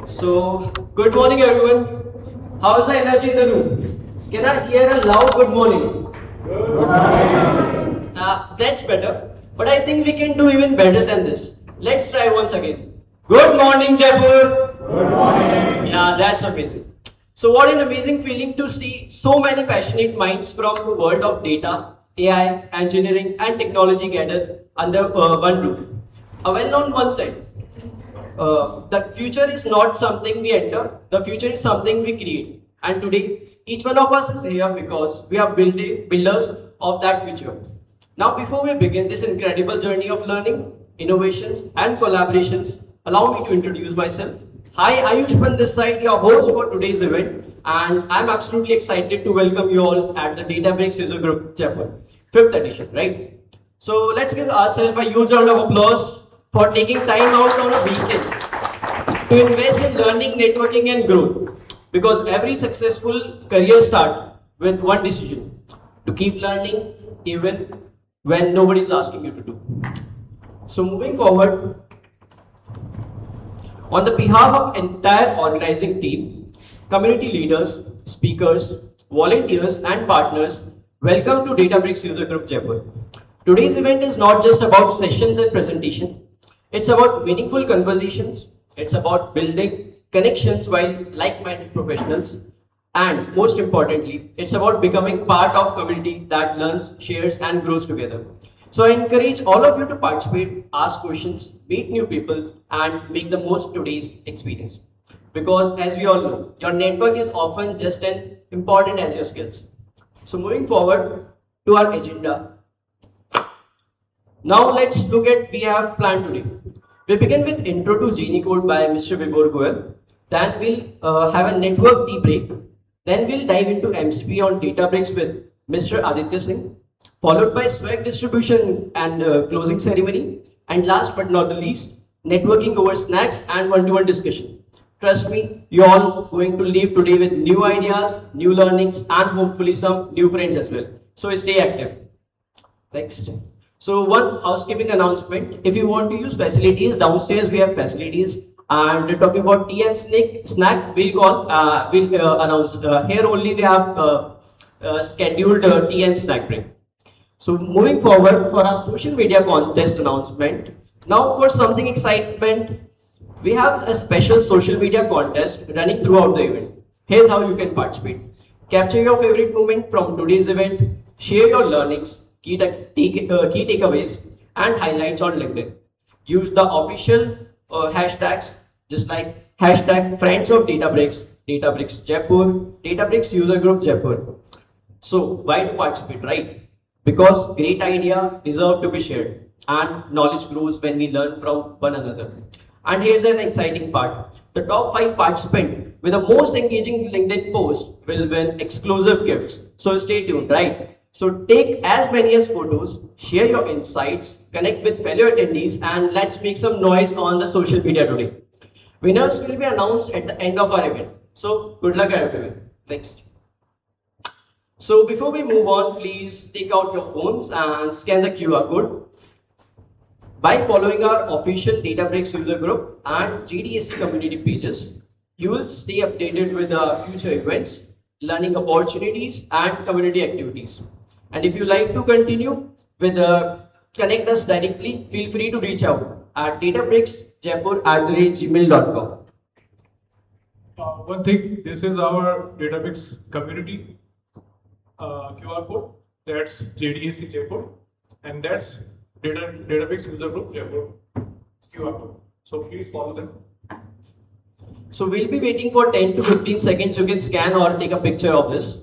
So, good morning everyone. How's the energy in the room? Can I hear a loud good morning? Good morning. That's better. But I think we can do even better than this. Let's try once again. Good morning, Jaipur. Good morning. Yeah, that's amazing. So, what an amazing feeling to see so many passionate minds from the world of data, AI, engineering, and technology gathered under one roof. Well, on one side, the future is not something we enter, the future is something we create. And today, each one of us is here because we are builders of that future. Now, before we begin this incredible journey of learning, innovations, and collaborations, allow me to introduce myself. Hi, Ayushman this side, your host for today's event, and I'm absolutely excited to welcome you all at the Databricks User Group Jaipur, 5th edition, right? So let's give ourselves a huge round of applause for taking time out on a weekend to invest in learning, networking, and growth. Because every successful career starts with one decision: to keep learning even when nobody is asking you to do. So moving forward, on the behalf of entire organizing team, community leaders, speakers, volunteers, and partners, welcome to Databricks User Group Jaipur. Today's event is not just about sessions and presentation. It's about meaningful conversations. It's about building connections while like-minded professionals. And most importantly, it's about becoming part of community that learns, shares, and grows together. So I encourage all of you to participate, ask questions, meet new people, and make the most today's experience. Because as we all know, your network is often just as important as your skills. So moving forward to our agenda. Now let's look at we have planned today. We begin with intro to Genie Code by Mr. Vibhor Goel. Then we'll have a network tea break. Then we'll dive into MCP on Databricks with Mr. Aditya Singh, followed by swag distribution and closing ceremony. And last but not the least, networking over snacks and one-to-one discussion. Trust me, you're all going to leave today with new ideas, new learnings, and hopefully some new friends as well. So stay active. Next. So one housekeeping announcement. If you want to use facilities, downstairs we have facilities. And talking about tea and snack, we'll announce. Here only we have scheduled tea and snack break. So moving forward for our social media contest announcement. Now for something excitement, we have a special social media contest running throughout the event. Here's how you can participate. Capture your favorite moment from today's event, share your learnings, key takeaways, and highlights on LinkedIn. Use the official hashtags just like hashtag Friends of Databricks, Databricks Jaipur, Databricks User Group Jaipur. So why to participate, right? Because great idea deserve to be shared and knowledge grows when we learn from one another. And here's an exciting part. The top 5 participants with the most engaging LinkedIn post will win exclusive gifts. So stay tuned, right? So take as many as photos, share your insights, connect with fellow attendees, and let's make some noise on the social media today. Winners will be announced at the end of our event. So good luck everyone. Next. So before we move on, please take out your phones and scan the QR code. By following our official Databricks user group and GDSC community pages, you will stay updated with future events, learning opportunities, and community activities. And if you like to continue with connect us directly, feel free to reach out at databricksjaipur@gmail.com. One thing, this is our Databricks community QR code. That's JDAC Jaipur, and that's Databricks User Group Jaipur QR code. So please follow them. So we'll be waiting for 10 to 15 seconds. You can scan or take a picture of this.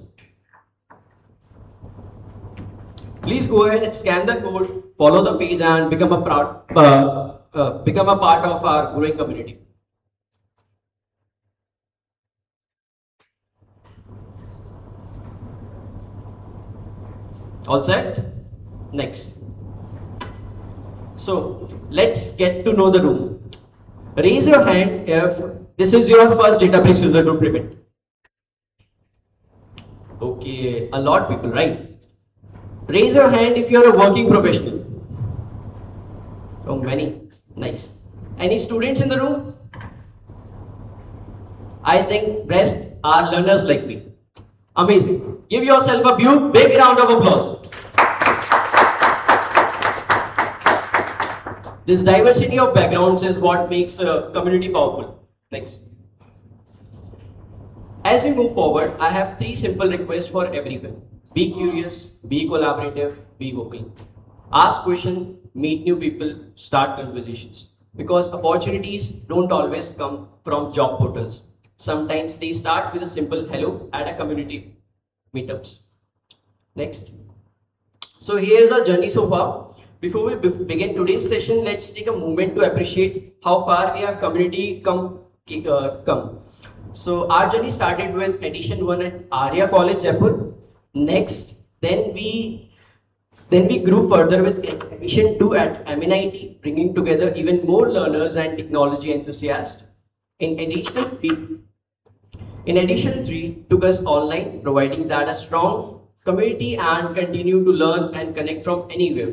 Please go ahead and scan the code, follow the page, and become a part of our growing community. All set? Next. So let's get to know the room. Raise your hand if this is your first Databricks user group event. Okay, a lot of people, right? Raise your hand if you're a working professional. Oh, many. Nice. Any students in the room? I think rest are learners like me. Amazing. Give yourself a big round of applause. This diversity of backgrounds is what makes a community powerful. Next. As we move forward, I have three simple requests for everyone. Be curious, be collaborative, be vocal. Ask questions, meet new people, start conversations. Because opportunities don't always come from job portals. Sometimes they start with a simple hello at a community meetups. Next. So here's our journey so far. Before we begin today's session, let's take a moment to appreciate how far we have community come. So our journey started with edition 1 at Arya College, Jaipur. Next, then we grew further with edition 2 at MNIT, bringing together even more learners and technology enthusiasts. In addition, in addition 3 took us online, providing that a strong community and continue to learn and connect from anywhere.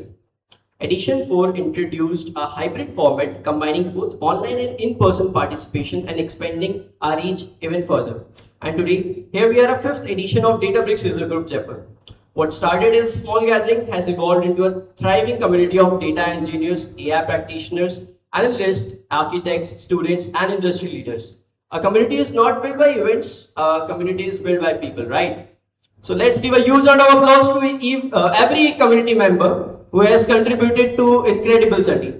Edition 4 introduced a hybrid format combining both online and in-person participation and expanding our reach even further. And today, here we are a 5th edition of Databricks User Group Jaipur. What started as a small gathering has evolved into a thriving community of data engineers, AI practitioners, analysts, architects, students, and industry leaders. A community is not built by events, a community is built by people, right? So let's give a huge round of applause to every community member who has contributed to incredible journey.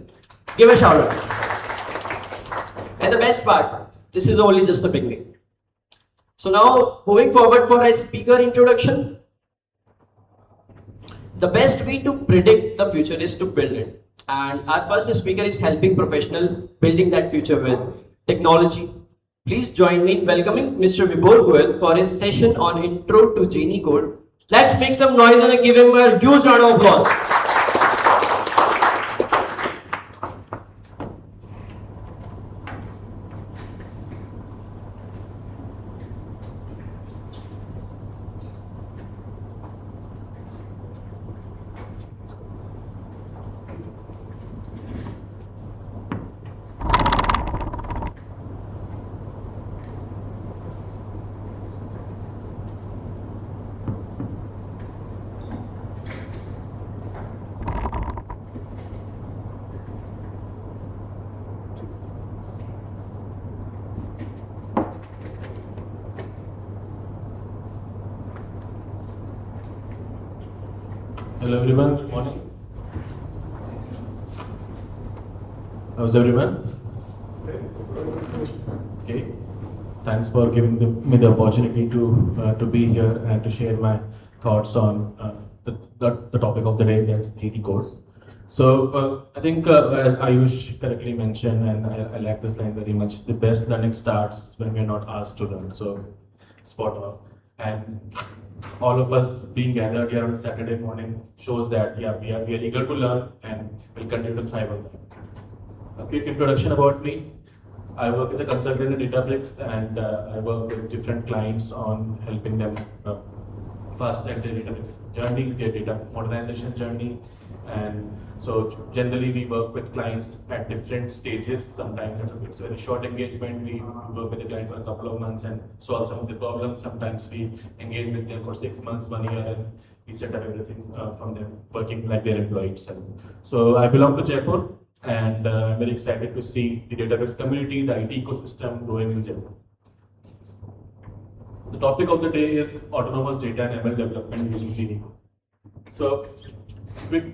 Give a shout out. And the best part, this is only just the beginning. So now moving forward for a speaker introduction. The best way to predict the future is to build it. And our first speaker is helping professional building that future with technology. Please join me in welcoming Mr. Vibor Goel for his session on Intro to Genie Code. Let's make some noise and give him a huge round of applause. Hello everyone, good morning. How's everyone? Okay. Thanks for giving me the opportunity to be here and to share my thoughts on the topic of the day, that's Genie Code. So I think as Ayush correctly mentioned, and I like this line very much, the best learning starts when we are not asked to learn. So spot on. And all of us being gathered here on a Saturday morning shows that we are eager to learn and will continue to thrive on that. A quick introduction about me. I work as a consultant in Databricks, and I work with different clients on helping them fast track their Databricks journey, their data modernization journey. And so generally we work with clients at different stages. Sometimes it's a very short engagement. We work with the client for a couple of months and solve some of the problems. Sometimes we engage with them for 6 months, 1 year, and we set up everything from them working like their employees. So I belong to Jaipur, and I'm very excited to see the database community, the IT ecosystem growing in Jaipur. The topic of the day is autonomous data and ML development using Genie Code. So quick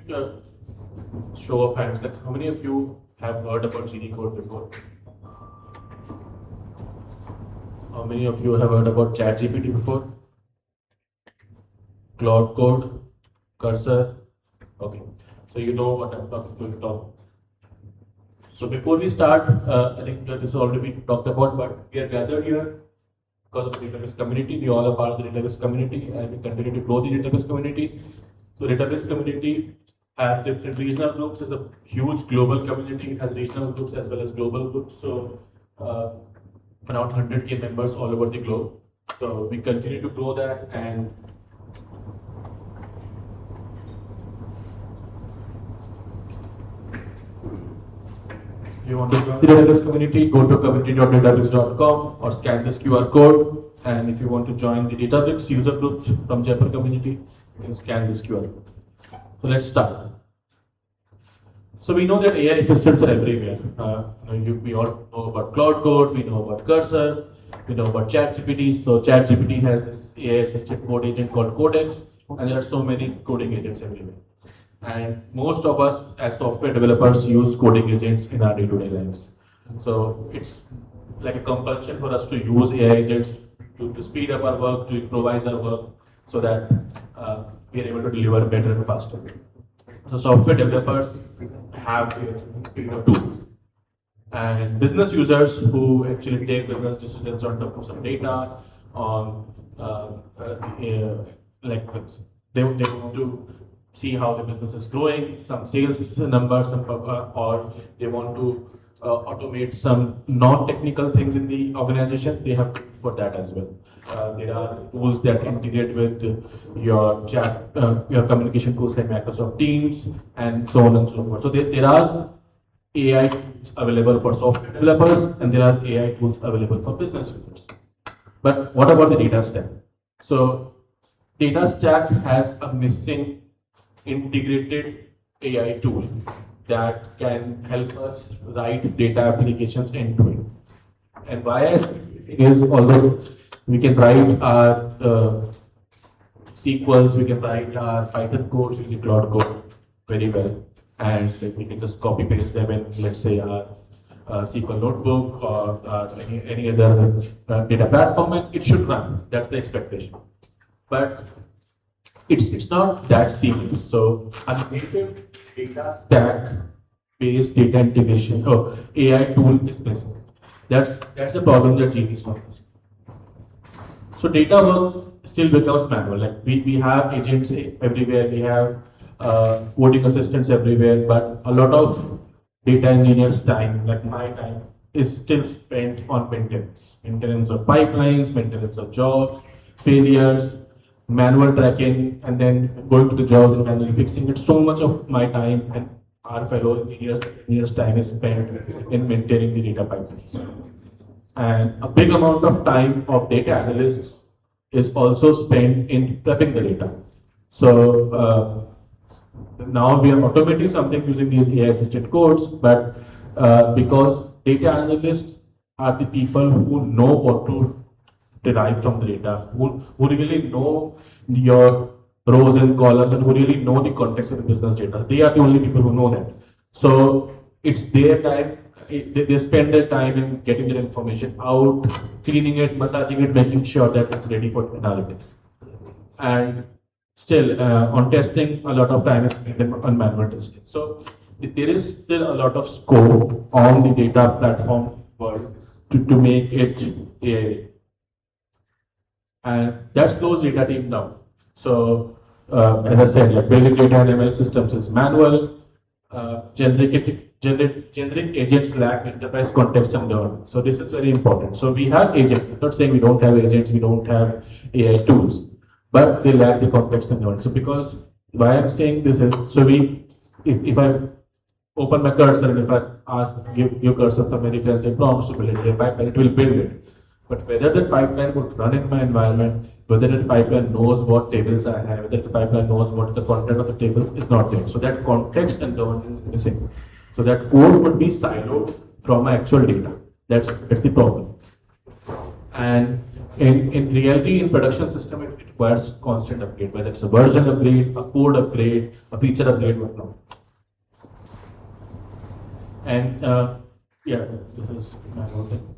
show of hands, like how many of you have heard about Genie Code before? How many of you have heard about ChatGPT before? Cloud Code, Cursor? Okay, so you know what I'm going to talk. So before we start, I think this has already been talked about, but we are gathered here because of the database community. We all are part of the database community, and we continue to grow the database community. So database community has different regional groups. It's a huge global community. It has regional groups as well as global groups. So around 100K members all over the globe. So we continue to grow that, and you want to join the Databricks community, go to community.databricks.com or scan this QR code. And if you want to join the Databricks user group from Jaipur community, you can scan this QR code. So let's start. So we know that AI assistants are everywhere. We all know about Cloud Code, we know about Cursor, we know about ChatGPT. So ChatGPT has this AI assisted code agent called Codex, and there are so many coding agents everywhere. And most of us as software developers use coding agents in our day-to-day lives. So it's like a compulsion for us to use AI agents to speed up our work, to improvise our work, so that we are able to deliver better and faster. So software developers have their suite of tools, and business users who actually take business decisions on top of some data, on like they want to see how the business is growing, some sales numbers, or they want to automate some non-technical things in the organization. They have for that as well. There are tools that integrate with your chat, your communication tools like Microsoft Teams, and so on and so forth. So there are AI tools available for software developers, and there are AI tools available for business users. But what about the data stack? So data stack has a missing integrated AI tool that can help us write data applications end to end. And why I say is, although we can write our SQLs, we can write our Python codes using Cloud Code very well, and we can just copy paste them in, let's say, our SQL notebook or any other data platform, and it should run. That's the expectation. But it's not that seamless. So a native data stack based data integration or AI tool is missing. That's the problem that Genie solves. So data work still becomes manual. Like we have agents everywhere, we have coding assistants everywhere, but a lot of data engineers' time, like my time, is still spent on maintenance of pipelines, maintenance of jobs, failures, manual tracking, and then going to the jobs and manually fixing it. So much of my time and our fellow engineers' time is spent in maintaining the data pipelines. And a big amount of time of data analysts is also spent in prepping the data. So now we are automating something using these AI assisted codes, but because data analysts are the people who know what to derive from the data, who really know your rows and columns, and who really know the context of the business data. They are the only people who know that. So it's their time. They spend their time in getting their information out, cleaning it, massaging it, making sure that it's ready for analytics. And still, on testing, a lot of time is spent on manual testing. So there is still a lot of scope on the data platform world to make it AI. And that slows data team down. So as I said, like building data and ML systems is manual. Generic agents lack enterprise context and governance. So this is very important. So we have agents. I'm not saying we don't have agents, we don't have AI tools, but they lack the context and governance. So because why I'm saying this is, so if I open my cursor and if I ask give cursor some very fancy prompts to build a pipeline, it will build it. But whether that pipeline would run in my environment, whether that pipeline knows what tables I have, whether the pipeline knows what the content of the tables is not there. So that context and governance is missing. So that code would be siloed from my actual data. That's the problem. And in reality, in production system, it requires constant upgrade, whether it's a version upgrade, a code upgrade, a feature upgrade, whatnot. And yeah, this is my whole thing.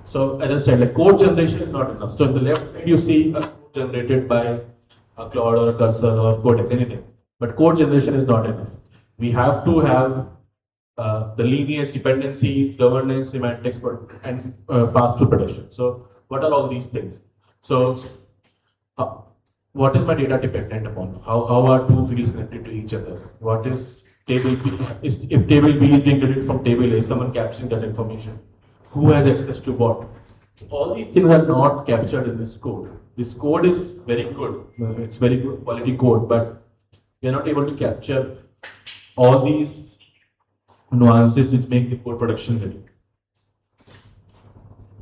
So as I said, like code generation is not enough. So on the left side, you see a code generated by a Claude or a Cursor or Codex, anything. But code generation is not enough. We have to have the lineage, dependencies, governance, semantics, and path to production. So what are all these things? So what is my data dependent upon? How are two fields connected to each other? What is table B? If table B is being read from table A, someone capturing that information. Who has access to what? All these things are not captured in this code. This code is very good. It's very good quality code, but we are not able to capture all these nuances which make the code production ready.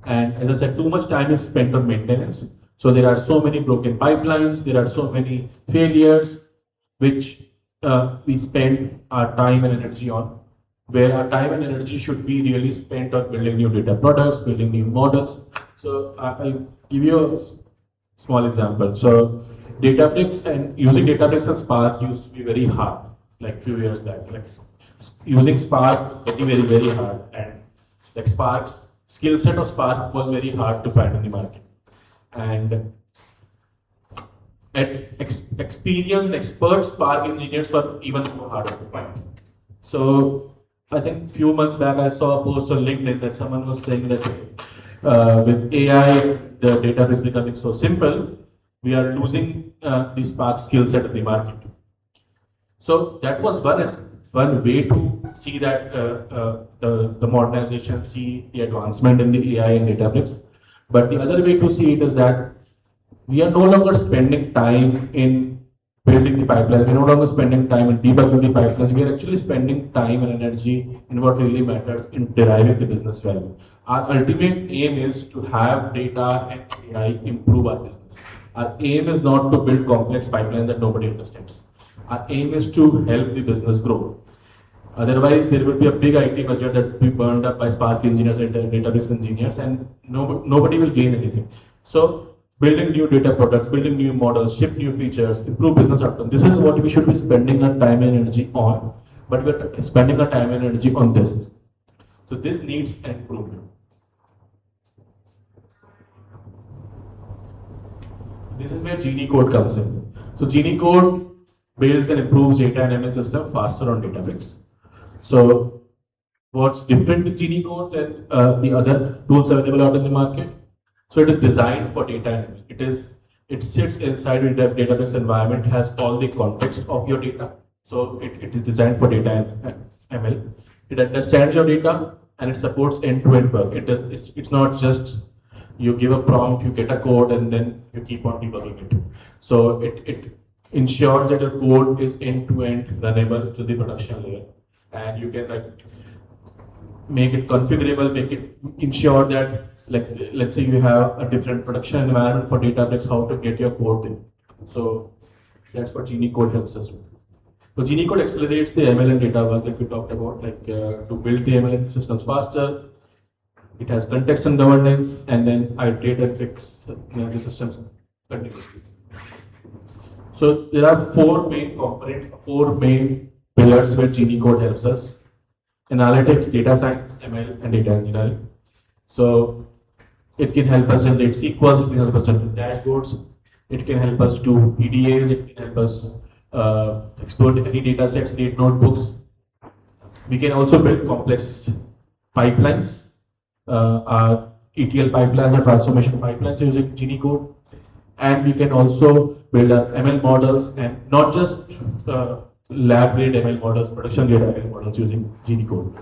And as I said, too much time is spent on maintenance. So there are so many broken pipelines, there are so many failures, which we spend our time and energy on, where our time and energy should be really spent on building new data products, building new models. So I'll give you a small example. So Databricks and using Databricks and Spark used to be very hard, like few years back. Like using Spark very hard, and like Spark's skill set of Spark was very hard to find in the market. And experienced and expert Spark engineers were even more harder to find. So I think few months back I saw a post on LinkedIn that someone was saying that with AI, the data is becoming so simple, we are losing the Spark skill set in the market. So that was one way to see that the modernization, see the advancement in the AI and Databricks. But the other way to see it is that we are no longer spending time in building the pipeline. We're no longer spending time in debugging the pipelines. We are actually spending time and energy in what really matters, in deriving the business value. Our ultimate aim is to have data and AI improve our business. Our aim is not to build complex pipelines that nobody understands. Our aim is to help the business grow. Otherwise, there will be a big IT budget that will be burned up by Spark engineers and database engineers, and nobody will gain anything. So, building new data products, building new models, ship new features, improve business outcomes. This is what we should be spending our time and energy on. But we're spending our time and energy on this. So, this needs an improvement. This is where Genie Code comes in. So, Genie Code builds and improves data and ML system faster on Databricks. So, what's different with Genie Code than the other tools available out in the market? So, it is designed for data and ML. It sits inside a database environment, has all the context of your data. So, it is designed for data and ML. It understands your data and it supports end-to-end work. It's not just you give a prompt, you get a code, and then you keep on debugging it. So, it ensures that your code is end-to-end runnable to the production layer. And you can make it configurable, make it ensure that, let's say you have a different production environment for Databricks, how to get your code in. So that's what Genie Code helps us with. So Genie Code accelerates the ML and data work that we talked about, to build the ML systems faster. It has context and governance, and then iterate and fix the systems continuously. So there are four main components, four main pillars where Genie Code helps us: analytics, data science, ML, and data engineering. So it can help us generate sequels, it can help us generate dashboards, it can help us do EDAs, it can help us exploit any data sets, create notebooks. We can also build complex pipelines, our ETL pipelines or transformation pipelines using Genie Code. And we can also build our ML models, and not just lab grade ML models, production grade ML models using Genie Code.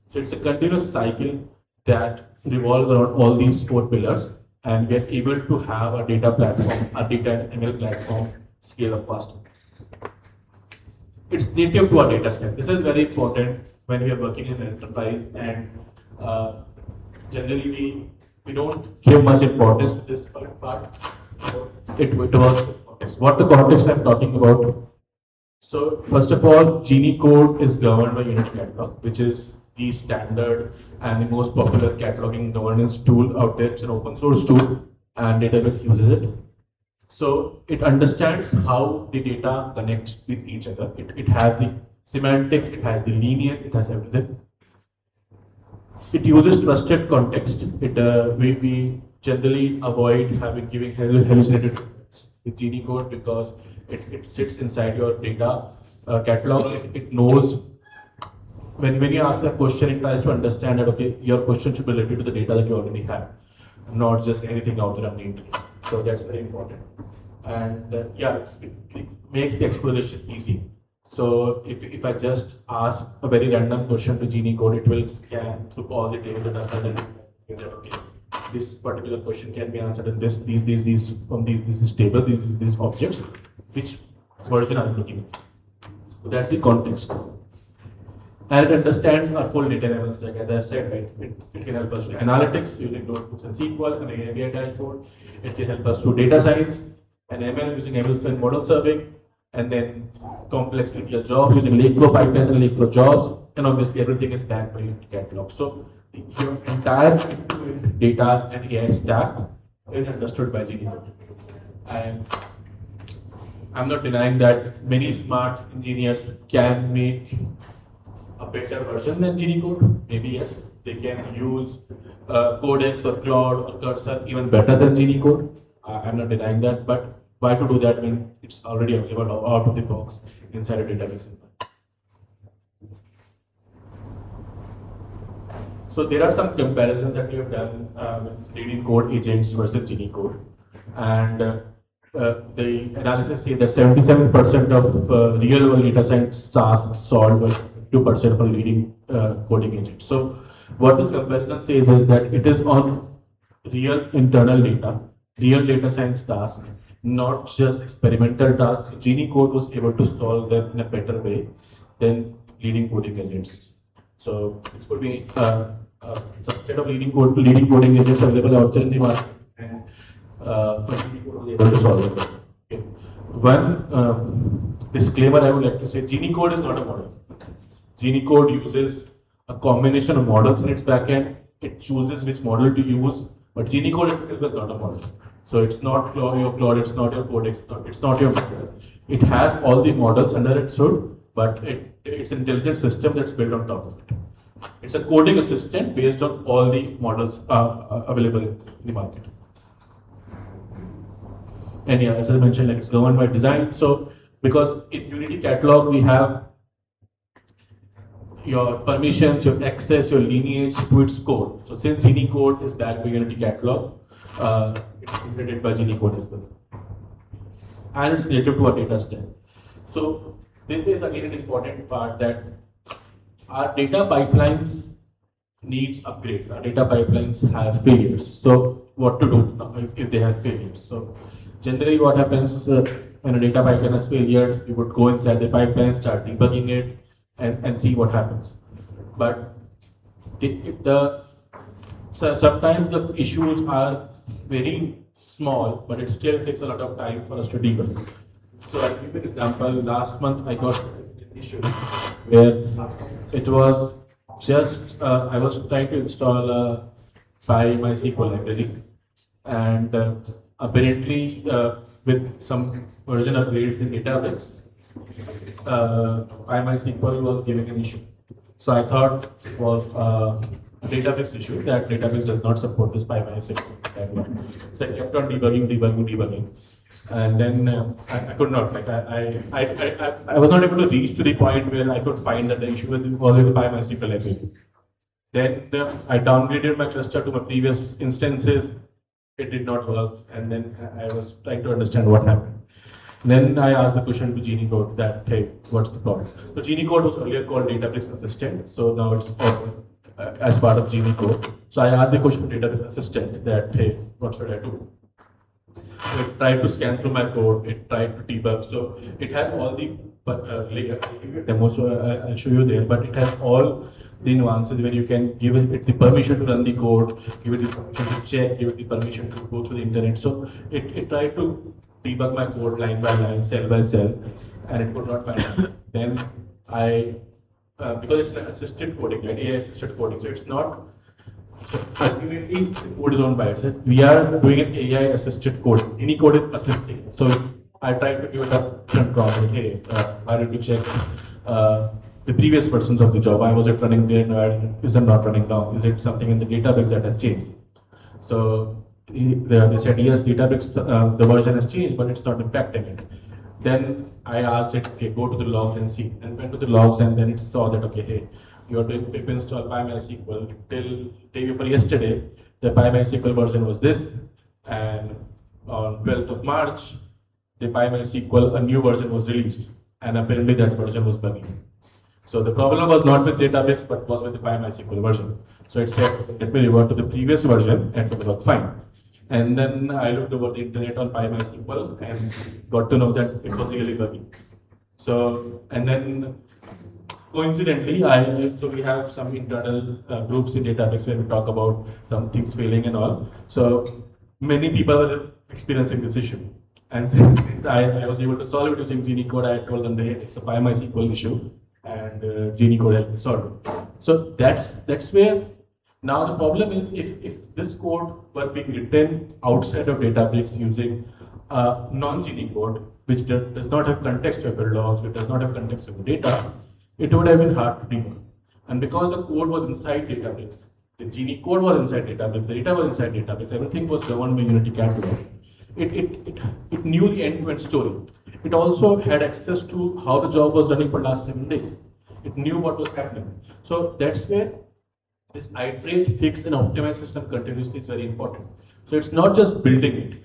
So it's a continuous cycle that revolves around all these four pillars, and we are able to have a data platform, a data and ML platform scale up faster. It's native to our data stack. This is very important when we are working in an enterprise, and generally we don't give much importance to this part. It was context. What the context I'm talking about? So first of all, Genie Code is governed by Unity Catalog, which is the standard and the most popular cataloging governance tool out there. It's an open source tool, and Databricks uses it. So it understands how the data connects with each other. It has the semantics, it has the linear, it has everything. It uses trusted context. We generally avoid giving hallucinated with Genie Code because it sits inside your data catalog. It knows when you ask a question, it tries to understand that, okay, your question should be related to the data that you already have, not just anything out there on the internet. So that's very important. And it makes the exploration easy. So if I just ask a very random question to Genie Code, it will scan through all the tables that are there. Okay, this particular question can be answered in these from these tables, these objects. Which version are you looking at? So that's the context. and it understands our full data level stack. As I said, right, it can help us do analytics using notebooks and SQL and a ABI dashboard. It can help us do data science and ML using ML model serving, and then complex ETL jobs using Lakeflow pipeline and Lakeflow jobs, and obviously everything is backed by Unity Catalog. So your entire data and AI stack is understood by Genie Code. And I'm not denying that many smart engineers can make a better version than Genie Code. Maybe yes, they can use Codex or Claude or Cursor even better than Genie Code. I'm not denying that, but why to do that when it's already available out of the box inside a database? So there are some comparisons that we have done with leading code agents versus Genie Code, and the analysis says that 77% of real-world data science tasks solved by 2% of a leading coding agent. So what this comparison says is that it is on real internal data, real data science tasks, not just experimental tasks. Genie Code was able to solve them in a better way than leading coding agents. So this could be a subset of leading coding agents available out there in the market, and Genie Code was able to solve it. Okay. One disclaimer I would like to say: Genie Code is not a model. Genie Code uses a combination of models in its backend. It chooses which model to use, but Genie Code itself is not a model. So it's not your Claude, it's not your Codex, it's not your model. It has all the models under its hood, but it's an intelligent system that's built on top of it. It's a coding assistant based on all the models available in the market. And yeah, as I mentioned, like it's governed by design. So because in Unity Catalog we have your permissions, your access, your lineage to its code. So since Genie Code is backed by Unity Catalog, it's integrated by Genie Code as well. And it's native to our data stack. So this is again an important part, that our data pipelines needs upgrades. Our data pipelines have failures. So what to do now if they have failures? So generally what happens is when a data pipeline has failures, you would go inside the pipeline, start debugging it, and see what happens. But sometimes the issues are very small, but it still takes a lot of time for us to debug. So I'll give you an example. Last month I got an issue where it was just, I was trying to install a MySQL library, and apparently with some version upgrades in Databricks, MySQL was giving an issue. So I thought it was a Databricks issue, that Databricks does not support this MySQL. So I kept on debugging. And then I could not, like I was not able to reach to the point where I could find that the issue was with MySQL library. Then I downgraded my cluster to my previous instances. It did not work, and then I was trying to understand what happened. Then I asked the question to Genie Code that, hey, what's the problem? So Genie Code was earlier called Databricks Assistant, so now it's as part of Genie Code. So I asked the question to Databricks Assistant that, hey, what should I do? So it tried to scan through my code, it tried to debug. So it has all the demo, so I'll show you there, but it has all the nuances where you can give it the permission to run the code, give it the permission to check, give it the permission to go through the internet. So it tried to debug my code line by line, cell by cell, and it could not find it. Then because it's an assisted coding, right? AI assisted coding, so it's not. So ultimately, the code is owned by itself. We are doing an AI assisted code. Any code is assisting. So I tried to give it a prompt. Hey, why did you check the previous versions of the job? Why was it running there? Why is it not running now? Is it something in the database that has changed? So they said yes, Databricks the version has changed, but it's not impacting it. Then I asked it, okay, go to the logs and see, and went to the logs, and then it saw that, okay, hey, you are doing pip install PyMySQL till day before yesterday. The PyMySQL version was this, and on 12th of March, the PyMySQL, a new version was released, and apparently that version was buggy. So the problem was not with Databricks, but was with the PyMySQL version. So it said, let me revert to the previous version, and it worked fine. And then I looked over the internet on PyMySQL and got to know that it was really buggy. So, and then Coincidentally, so we have some internal groups in Databricks where we talk about some things failing and all. So many people are experiencing this issue. And since I was able to solve it using Genie Code, I told them that hey, it's a MySQL issue, and Genie Code helped me solve it. So that's where now the problem is if this code were being written outside of Databricks using non-Genie code, which does not have contextual logs, which does not have contextual data, it would have been hard to debug. And because the code was inside Databricks, the Genie code was inside Databricks, the data was inside Databricks, everything was governed by Unity catalog. It knew the end-to-end story. It also had access to how the job was running for last 7 days. It knew what was happening. So that's where this iterate, fix, and optimize system continuously is very important. So it's not just building it;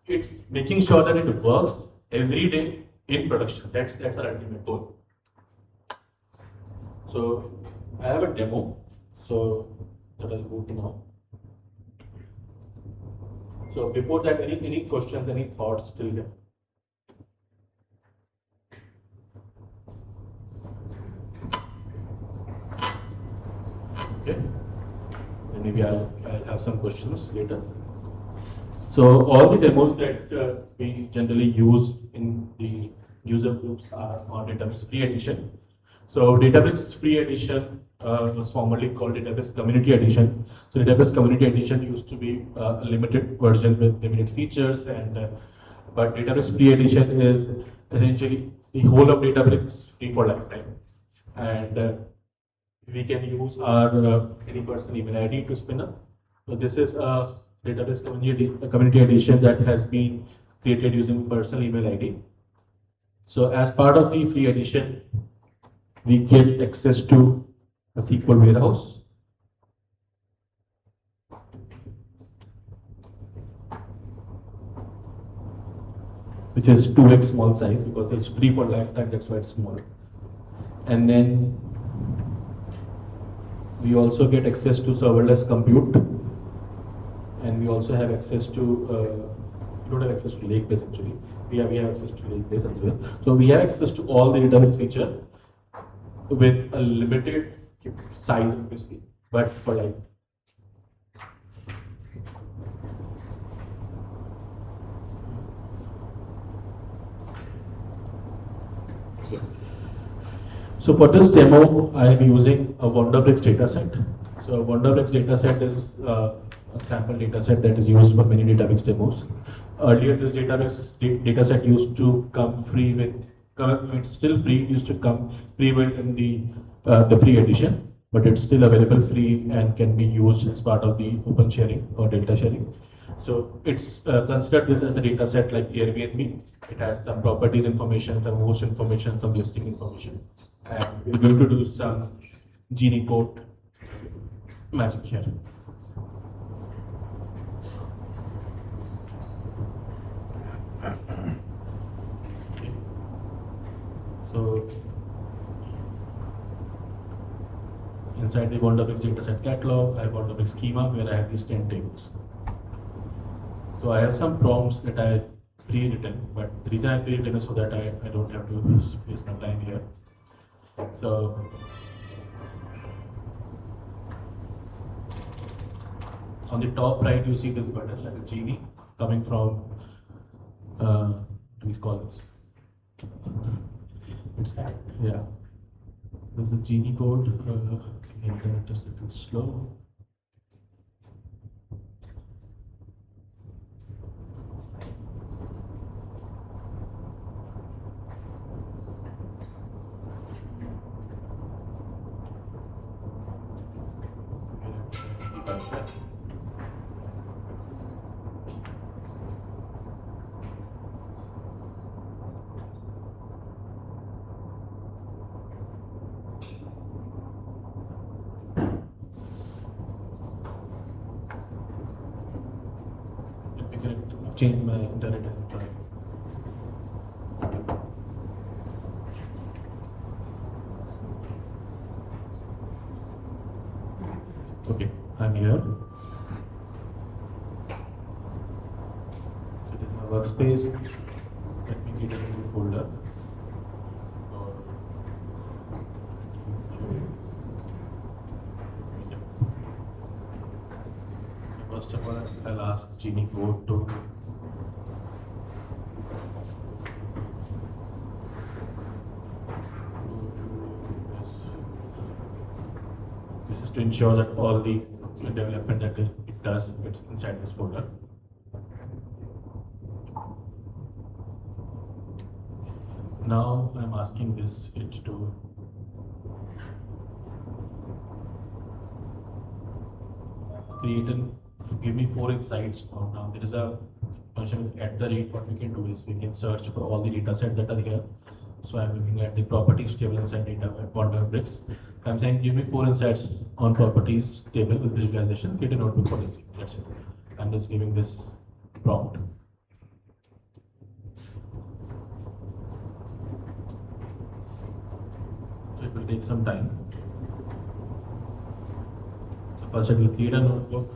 it's making sure that it works every day in production. That's our ultimate goal. So I have a demo. So that I'll go to now. So before that, any questions, any thoughts till here? Okay. Then maybe I'll have some questions later. So all the demos that we generally use in the user groups are on Databricks Free Edition. So Databricks Free Edition was formerly called Databricks Community Edition. So Databricks Community Edition used to be a limited version with limited features, and but Databricks Free Edition is essentially the whole of Databricks free for lifetime, and we can use our any personal email ID to spin up. So this is a Database community edition that has been created using personal email ID. So as part of the free edition, we get access to a SQL warehouse. Which is 2x small size because it's free for lifetime, that's why it's small. And then we also get access to serverless compute. And we also have access to, we don't have access to Lakebase actually. We have access to Lakebase as well. So we have access to all the database feature with a limited size obviously, but for like. So for this demo, I am using a Wonderbricks dataset. So Wonderbricks dataset is a sample dataset that is used for many Databricks demos. Earlier, this Databricks dataset used to come free with, it's still free, it used to come pre-built in the free edition, but it's still available free and can be used as part of the open sharing or data sharing. So it's considered this as a dataset like Airbnb. It has some properties information, some host information, some listing information. And we're going to do some Genie Code magic here. Okay. So inside the Wonderbricks dataset catalog, I have Wonderbricks schema where I have these 10 tables. So I have some prompts that I pre-written, but the reason I pre-written is so that I don't have to waste my time here. So on the top right, you see this button like a genie coming from, what do we call this? It's, yeah. There's a Genie code. The internet is a little slow. Change my internet and try. Okay, I'm here. So this is my workspace. Let me get a new folder. first of all, I'll ask Genie Code to this is to ensure that all the development that it does it's inside this folder. Now I'm asking it to give me 4 insights. Now there is a function at the rate. What we can do is we can search for all the data sets that are here. So I'm looking at the properties table inside data at Databricks. I'm saying give me 4 insights on properties table with visualization. Get a notebook for this. That's it. I'm just giving this prompt. So it will take some time. So first it will create a notebook,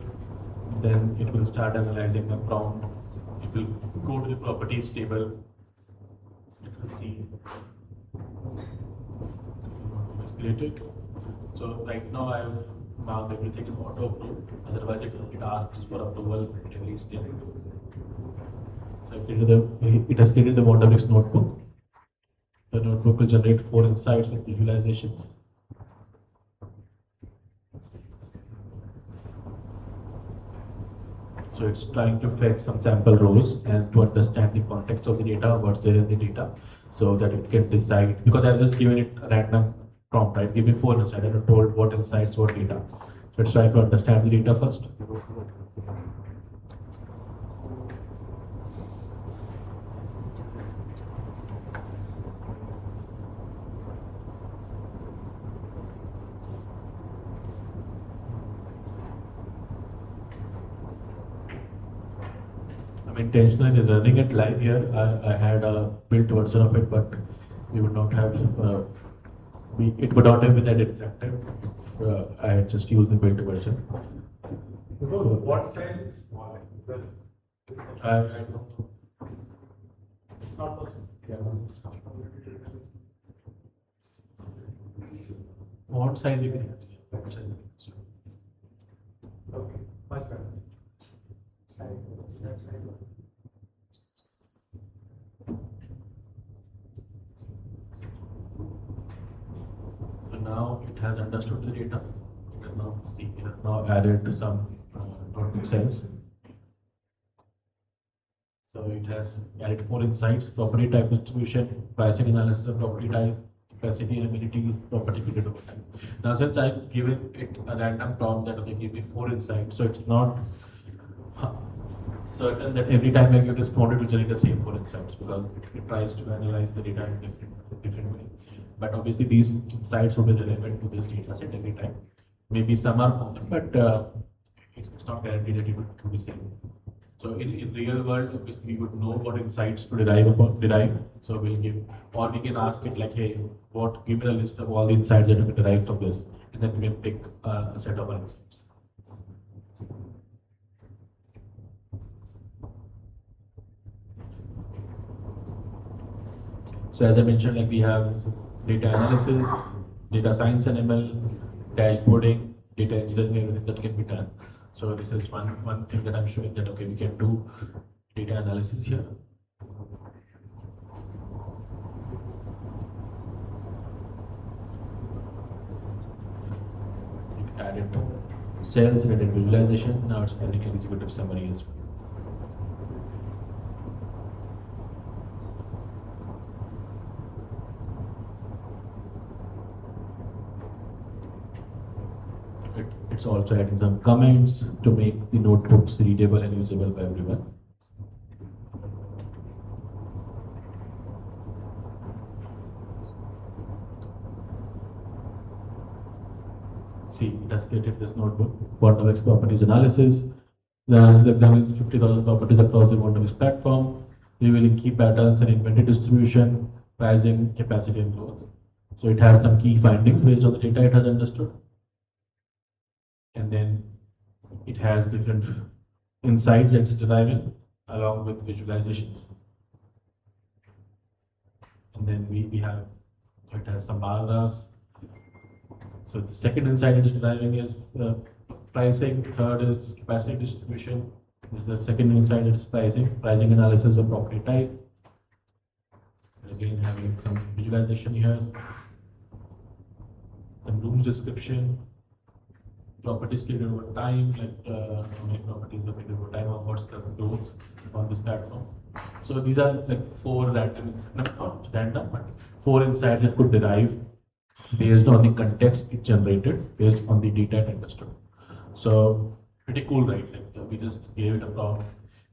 then it will start analyzing the prompt. It will go to the properties table. It will see. So created. So right now I have marked everything in auto approve. Otherwise it asks for approval every step. So it has created the Databricks notebook. The notebook will generate 4 insights with visualizations. So it's trying to fetch some sample rows and to understand the context of the data, what's there in the data, so that it can decide. Because I've just given it a random prompt, right? Give me 4 insights. I have told what insights, what data. So it's trying to understand the data first. Intentionally running it live here. I had a built version of it, but we would not have. It would not have been that interactive. I had just used the built version. So what size is small? I don't know. Not possible. Font size you can. Okay, much better. So now it has understood the data. It has now added some notebook cells. So it has added 4 insights: property type distribution, pricing analysis of property type, capacity and amenities, property period over time. Now since I've given it a random prompt that okay, give me 4 insights, so it's not certain that every time I give this prompt it will generate the same 4 insights, because it tries to analyze the data in different way. But obviously these insights will be relevant to this data set every time. Maybe some are common, but it's not guaranteed that it will be same. So in real world, obviously we would know what insights to derive. So we'll give, or we can ask it like, hey, give me a list of all the insights that we can derive from this, and then we can pick a set of our insights. So as I mentioned, like we have data analysis, data science and ML, dashboarding, data engineering, everything that can be done. So this is one thing that I'm showing that okay, we can do data analysis here. It added cells, it added visualization. Now it's adding an executive summary as well. It's also adding some comments to make the notebooks readable and usable by everyone. See, it has created this notebook, Databricks properties analysis. The analysis examines 50,000 properties across the Databricks platform, revealing key patterns and inventory distribution, pricing, capacity, and growth. So it has some key findings based on the data it has understood. And then it has different insights that it's deriving along with visualizations. And then it has some bar graphs. So the second insight it is deriving is pricing. Third is capacity distribution. This is the second insight, it's pricing analysis of property type. Again, having some visualization here, some rooms description, properties created over time, like how many properties were created over time, or what's the growth on this platform. So these are like four random, not random, but four insights that could derive based on the context it generated, based on the data it understood. So pretty cool, right? Like we just gave it a prompt.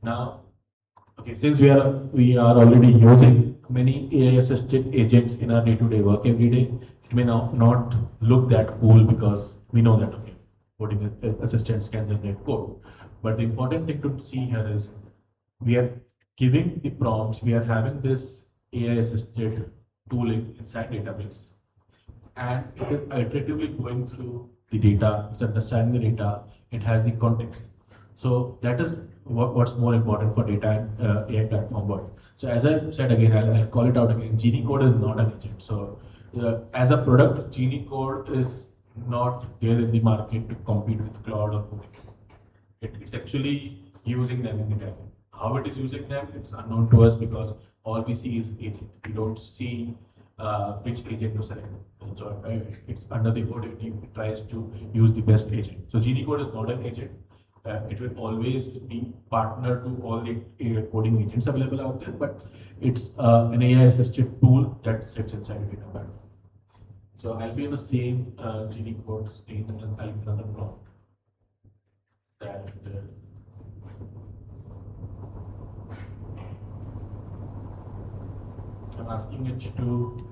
Now, okay, since we are already using many AI assisted agents in our day-to-day work every day, it may now not look that cool because we know that okay, coding assistants can generate code. But the important thing to see here is we are giving the prompts, we are having this AI assisted tooling inside Databricks, and it is iteratively going through the data, it's understanding the data, it has the context. So that is what's more important for data and AI platform work. So as I said again, I'll call it out again, Genie Code is not an agent. So as a product, Genie Code is not there in the market to compete with Cloud or Codix. It's actually using them in the backend. How it is using them, it's unknown to us because all we see is agent. We don't see which agent to select. So it's under the hood, it tries to use the best agent. So Genie Code is not an agent. It will always be partner to all the coding agents available out there, but it's an AI assisted tool that sits inside a data platform. So I'll be in the same Genie Code state and I'll give another prompt that I'm asking it to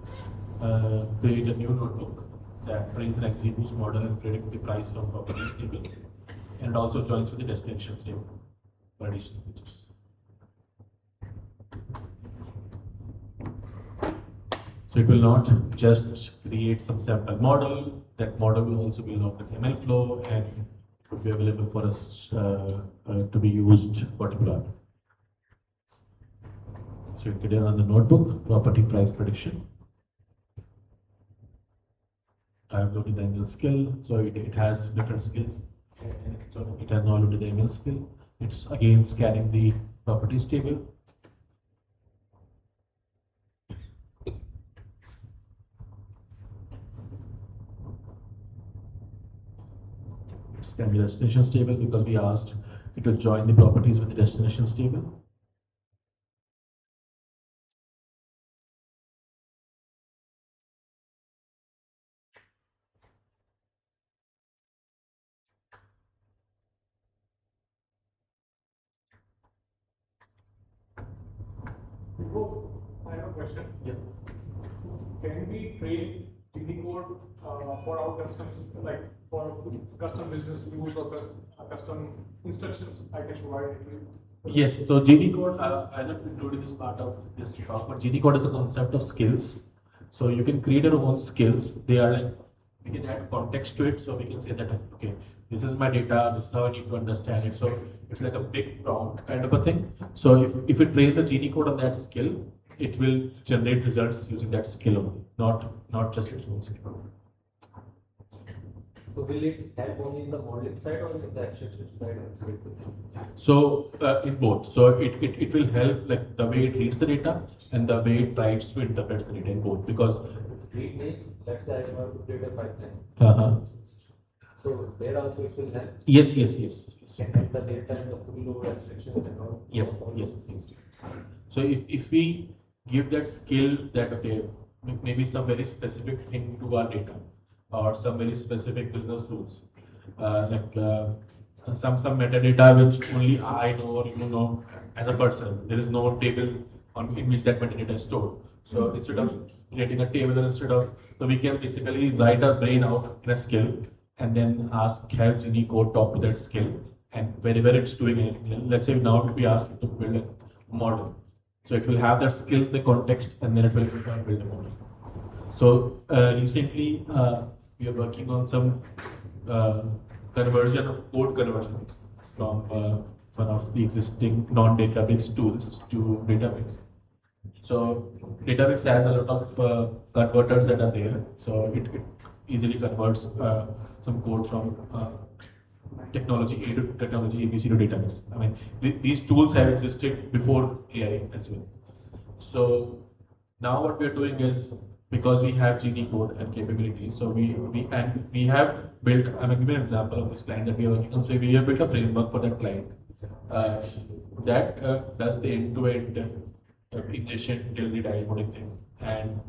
create a new notebook that brings an XGBoost model and predict the price from properties table, and also joins with the destinations table for additional features. So it will not just create some sample model, that model will also be logged in ML flow and it will be available for us to be used for deployment. So you get it on the notebook, property price prediction. I have loaded the ML skill, so it has different skills. So it has now loaded the ML skill. It's again scanning the properties table. Scan the destinations table because we asked it to join the properties with the destinations table. I have a question. Yeah. Can we train Genie Code for our customers, like for custom business use or custom instructions I can provide it to you? Yes, so Genie Code, I not included this part of this talk, but Genie Code is a concept of skills. So you can create your own skills. They are like, we can add context to it. So we can say that, okay, this is my data, this is how I need to understand it. So it's like a big prompt kind of a thing. So if you train the Genie Code on that skill, it will generate results using that skill only, not just its own skill. So will it help only in the modeling side or in the abstraction side? So in both. So it will help like the way it reads the data and the way it tries to interpret the data in both, because Read means, let's say I want to create a pipeline. uh-huh. So there also it will help. Yes. And the data and the full load abstractions and all. Yes. So if we give that skill that okay, maybe some very specific thing to our data or some very specific business rules, some metadata which only I know or you know as a person. There is no table in which that metadata is stored. So instead of creating a table, so we can basically write our brain out in a skill and then have Genie Code talk to that skill, and wherever it's doing anything. Let's say now we ask it to build a model. So it will have that skill, the context, and then it will build a model. So recently we are working on some conversion of code conversion from one of the existing non-Databricks tools to Databricks. So Databricks has a lot of converters that are there. So it easily converts some code from technology A to technology ABC to database. I mean, these tools have existed before AI as well. So now what we are doing is, because we have Genie Code and capabilities, so we have built. I'm going to give you an example of this client that we are working on. So we have built a framework for that client that does the end-to-end ingestion till the dashboarding thing, and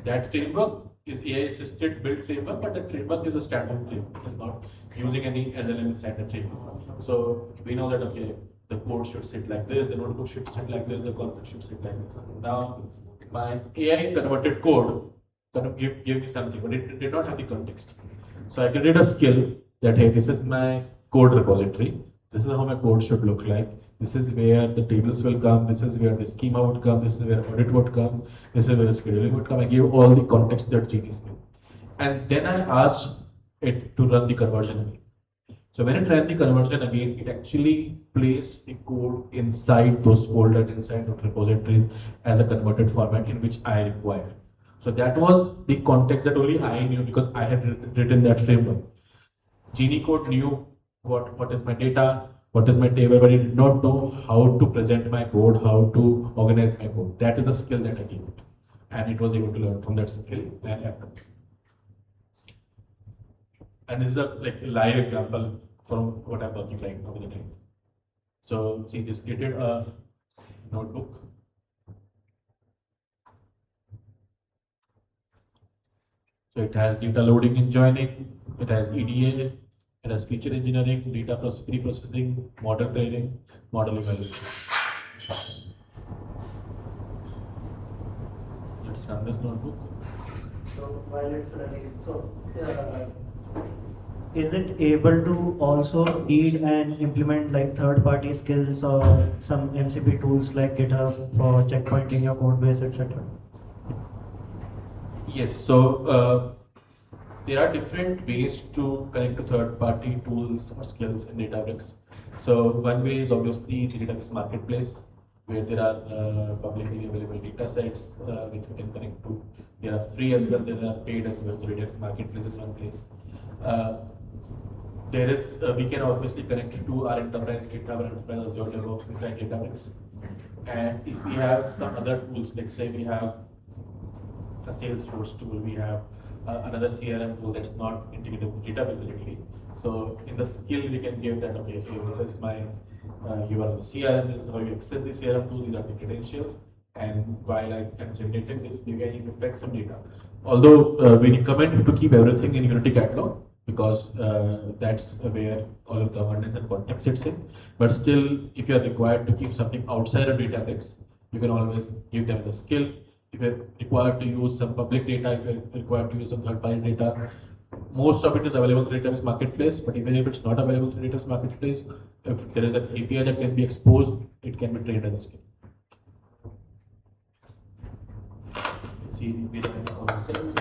that framework is AI-assisted built framework, but that framework is a standalone framework. It's not using any LLM inside the framework. So we know that, okay, the code should sit like this, the notebook should sit like this, the config should sit like this. Now, my AI converted code kind of gave me something, but it did not have the context. So I created a skill that, hey, this is my code repository. This is how my code should look like. This is where the tables will come. This is where the schema would come. This is where audit would come. This is where scheduling would come. I gave all the context that Genie skill. And then I asked it to run the conversion again. So when it ran the conversion again, it actually placed the code inside those folders, inside those repositories as a converted format in which I require. So that was the context that only I knew because I had written that framework. Genie Code knew what is my data, what is my table, but it did not know how to present my code, how to organize my code. That is the skill that I gave it. And it was able to learn from that skill and happen. And this is a live example from what I'm working right now with the client. So see, this created a notebook. So it has data loading and joining, it has EDA, it has feature engineering, data pre-processing, model training, model evaluation. Let's run this notebook. So while it's running, is it able to also read and implement like third-party skills or some MCP tools like GitHub for checkpointing your code base, etc.? Yes, so there are different ways to connect to third-party tools or skills in Databricks. So one way is obviously the Databricks marketplace, where there are publicly available data sets which we can connect to. There are free as well, there are paid as well. So Databricks marketplace is one place. There is we can obviously connect to our enterprise GitHub and enterprise Azure DevOps inside Databricks. And if we have some other tools, let's say we have a Salesforce tool, we have another CRM tool that's not integrated with database directly. So in the skill, we can give that, okay, this is my you are the CRM, this is how you access the CRM tool, these are the credentials. And while I am generating this, you can fetch some data. Although we recommend to keep everything in Unity Catalog because that's where all of the governance and context sits in. But still, if you are required to keep something outside of Databricks, you can always give them the skill. If you're required to use some public data, if you're required to use some third-party data, most of it is available through Database Marketplace, but even if it's not available through Database Marketplace, if there is an API that can be exposed, it can be trained as a skill. See, we have ourselves,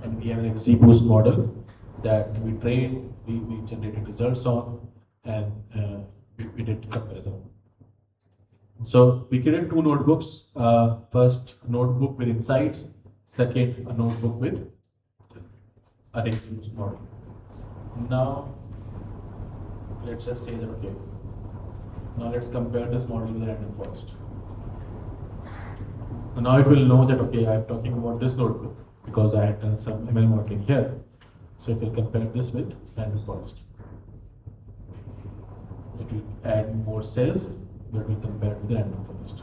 and we have an XGBoost model that we trained, we generated results on, and we did comparison. So we created two notebooks. First, notebook with insights. Second, a notebook with a XGBoost model. Now, let's just say that, okay, now let's compare this model with the random forest. So now it will know that, okay, I'm talking about this notebook because I had done some ML modeling here. So it will compare this with random forest. It will add more cells, but we compare with the random forest.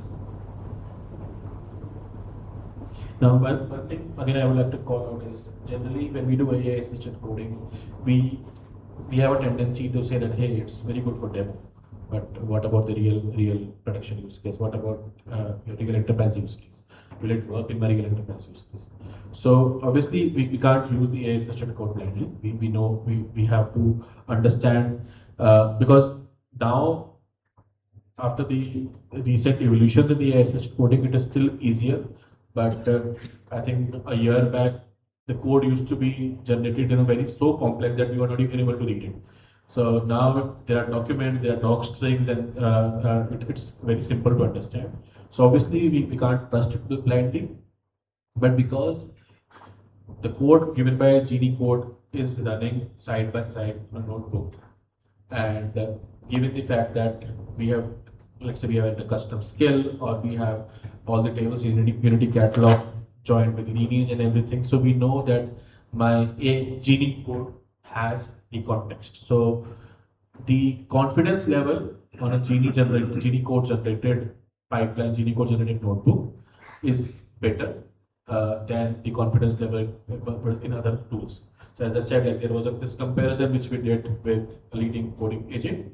Now, one thing again I would like to call out is generally when we do AI assisted coding, we have a tendency to say that, hey, it's very good for demo, but what about the real production use case? What about your real enterprise use case? Will it work in my real enterprise use case? So obviously we can't use the AI assisted code blindly. We know we have to understand because now after the recent evolutions in the AI assisted coding, it is still easier. But I think a year back, the code used to be generated in a very so complex that we were not even able to read it. So now there are documents, there are doc strings, and it's very simple to understand. So obviously we can't trust it blindly, but because the code given by Genie Code is running side by side on a notebook, And given the fact that we have, let's say we have a custom skill, or we have all the tables in Unity catalog joined with lineage and everything, so we know that my Genie code has the context. So the confidence level on a Genie code generated pipeline, Genie code generated notebook is better than the confidence level in other tools. So as I said, like there was this comparison which we did with a leading coding agent.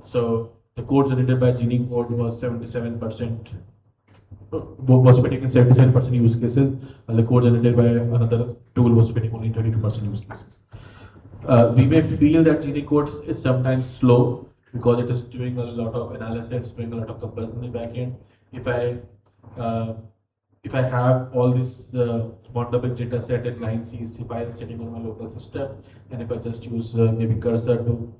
So the code generated by Genie code was 77%, was fitting in 77% use cases, and the code generated by another tool was fitting only 32% use cases. We may feel that Genie code is sometimes slow because it is doing a lot of analysis, doing a lot of comparison in the backend. If I have all this Databricks data set in 9 CSV files sitting on my local system, and if I just use maybe cursor to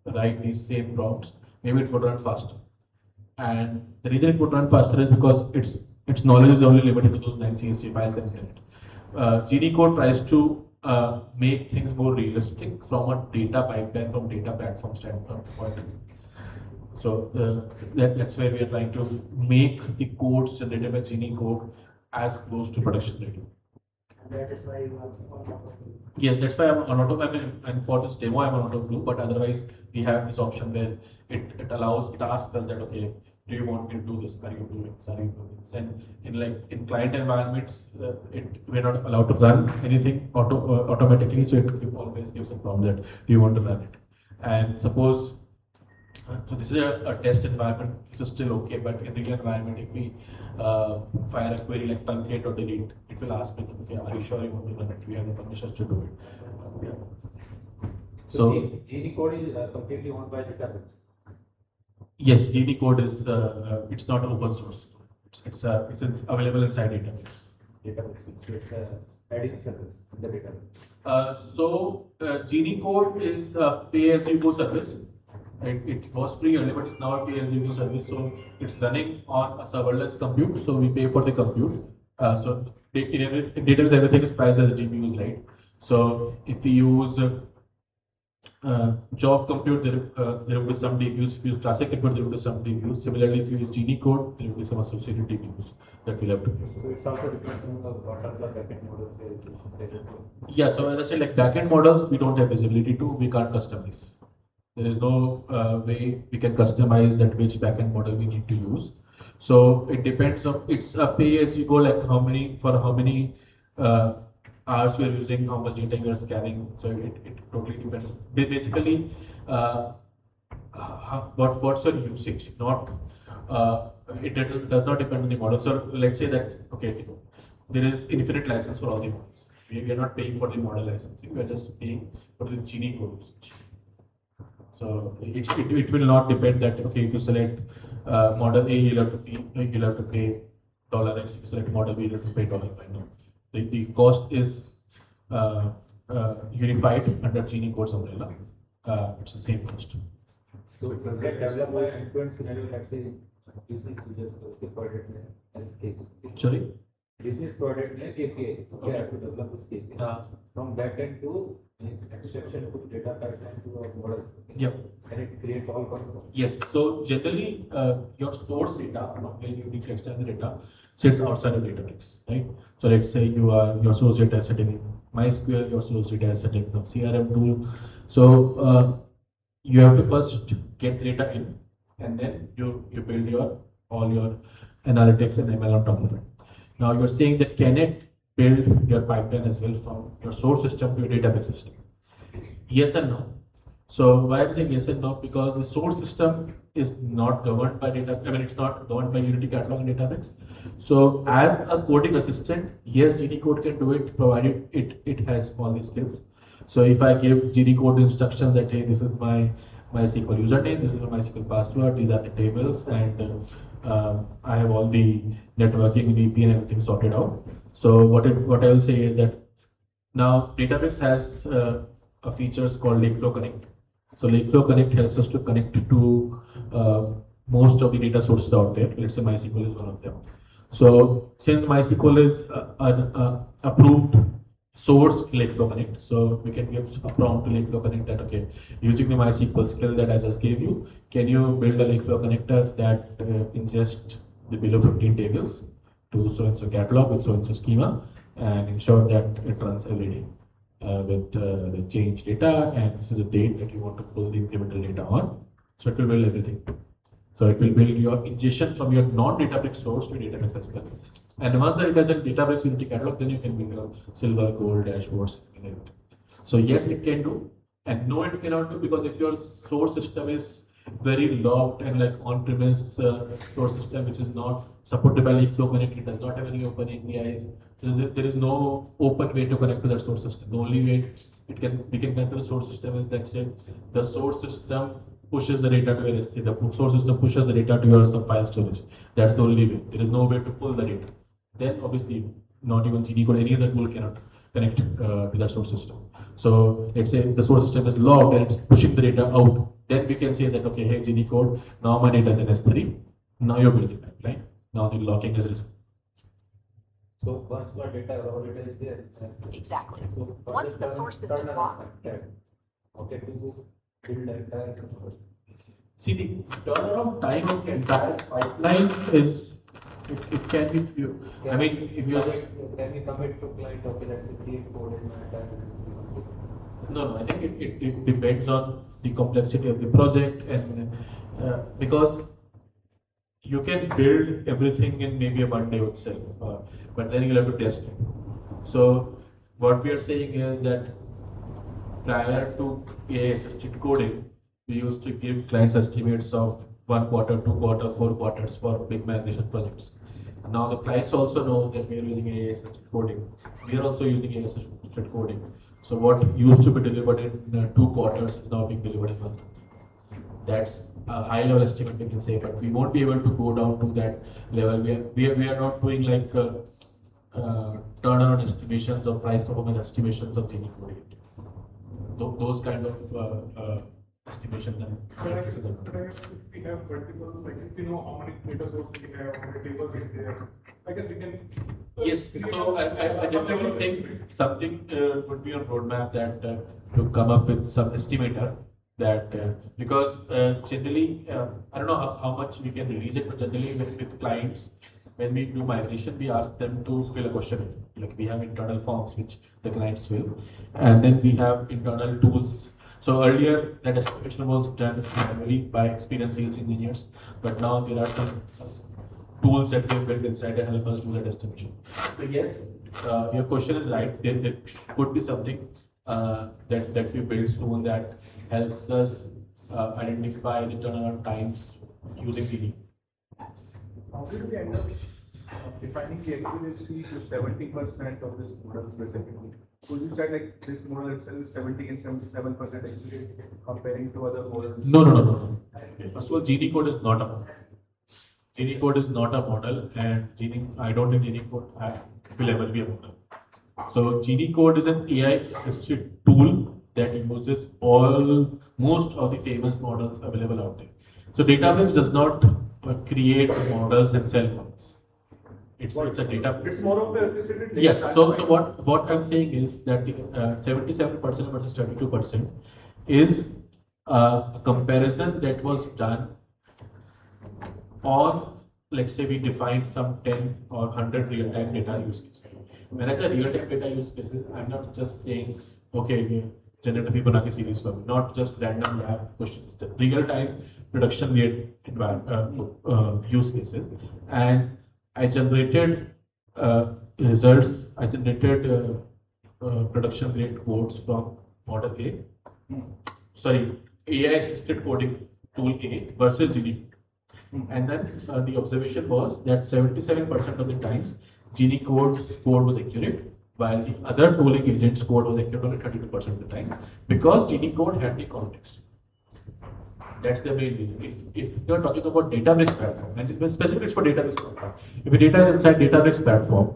write these same prompts, maybe it would run faster. And the reason it would run faster is because its knowledge is only limited to those 9 CSV files and internet. Genie code tries to make things more realistic from a data pipeline, from data platform standpoint. So that's where we are trying to make the codes generated by Genie code as close to production ready. That is why you are on top of it. Yes, that's why I'm on auto. I mean, and for this demo, I'm on auto glue. But otherwise, we have this option where it asks us that, okay, do you want me to do this? Are you doing this? Are you doing this? And in client environments, we're not allowed to run anything automatically. So it always gives a prompt that, do you want to run it? And suppose. So this is a test environment, this is still okay, but in real environment, if we fire a query like truncate or delete, it will ask me, okay, are you sure you want to run it? We have the permissions to do it. Yeah. So Genie code is completely owned by Databricks. Yes, Genie code is it's not open source. It's available inside Databricks. Databricks. So it's adding service in the Databricks. Genie code is a pay-as-you-go service. It was free earlier, but it's now a pay-as-you-go service. So it's running on a serverless compute. So we pay for the compute. So in Databricks, everything is priced as GPUs, right? So if we use job compute, there will be some DPUs. If you use classic compute, there will be some DPUs. Similarly, if you use Genie code, there will be some associated DPUs that we'll have to pay. So it's also depending on what are the backend models they use. Yeah, so as I said, like backend models, we don't have visibility to, we can't customize. There is no way we can customize that which backend model we need to use. So it depends on, it's a pay as you go, like how many hours you are using, how much data you are scanning. So it totally depends. Basically, what's your usage? Not it does not depend on the model. So let's say that okay, there is infinite license for all the models. We are not paying for the model licensing. We are just paying for the Genie code usage. So it will not depend that okay, if you select model A, you'll have to pay $X. If you select model B, you'll have to pay $Y. No, the cost is unified under Genie code's umbrella. It's the same cost. So it will get developed by end-to-end scenario. Let's say business users project as case. Sorry. Business product like API. Okay. You have to develop this API. From backend to extraction to data pipeline to a model. Yep. And it creates all controls. Yes. So generally, your source data, where you need to extend the data, sits outside of Databricks, right? So let's say your source data is sitting in MySQL, your source data is sitting in some CRM tool. So you have to first get the data in, and then you build all your analytics and ML on top of it. Now you're saying that can it build your pipeline as well from your source system to your database system? Yes and no. So why I'm saying yes and no, because the source system is not governed by data. I mean, it's not governed by Unity catalog and Databricks. So as a coding assistant, yes, Genie code can do it, provided it has all these skills. So if I give Genie code instructions that hey, this is my MySQL username, this is my MySQL password, these are the tables, and I have all the networking, VPN, and everything sorted out. So what I will say is that now Databricks has a features called Lakeflow Connect. So Lakeflow Connect helps us to connect to most of the data sources out there. Let's say MySQL is one of them. So since MySQL is an approved source Lakeflow Connect. So we can give a prompt to Lakeflow Connect that, okay, using the MySQL skill that I just gave you, can you build a Lakeflow connector that ingests the below 15 tables to so-and-so catalog with so-and-so schema and ensure that it runs every day with the change data, and this is a date that you want to pull the incremental data on. So it will build everything. So it will build your ingestion from your non-Databricks source to Databricks as well. And once the data is in Databricks Unity Catalog, then you can build your silver, gold dashboards and everything. So yes, it can do, and no, it cannot do, because if your source system is very locked and like on-premise source system which is not supported by Lakeflow Connect, it does not have any open APIs. There is no open way to connect to that source system. The only way we can connect to the source system is that say the source system pushes the data to your S3, the source system pushes the data to your some file storage. That's the only way. There is no way to pull the data. Then obviously not even Genie Code, any other tool cannot connect to that source system. So let's say the source system is logged and it's pushing the data out. Then we can say that, okay, hey Genie Code, now my data is in S3. Now you're building pipeline. Now the logging is resolved. So once my data, raw data is there, it's S3. Exactly. So Once the source system locked. Okay, to build the entire. See, the turnaround time of the entire pipeline is, it can be few. I mean, if you're just. Can we commit to client, okay, let's say 3 4 days, my entire. No, I think it depends on the complexity of the project, and because you can build everything in maybe a 1 day itself, but then you'll have to test it. So what we are saying is that prior to AI-assisted coding, we used to give clients estimates of 1 quarter, 2 quarter, 4 quarters for big migration projects. And now the clients also know that we are using AI-assisted coding. We are also using AI-assisted coding. So what used to be delivered in 2 quarters is now being delivered in 1 month. That's a high level estimate we can say, but we won't be able to go down to that level. We are not doing like turnaround estimations or price performance estimations of Genie Code yet. Those kind of estimations and practices are not. If we have multiple, like if we know how many data sources we have, how many tables in there, I guess we can. Yes, so I definitely think something would be on roadmap that to come up with some estimator that because generally I don't know how much we can release it, but generally with clients, when we do migration, we ask them to fill a questionnaire. Like we have internal forms which the clients fill, and then we have internal tools. So earlier that estimation was done manually by experienced sales engineers, but now there are some tools that we have built inside that help us do that estimation. So yes, your question is right. There could be something that we build soon that helps us identify the turnaround times using Genie. How did we end up defining the accuracy to 70% of this model specifically? So you said like this model itself is 70 and 77% accurate comparing to other models. No. First of all, Genie Code is not a model. Genie Code is not a model, and I don't think Genie Code will ever be a model. So Genie Code is an AI-assisted tool that uses most of the famous models available out there. So Databricks does not create models and sell models. It's a data. It's more of a yes. So what I'm saying is that the 77% versus 32% is a comparison that was done on, let's say we defined some 10 or 100 real-time data use cases. When I say real-time data use cases, I'm not just saying, okay, generate a Fibonacci series for me, not just random lab questions. The real-time production grade use cases, and I generated results. I generated production grade codes from model A. Sorry, AI-assisted coding tool A versus Genie. And then the observation was that 77% of the times Genie Code's code was accurate, while the other tooling agent's code was accurate only 32% of the time, because Genie Code had the context. That's the main reason. If you're talking about Databricks platform, and specifically it's for Databricks platform, if the data is inside Databricks platform,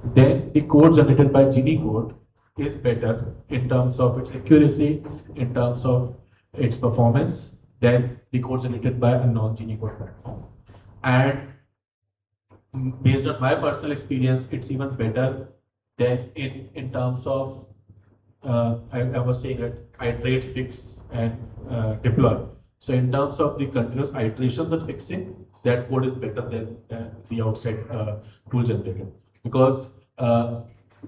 then the code generated by Genie Code is better in terms of its accuracy, in terms of its performance, than the code generated by a non-Genie Code platform. And based on my personal experience, it's even better Then in terms of I was saying that iterate, fix, and deploy. So in terms of the continuous iterations and fixing, that code is better than the outside tool generated, because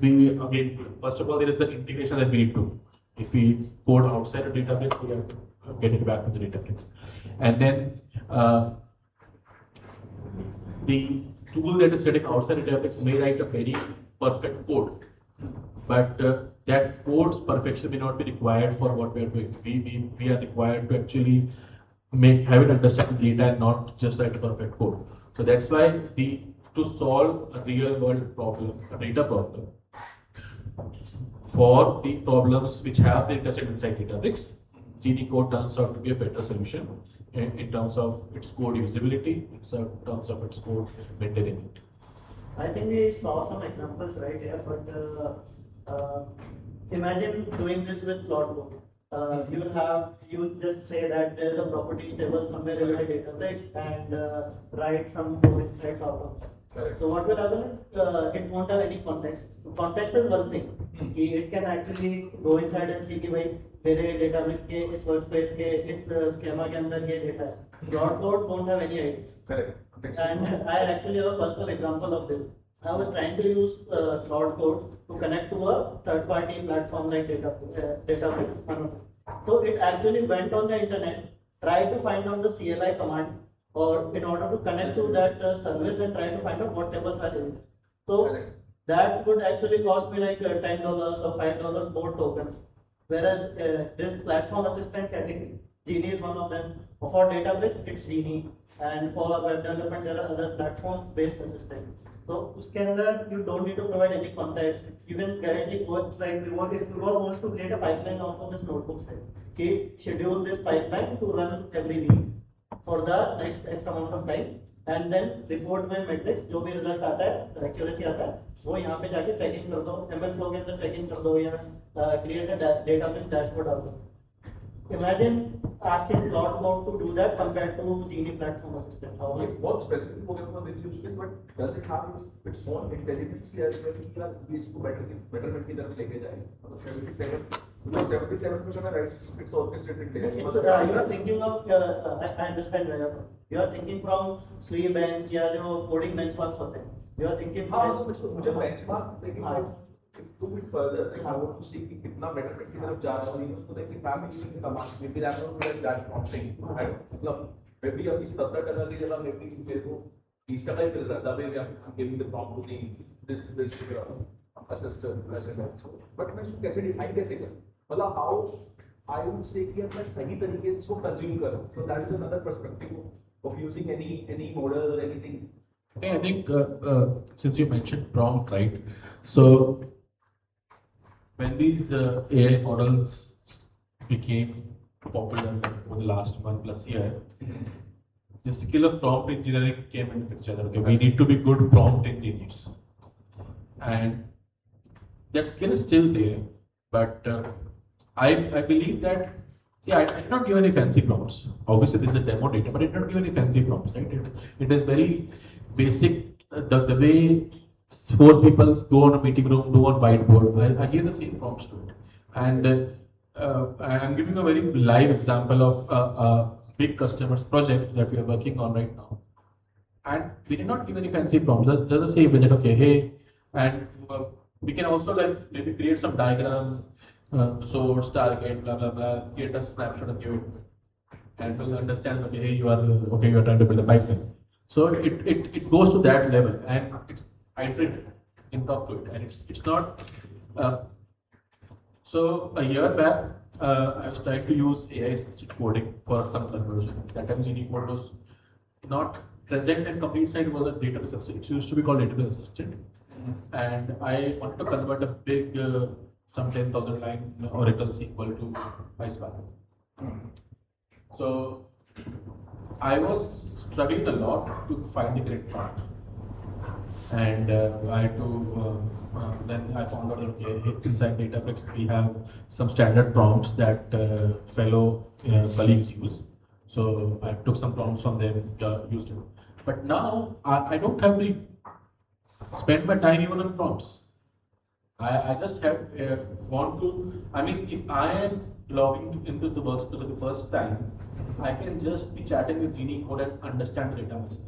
we again, first of all, there is the integration that we need to. If we code outside a database, we have to get it back to the Databricks, and then the tool that is sitting outside the Databricks may write a very perfect code, but that code's perfection may not be required for what we are doing. We are required to actually have it understand data and not just write a perfect code. So that's why to solve a real world problem, a data problem, for the problems which have the data set inside Databricks, Genie Code turns out to be a better solution in terms of its code usability, in terms of its code maintainability. I think we saw some examples right here, but imagine doing this with Cloud Code. You just say that there's a properties table somewhere in my database and write some code insights out of it. So what will happen is it won't have any context. Context is one thing. It can actually go inside and see कि भाई मेरे database के इस workspace के इस schema के अंदर ये data है. Cloud Code won't have any idea. Correct. And I actually have a personal example of this. I was trying to use Cloud Code to connect to a third-party platform like Databricks. So it actually went on the internet, tried to find out the CLI command, or in order to connect to that service and try to find out what tables are in. So that would actually cost me like $10 or $5 more tokens. Whereas this platform assistant category, Genie is one of them. For Databricks, it's Genie, and for web development, there are other platform-based assistants. So, uske andar you don't need to provide any context. You can directly go like if Vibhor wants to create a pipeline out of this notebook set, schedule this pipeline to run every week for the next X amount of time, and then report my metrics, जो भी result आता है, accuracy आता है, वो यहाँ पे जाके check in कर दो, ML flow के अंदर check in कर दो या create a database dashboard डाल दो. Imagine asking Cloud Code to do that compared to Genie platform assistant. How much? बहुत specific हो गया मतलब this use case, but does it have its own intelligence as well कि यार ये इसको betterment की तरफ लेके जाए? मतलब 77 because 77 में मैं right it's orchestrated layer. It's, you are thinking of I understand where you are thinking from Sui bench या जो coding benchmarks होते हैं. You are thinking. हाँ तो मुझे benchmark लेकिन to bit further, like I want to see कि कितना betterment की तरफ जा रहा है उसको देख के मैं भी using command maybe that will like that prompting right मतलब maybe अभी 70% की जगह maybe मेरे को 20% ही मिल रहा था maybe I'm giving the prompt to the this assistant but मैं इसको कैसे define कैसे करूँ मतलब how I would say कि मैं सही तरीके से इसको consume करूँ so that is another perspective of using any model or anything. I think since you mentioned prompt, right? So when these AI models became popular over the last 1+ year, the skill of prompt engineering came into picture. Okay, we need to be good prompt engineers, and that skill is still there. But I believe that I did not give any fancy prompts. Obviously, this is a demo data, but I did not give any fancy prompts. Right? It is very basic. The way 4 people go on a meeting room, do on whiteboard. I give the same prompts to it, and I am giving a very live example of a big customers project that we are working on right now, and we did not give any fancy prompts. Just the same that okay, hey, and we can also like maybe create some diagram, source, target, blah blah blah, get a snapshot and give it, and we'll understand okay, hey, you are trying to build a pipeline. So it goes to that level, and it's iterated in talk to it, and it's not. So a year back, I was trying to use AI-assisted coding for some conversion. That time Genie Code was not present in complete site. It was a database assistant. It used to be called database assistant, and I wanted to convert a big some 10,000 line Oracle SQL to PySpark. So I was struggling a lot to find the correct prompt, and I had to. Then I found out that okay, inside Databricks we have some standard prompts that fellow colleagues use. So I took some prompts from them, used it. But now I don't have to spend my time even on prompts. I just have want to. I mean, if I am logging into the workspace for the first time, I can just be chatting with Genie Code and understand the data myself.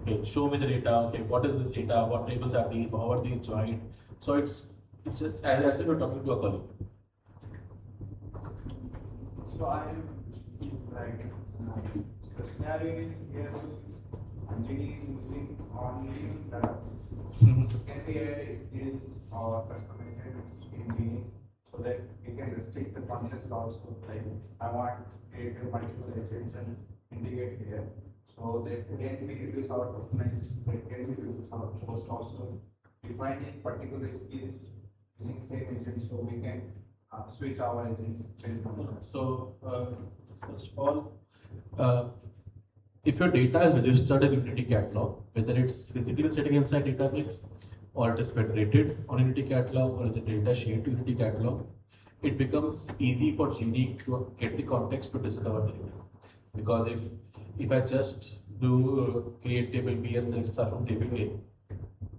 Okay, show me the data. Okay, what is this data? What tables are these? How are these joined? So it's just as if you're talking to a colleague. So I am like the scenario is here. Genie is using only database. So can we add skills or customization in Genie so that we can restrict the context also? Like I want to create a multiple agents and integrate here. So that can we reduce our tokenize, that can we reduce our cost also. Defining particular skills using same agent so we can switch our agents based on that. So first of all, if your data is registered in Unity Catalog, whether it's physically sitting inside Databricks or it is federated on Unity Catalog or is a data shared to Unity Catalog, it becomes easy for Genie to get the context to discover the data. Because if I just do create table B as select star from table A,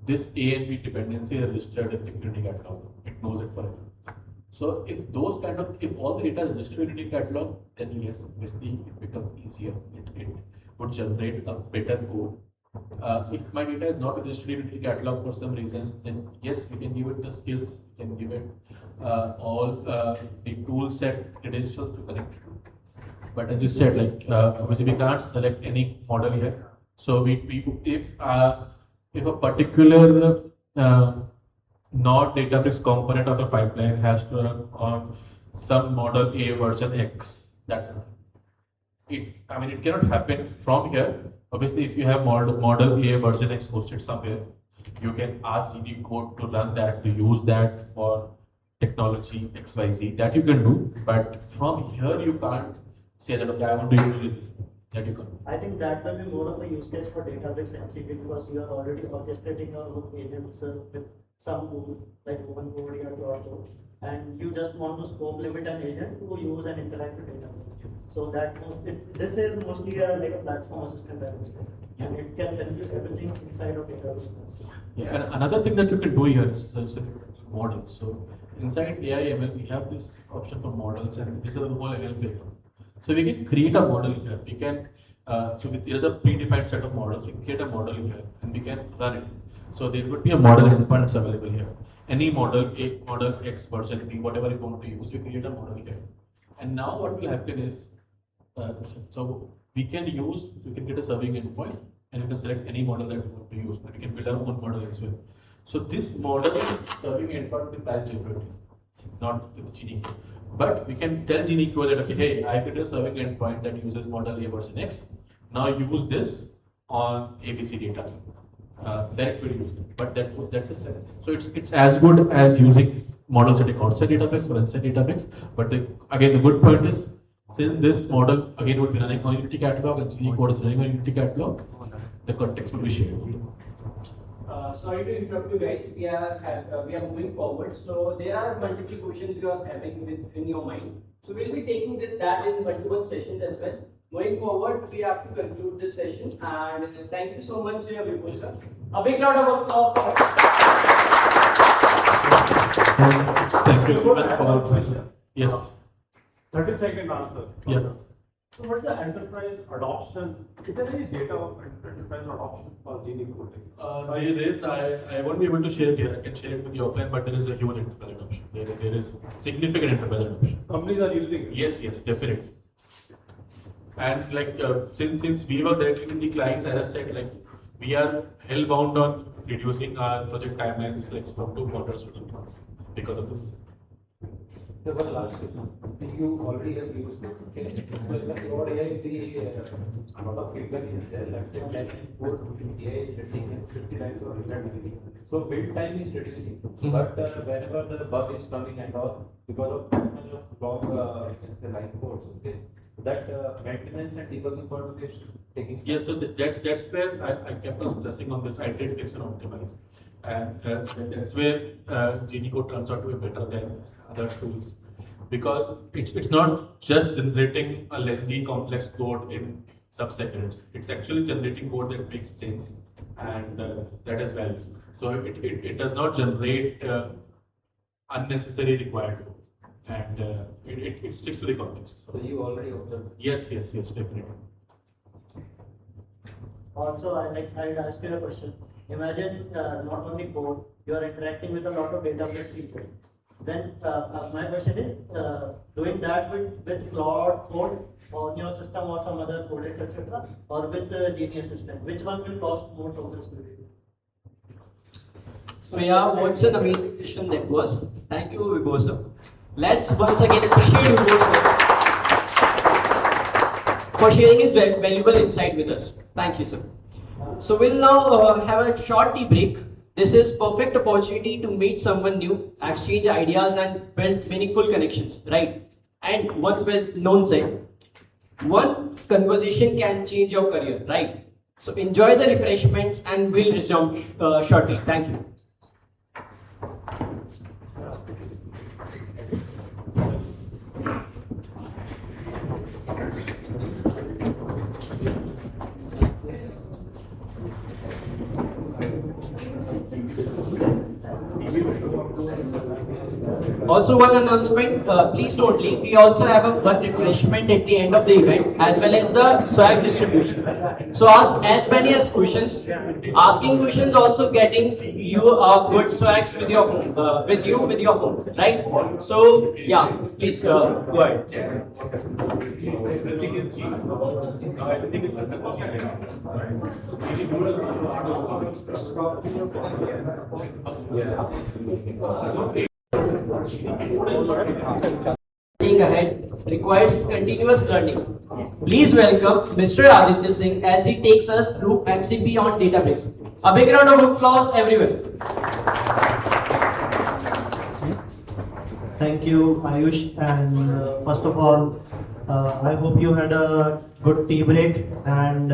this A and B dependency is registered in the Unity Catalog. It knows it forever. So if all the data is registered in Unity Catalog, then yes, obviously it becomes easier. It would generate a better code. If my data is not registered in Unity Catalog for some reasons, then yes, we can give it the skills, we can give it all the tool set credentials to connect to. But as you said, like obviously we can't select any model here. So if a particular not Databricks component of a pipeline has to run on some model A version X, it cannot happen from here. Obviously, if you have model A version X hosted somewhere, you can ask Genie Code to run that, to use that for technology XYZ. That you can do, but from here you can't say that okay, I want to use this. That you can. I think that will be more of a use case for Databricks MCP because you are already orchestrating your own agents with some tool like OpenCode or Cloud, and you just want to scope limit an agent to use and interact with Databricks. So this is mostly like a platform assistant, I would say, and it can contribute everything inside of Databricks. Yeah, and another thing that you can do here is models. So inside AI ML, we have this option for models, and this is the whole ML paper. So we can create a model here. We can there's a predefined set of models. We can create a model here, and we can run it. So there would be a model endpoint available here. Any model A, model X version B, whatever you want to use, we create a model here. And now what will happen is, so we can get a serving endpoint, and we can select any model that we want to use. And we can build our own model as well. So this model serving endpoint will be priced differently, not with Genie. But we can tell Genie Code that okay, hey, I built a serving endpoint that uses model A version X. Now use this on ABC data. Then it will use it. But that's a set. So it's as good as using model setting outside Databricks or inside Databricks. But again, the good point is, since this model again would be running on Unity Catalog and Genie Code is running on Unity Catalog, the context will be shared. Sorry to interrupt you guys. We are moving forward. So there are multiple questions you are having in your mind. So we'll be taking that in multiple sessions as well. Going forward, we have to conclude this session. And thank you so much, Vibhu sir. A big round of applause for Thank you very much for the question. Yes. 30-second answer. Yeah. So what's the enterprise adoption? Is there any data of enterprise adoption for Genie coding? I won't be able to share it here. I can share it with you offline, but there is a huge enterprise adoption. There is significant enterprise adoption. Companies are using it? Yes, definitely. And like since we were directly with the clients, as I said, like we are hellbound on reducing our project timelines like from 2 quarters to 2 months because of this. The one last question. You already have used it. What AI a lot of feedback is there. Let's say that code AI is taking 50 lines of return. So build time is reducing. But whenever the bug is coming and all, because of long line codes, okay, that maintenance and debugging part is taking. Yeah, so that's where I kept on stressing on this iterate, fix and optimize. And that's where Genie Code turns out to be better than other tools, because it's not just generating a lengthy complex code in sub-seconds. It's actually generating code that makes sense and that as well. So it does not generate unnecessary required code, and it sticks to the context. So you already observed. Yes, definitely. Also, I'd ask you a question. Imagine not only code, you are interacting with a lot of database features. Then my question is, doing that with Cloud Code on your system or some other codecs, etc., or with Genie Assistant, which one will cost more tokens to you? So yeah, what's an amazing session that was. Thank you, Vibhor sir. Let's once again appreciate Vibhor sir for sharing his valuable insight with us. Thank you, sir. So we'll now have a short tea break. This is perfect opportunity to meet someone new, exchange ideas and build meaningful connections, right? And what's well known saying, one conversation can change your career, right? So enjoy the refreshments and we'll resume shortly. Thank you. Also, one announcement, please don't leave. We also have a one refreshment at the end of the event as well as the swag distribution. So ask as many as questions. Asking questions also getting you good swags with your home, right? So yeah, please go ahead. Everything is cheap. Everything is Staying ahead requires continuous learning. Please welcome Mr. Aditya Singh as he takes us through MCP on Databricks. A big round of applause, everyone. Thank you, Ayush. And first of all, I hope you had a good tea break. And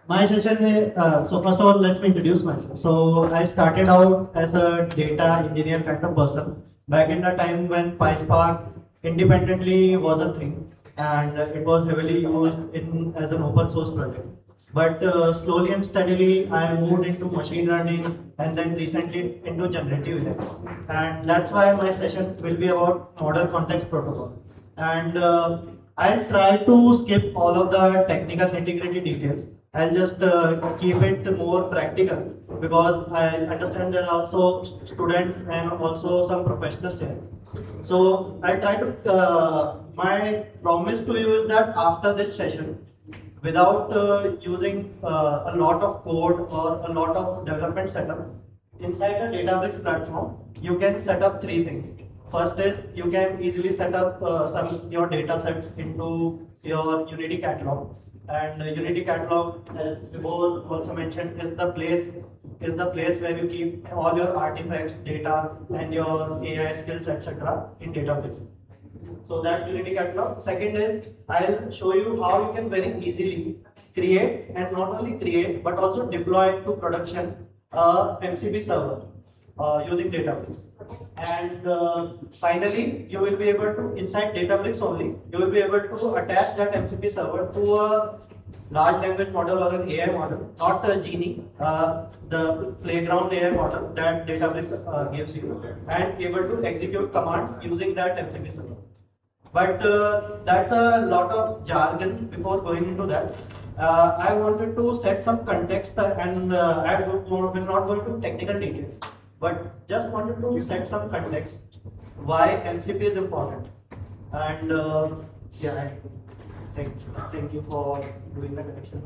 my session is, so first of all, let me introduce myself. So I started out as a data engineer kind of person back in the time when PySpark independently was a thing, and it was heavily used in as an open source project. But slowly and steadily, I moved into machine learning and then recently into generative AI. And that's why my session will be about model context protocol. And I'll try to skip all of the technical nitty-gritty details. I'll just keep it more practical because I understand there are also students and also some professionals here. So I'll try to, my promise to you is that after this session, without using a lot of code or a lot of development setup, inside a Databricks platform, you can set up three things. First is you can easily set up some your data sets into your Unity catalog. And Unity catalog, as Vibhor also mentioned, is the place where you keep all your artifacts, data, and your AI skills, etc. in Databricks. So that's Unity catalog. Second is I'll show you how you can very easily create, and not only create but also deploy to production MCP server using Databricks. And finally, you will be able to, inside Databricks only, you will be able to attach that MCP server to a large language model or an AI model, not a Genie, the playground AI model that Databricks gives you, and able to execute commands using that MCP server. But that's a lot of jargon before going into that. I wanted to set some context and I will not go into technical details, but just wanted to set some context why MCP is important. And yeah, thank you for doing the connection.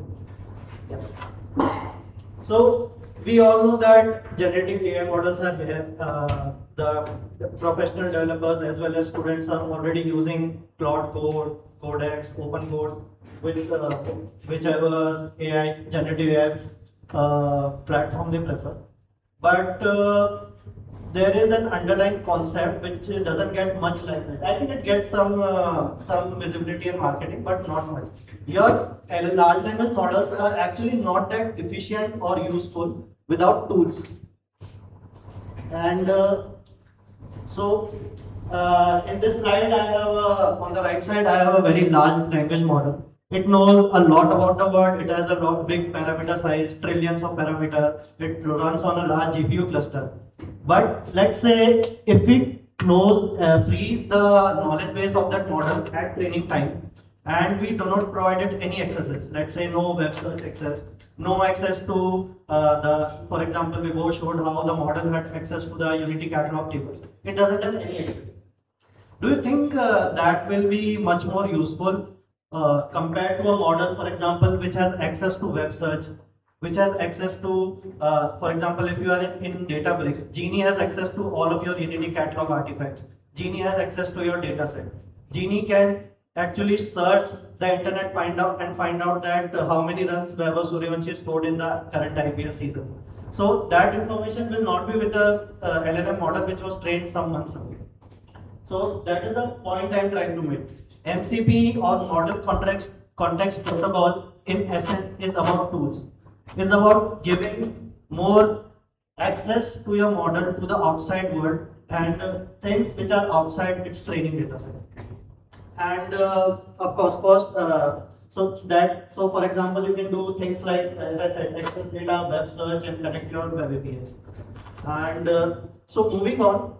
Yeah. So we all know that generative AI models are here. The professional developers as well as students are already using Cloud Code, Codex, Open Code with whichever AI, generative AI platform they prefer. But there is an underlying concept which doesn't get much like that. I think it gets some visibility in marketing, but not much. Your large language models are actually not that efficient or useful without tools. And so in this slide, I have on the right side, I have a very large language model. It knows a lot about the world. It has a lot big parameter size, trillions of parameter. It runs on a large GPU cluster. But let's say if we freeze the knowledge base of that model at training time, and we do not provide it any accesses. Let's say no web search access, no access to for example, we both showed how the model had access to the Unity catalog tables. It doesn't have any access. Do you think that will be much more useful compared to a model, for example, which has access to web search, which has access to, for example, if you are in Databricks, Genie has access to all of your Unity catalog artifacts. Genie has access to your dataset. Genie can actually search the internet, find out that how many runs Vaibhav Suryavanshi stored in the current IPL season. So that information will not be with the LLM model which was trained some months ago. So that is the point I am trying to make. MCP or model context protocol in essence is about tools. It's about giving more access to your model to the outside world and things which are outside its training data set. And of course, so for example, you can do things like, as I said, access data, web search, and connect your web APIs. And so moving on,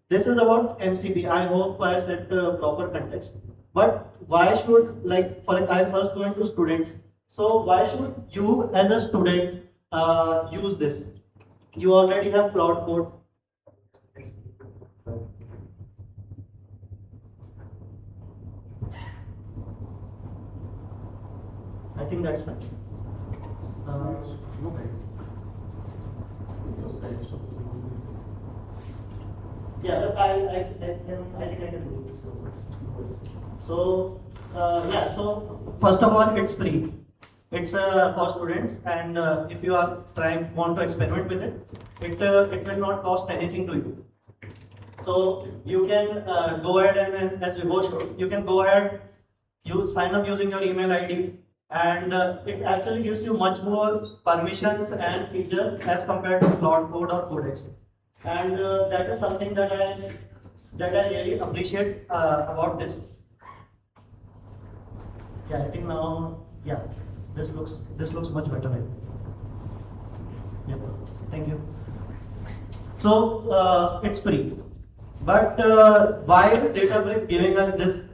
this is about MCP. I hope I set proper context. But why should, I'll first go into students. So why should you as a student use this? You already have Cloud Code. I think that's fine. Yeah, I think I can do this. So yeah, so first of all, it's free. It's for students, and if you are want to experiment with it, it will not cost anything to you. So you can go ahead and as we both showed, you can go ahead, you sign up using your email ID, and it actually gives you much more permissions and features as compared to Cloud Code or Codex. And that is something that I really appreciate about this. Yeah, I think now, yeah, this looks much better. Right? Yep. Thank you. So it's free, but why Databricks giving us this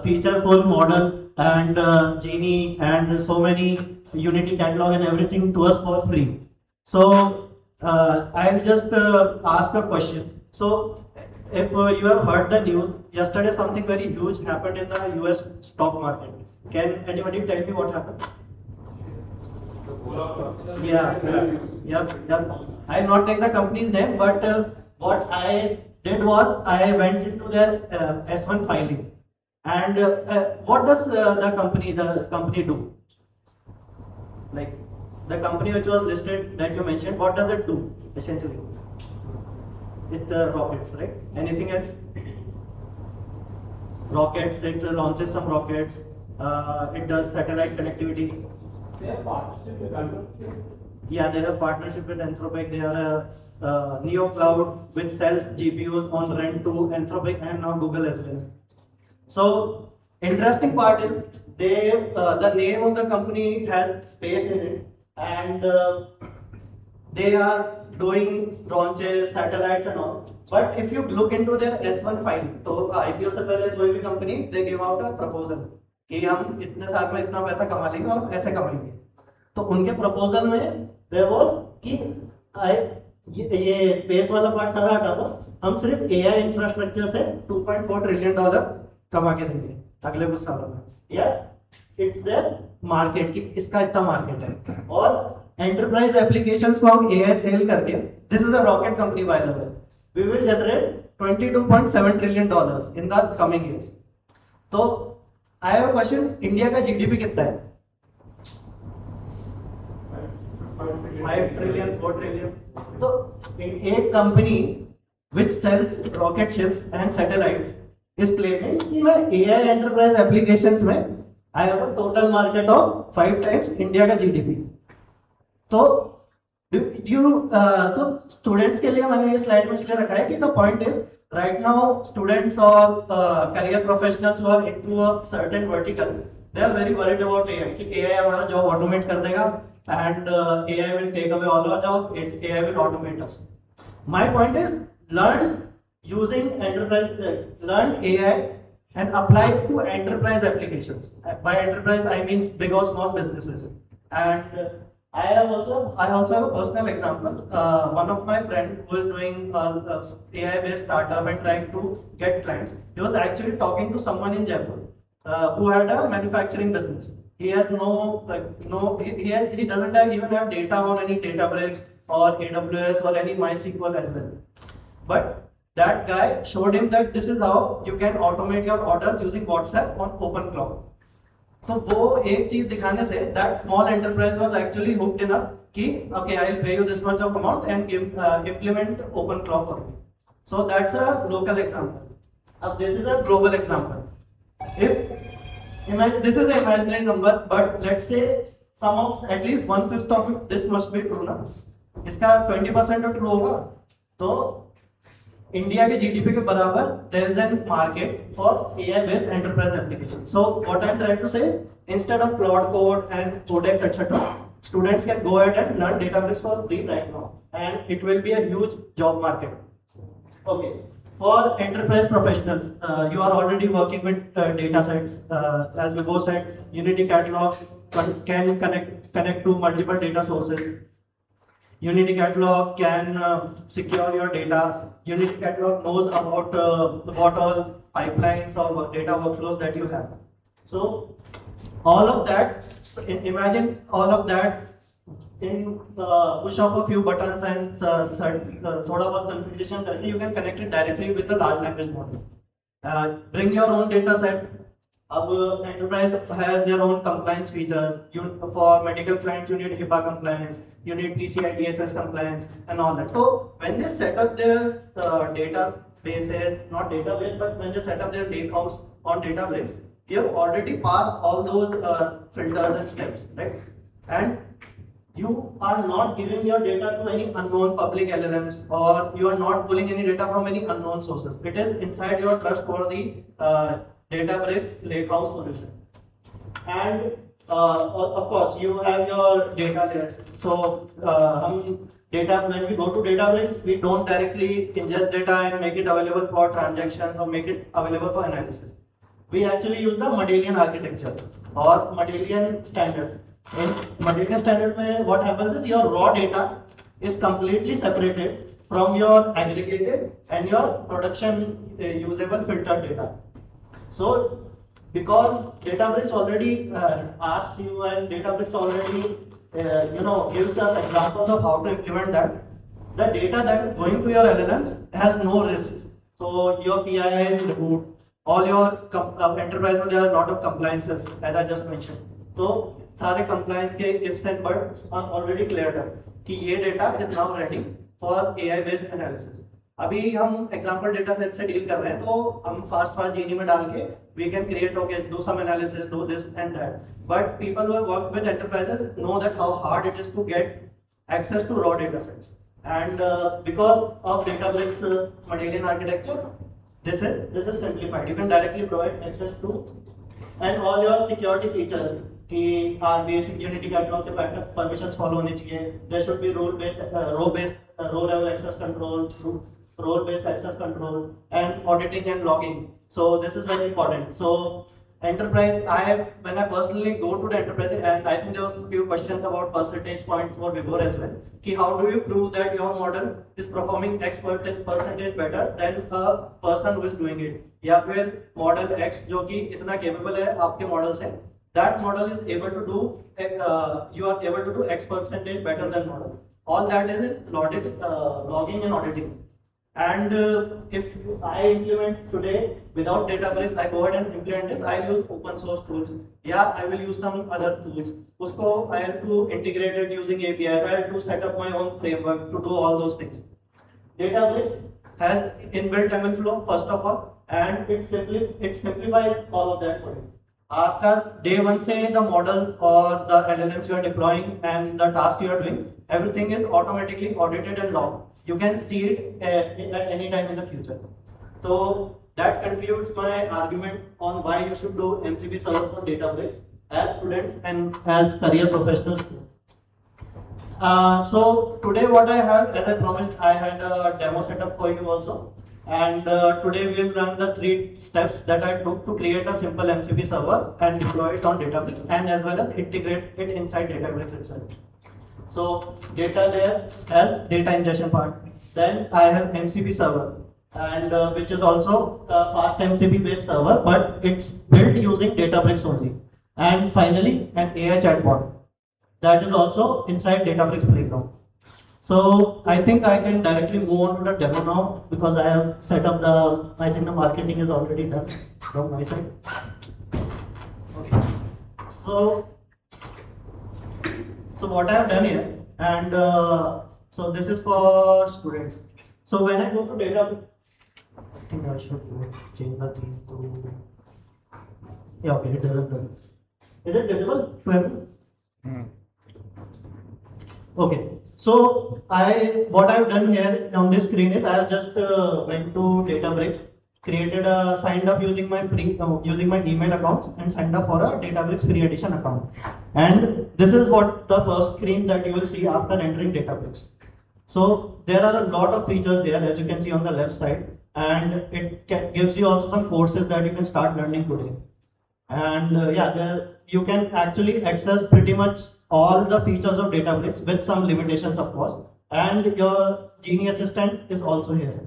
feature-full model and Genie and so many Unity catalog and everything to us for free? So I'll just ask a question. So if you have heard the news, yesterday something very huge happened in the US stock market. Can anybody tell me what happened? Yep. I'll not take the company's name, but what I did was I went into their S1 filing. And what does the company do? Like the company which was listed that you mentioned, what does it do essentially? With rockets, right? Anything else? Rockets, it launches some rockets. It does satellite connectivity. They have partnership with Anthropic. Yeah, they have partnership with Anthropic. They are a Neo Cloud which sells GPUs on rent to Anthropic and now Google as well. So interesting part is the name of the company has space in it, and they are doing launches, satellites and all. But if you look into their S1 file, तो IPO से पहले कोई भी company they give out a proposal कि हम इतने साल में इतना पैसा कमा लेंगे और ऐसे कमाएंगे. तो उनके proposal में there was कि ये स्पेस वाला पार्ट सारा हटा दो, हम सिर्फ AI इंफ्रास्ट्रक्चर से $2.4 ट्रिलियन कमा के देंगे अगले कुछ सालों में. या इट्स देयर मार्केट की इसका इतना मार्केट है. और एंटरप्राइज एप्लीकेशंस को हम AI सेल करके, this is a rocket company by the way, we will generate $22.7 trillion in the coming years. तो I have a question, India का जीडीपी कितना है? 5 ट्रिलियन 4 ट्रिलियन. तो एक कंपनी which sells rocket ships and satellites is claiming कि मैं AI enterprise applications में I have a total market of 5 times India का GDP. तो so students के लिए मैंने ये slide में इसलिए रखा है कि the point is right now students or career professionals who are into a certain vertical, they are very worried about AI. कि AI हमारा job automate कर देगा and AI will take away all our job. AI will automate us. My point is learn using learn AI and apply it to enterprise applications. By enterprise I mean big or small businesses. And I also have a personal example. One of my friend who is doing AI based startup and trying to get clients. He was actually talking to someone in Jaipur who had a manufacturing business. He has he doesn't even have data on any Databricks or AWS or any MySQL as well. But that guy showed him that this is how you can automate your orders using WhatsApp on open cloud. तो वो एक चीज दिखाने से that small enterprise was actually hooked enough कि okay I'll pay you this much of amount and implement open cloud for me. So that's a local example. This is a global example. Imagine this is an imaginary number, but let's say at least 1/5 of it, this must be true ना. इसका 20% तो true होगा. तो India के GDP के बराबर there is a market for AI based enterprise applications. So what I'm trying to say is instead of Cloud Code and Codex etc., students can go ahead and learn Databricks for free right now, and it will be a huge job market. Okay, for enterprise professionals, you are already working with data sets. As we both said, Unity Catalog can connect to multiple data sources. Unity Catalog can secure your data. Unity Catalog knows about what all pipelines or data workflows that you have. So all of that, imagine all of that in push of a few buttons and thoda bahut configuration karke you can connect it directly with the large language model. Bring your own data set. Enterprise has their own compliance features. For medical clients, you need HIPAA compliance, you need PCI DSS compliance, and all that. So when they set up their databases, not database, but when they set up their lakehouse on Databricks, you have already passed all those filters and steps, right? And you are not giving your data to any unknown public LLMs, or you are not pulling any data from any unknown sources. It is inside your trustworthy Databricks lakehouse solution. And of course you have your data layers. So when we go to Databricks, we don't directly ingest data and make it available for transactions or make it available for analysis. We actually use the Mendelian architecture or Mendelian standards. In Mendelian standard what happens is your raw data is completely separated from your aggregated and your production usable filtered data. So because Databricks already asks you, and Databricks already gives us examples of how to implement that, the data that is going to your LLMs has no risks. So your PII is removed. All your enterprise there are a lot of compliances, as I just mentioned. So सारे compliance के ifs and buts are already cleared up कि ये data is now ready for AI based analysis. अभी हम example data set से deal कर रहे हैं, तो हम fast Genie में डाल के we can create, okay, do some analysis, do this and that. But people who have worked with enterprises know that how hard it is to get access to raw data sets. And because of Databricks Mendelian architecture, this is simplified. You can directly provide access to, and all your security features. कि basic Unity Catalog के permissions follow होने चाहिए. There should be role level access control, role based access control, and auditing and logging. So this is very important. So enterprise, when I personally go to the enterprise, and I think there was a few questions about percentage points for before as well. कि how do you prove that your model is performing X percentage better than a person who is doing it? या फिर model X जो कि इतना capable है आपके model से, that model is able to do, you are able to do X percentage better than model. All that is in logging and auditing. And if I implement today without Databricks, I go ahead and implement it. I'll use open source tools. Yeah, I will use some other tools. Usko I have to integrate it using APIs. I have to set up my own framework to do all those things. Databricks has inbuilt ML flow first of all, and it simplifies all of that for you. आपका day one से the models or the LLMs you are deploying and the task you are doing, everything is automatically audited and logged. You can see it at any time in the future. So that concludes my argument on why you should do MCP server for Databricks as students and as career professionals. So today what I have, as I promised, I had a demo setup for you also. And today we will run the 3 steps that I took to create a simple MCP server and deploy it on Databricks, and as well as integrate it inside Databricks itself. So data there has data ingestion part. Then I have MCP server, and which is also a fast MCP based server, but it's built using Databricks only. And finally, an AI chatbot that is also inside Databricks Playground. So I think I can directly move on to the demo now, because I have set up the, I think the marketing is already done from my side. Okay. So what I have done here, and so this is for students. So when I go to Databricks, I think I should change the theme to, yeah, okay, it doesn't do. Is it visible to everyone? Okay. So what I've done here on this screen is I have just went to Databricks, created a, signed up using my using my email accounts, and signed up for a Databricks free edition account. And this is what the first screen that you will see after entering Databricks. So there are a lot of features here, as you can see on the left side, and it gives you also some courses that you can start learning today. And yeah, you can actually access pretty much all the features of Databricks with some limitations, of course. And your Genie Assistant is also here.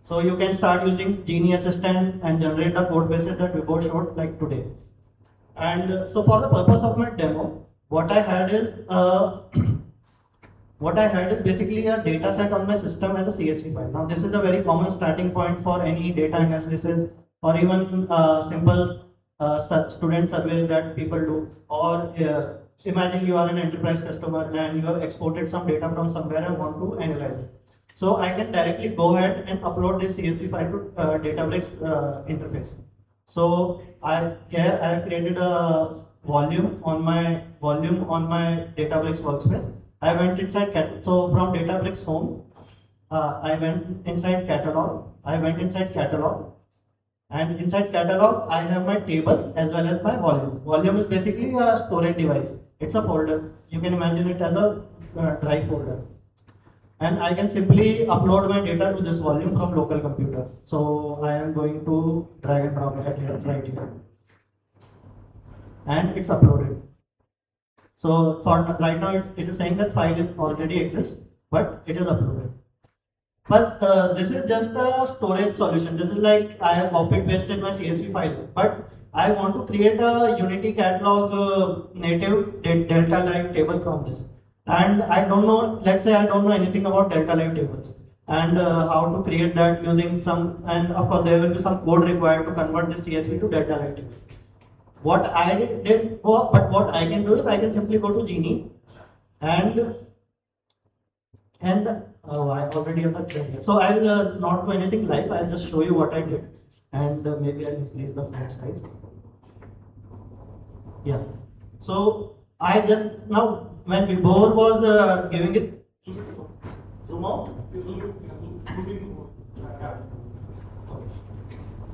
So you can start using Genie Assistant and generate the code bases that Vibhor showed like today. And so for the purpose of my demo, what I had is basically a data set on my system as a CSV file. Now this is a very common starting point for any data analysis, or even simple student surveys that people do, or imagine you are an enterprise customer and you have exported some data from somewhere and want to analyze it. So I can directly go ahead and upload this CSV file to Databricks interface. So here I have created a volume on my Databricks workspace. I went inside so from Databricks home, I went inside catalog. And inside catalog, I have my tables as well as my volume. Volume is basically a storage device. It's a folder. You can imagine it as a drive folder. And I can simply upload my data to this volume from local computer. So I am going to drag and drop it here, right here. And it's uploaded. So for right now, it is saying that file is already exists, but it is uploaded. But this is just a storage solution. This is like I have copy pasted my CSV file, but I want to create a Unity catalog native delta-like table from this. And I don't know, let's say I don't know anything about delta-like tables and how to create that using some, and of course there will be some code required to convert this CSV to delta-like table. What I did, but what I can do is I can simply go to Genie and oh, I already have the thread here. So I'll not do anything live. I'll just show you what I did, and maybe I'll increase the font size. Yeah. So I just now when Vibhor was giving it, zoom out.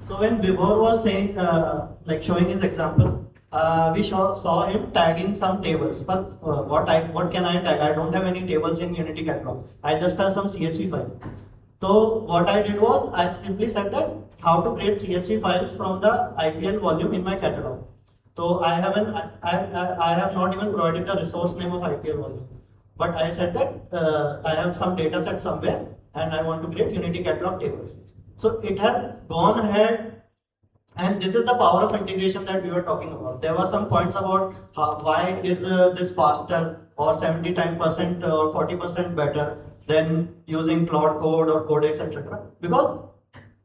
So when Vibhor was saying, like showing his example, we saw him tagging some tables. But what can I tag? I don't have any tables in Unity catalog. I just have some CSV file. So what I did was I simply said that how to create CSV files from the IPL volume in my catalog. So I have not even provided the resource name of IPL volume. But I said that I have some data set somewhere and I want to create Unity catalog tables. So it has gone ahead, and this is the power of integration that we were talking about. There were some points about why is this faster or 70% or 40% better than using Cloud Code or Codex, etc. Because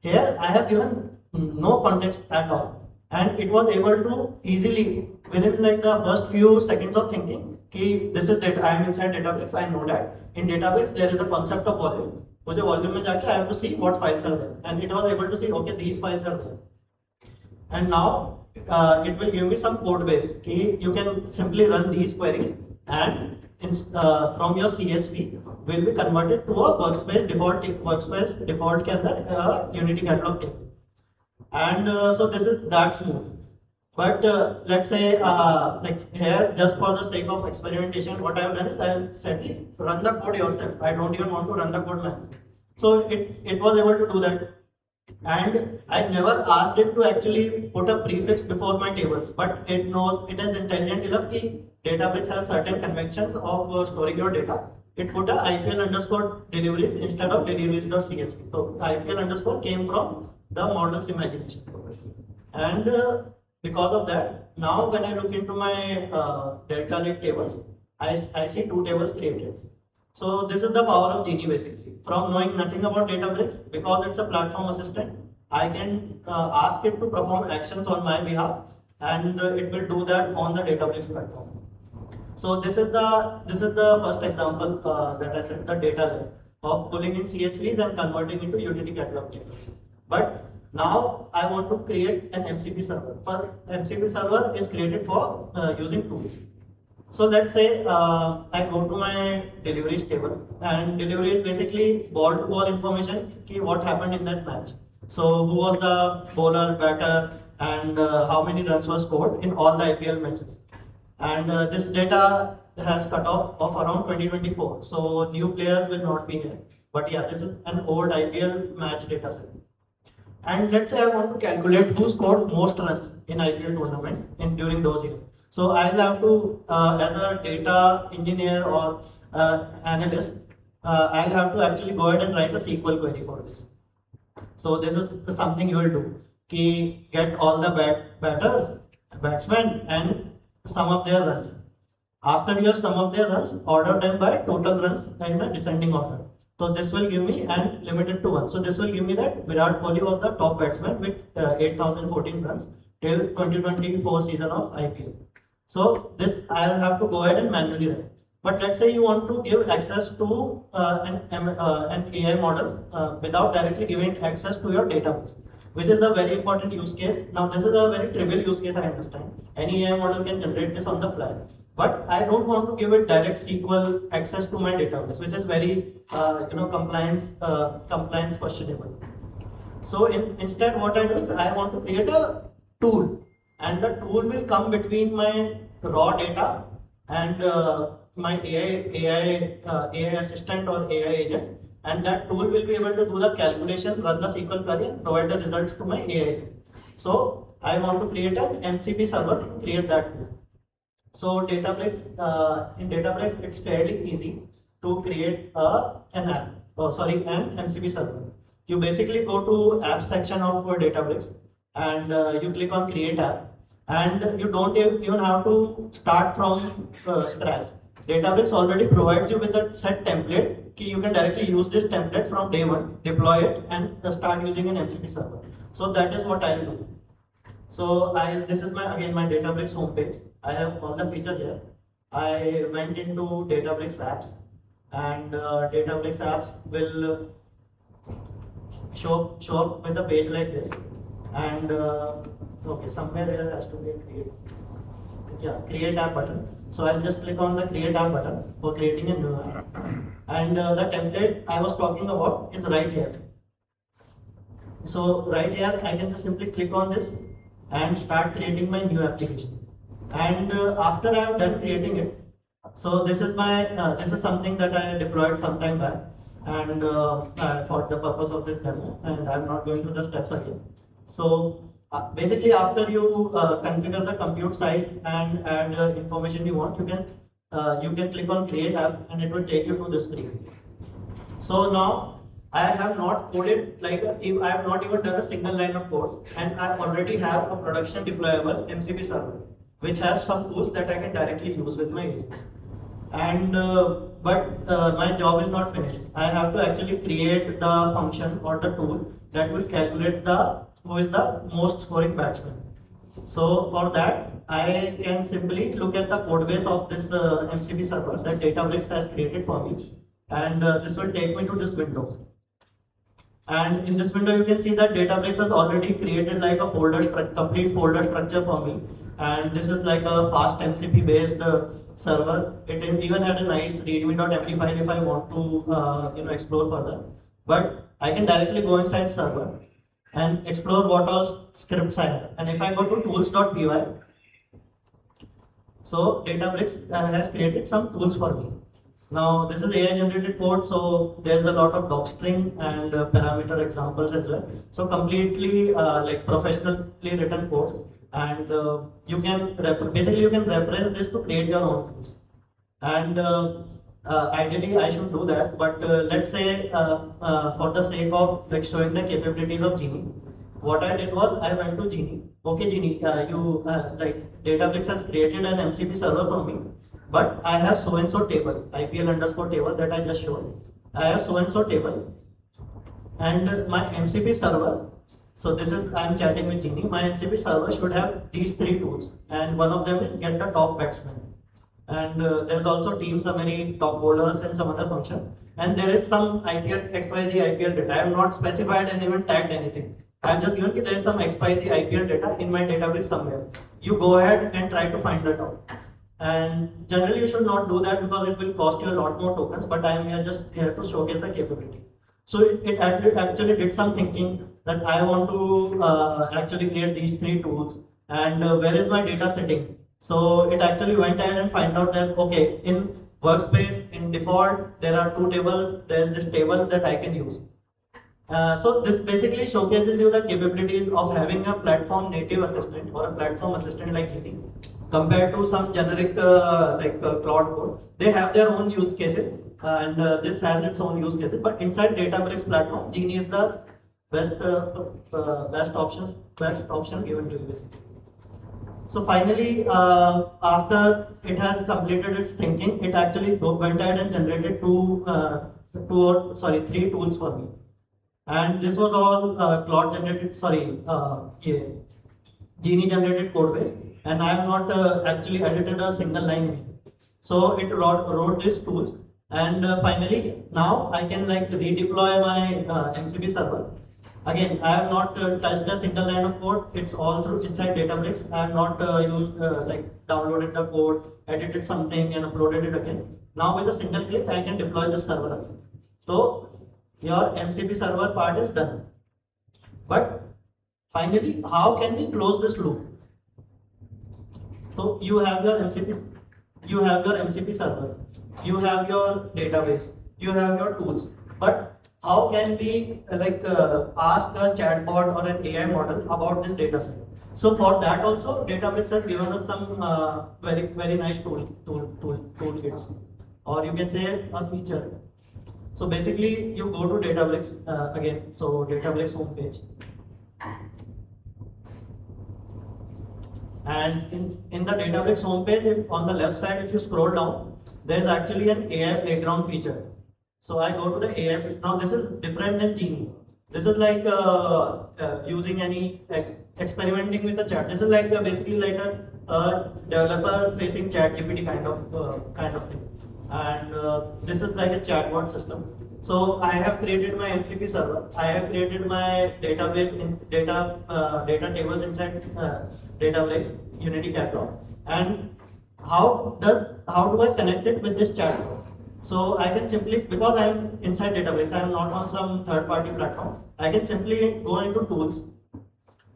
here I have given no context at all, and it was able to easily, within like the first few seconds of thinking, this is data, I am inside Databricks, I know that in Databricks there is a concept of volume. So the volume mein jaake I have to see what files are there, and it was able to see, okay, these files are there. And now it will give me some code base. You can simply run these queries, and from your CSV will be converted to a workspace default ke andar Unity catalog table. And so this is that smooth. But let's say like here, just for the sake of experimentation, what I have done is I have said, "Hey, run the code yourself. I don't even want to run the code manually." So it was able to do that. And I never asked it to actually put a prefix before my tables, but it knows, it is intelligent enough that Databricks has certain conventions of storing your data. It put a IPL underscore deliveries instead of deliveries.csv. So IPL underscore came from the model's imagination. And because of that, now when I look into my Delta Lake tables, I see two tables created. So this is the power of Genie basically. From knowing nothing about Databricks, because it's a platform assistant, I can ask it to perform actions on my behalf, and it will do that on the Databricks platform. So this is the first example that I said, the data layer of pulling in CSVs and converting into utility catalog tables. But now I want to create an MCP server. But MCP server is created for using tools. So let's say I go to my deliveries table, and delivery is basically ball-to-ball information, okay, what happened in that match. So who was the bowler, batter, and how many runs were scored in all the IPL matches. And this data has cut off of around 2024. So new players will not be here. But yeah, this is an old IPL match data set. And let's say I want to calculate who scored most runs in IPL tournament during those years. So I'll have to, as a data engineer or analyst, I'll have to actually go ahead and write a SQL query for this. So this is something you will do. Get all the batsmen, and sum of their runs. After you have sum of their runs, order them by total runs in a descending order. So this will give me, and limited to 1. So this will give me that Virat Kohli was the top batsman with 8,014 runs till 2024 season of IPL. So this I'll have to go ahead and manually run. But let's say you want to give access to an AI model without directly giving it access to your database, which is a very important use case. Now this is a very trivial use case, I understand. Any AI model can generate this on the fly. But I don't want to give it direct SQL access to my database, which is very compliance questionable. So instead, what I do is I want to create a tool, and the tool will come between my raw data and my AI assistant or AI agent, and that tool will be able to do the calculation, run the SQL query, and provide the results to my AI agent. So I want to create an MCP server to create that tool. So Databricks, in Databricks, it's fairly easy to create an MCP server. You basically go to app section of Databricks, and you click on create app, and you don't even have to start from scratch. Databricks already provides you with a set template. You can directly use this template from day one, deploy it, and start using an MCP server. So that is what I'll do. So this is my Databricks homepage. I have all the features here. I went into Databricks apps, and Databricks apps will show up with a page like this. And okay, somewhere there has to be a create app button. So I'll just click on the create app button for creating a new app. And the template I was talking about is right here. So right here, I can just simply click on this and start creating my new application. And after I have done creating it, so this is something that I deployed some time back, and for the purpose of this demo, and I'm not going through the steps again. So basically, after you configure the compute size and add information you want, you can click on create app, and it will take you to this screen. So now I have not coded, I have not even done a single line of code, and I already have a production deployable MCP server, which has some tools that I can directly use with my agents. And but my job is not finished. I have to actually create the function or the tool that will calculate who is the most scoring batsman. So for that, I can simply look at the code base of this MCP server that Databricks has created for me, and this will take me to this window. And in this window, you can see that Databricks has already created like a complete folder structure for me. And this is like a fast MCP based server. It even had a nice readme.md file if I want to explore further. But I can directly go inside server, and explore what all scripts I have. And if I go to tools.py, so Databricks has created some tools for me. Now this is AI generated code, so there's a lot of docstring and parameter examples as well. So completely like professionally written code, and you can basically you can reference this to create your own tools. And ideally I should do that, but let's say for the sake of like showing the capabilities of Genie, what I did was I went to Genie. Okay, Genie, you like Databricks has created an MCP server for me, but I have so and so table, IPL underscore table that I just showed. I have so and so table, and my MCP server. So this is I'm chatting with Genie. My MCP server should have these three tools, and one of them is get the top batsman. And there's also team summary, top bowlers, and some other function. And there is some IPL XYZ IPL data. I have not specified and even tagged anything. I have just given that there is some XYZ IPL data in my database somewhere. You go ahead and try to find that out. And generally you should not do that because it will cost you a lot more tokens. But I am here just here to showcase the capability. So it actually did some thinking that I want to actually create these three tools. And where is my data setting? So it actually went ahead and find out that, okay, in workspace, in default, there are two tables. There is this table that I can use. So this basically showcases you the capabilities of having a platform native assistant or a platform assistant like Genie compared to some generic Cloud Code. They have their own use cases, and this has its own use cases. But inside Databricks platform, Genie is the best option given to you basically. So finally, after it has completed its thinking, it actually went ahead and generated three tools for me. And this was all Claude generated, Genie generated code base, and I have not actually edited a single line in it. So it wrote these tools, and finally now I can like redeploy my MCP server. Again, I have not touched a single line of code. It's all through inside Databricks. I have not downloaded the code, edited something, and uploaded it again. Now with a single click, I can deploy the server again. So your MCP server part is done. But finally, how can we close this loop? So you have your MCP server, you have your database, you have your tools, but how can we ask a chatbot or an AI model about this data set? So for that also, Databricks has given us some very nice toolkits, or you can say a feature. So basically, you go to Databricks again. So Databricks homepage, and in the Databricks homepage, if on the left side, if you scroll down, there is actually an AI playground feature. So I go to the AI. Now this is different than Genie. This is like using any experimenting with the chat. This is like basically like a developer-facing chat GPT kind of thing. And this is like a chatbot system. So I have created my MCP server. I have created my database in data tables inside Databricks Unity catalog. And how do I connect it with this chatbot? So I can simply, because I am inside Databricks, I am not on some third-party platform. I can simply go into tools.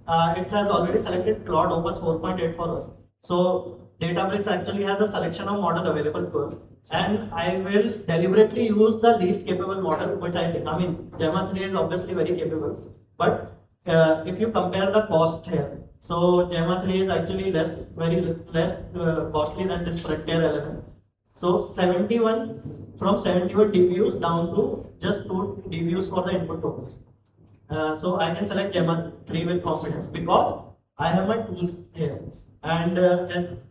It has already selected Claude Opus 4.8 for us. So Databricks actually has a selection of models available to us, and I will deliberately use the least capable model, which I think. I mean, Gemma 3 is obviously very capable, but if you compare the cost here, so Gemma 3 is actually very less costly than this Frontier LLM. So 71 DPUs down to just 2 DPUs for the input tokens. So I can select Gemma 3 with confidence because I have my tools here, and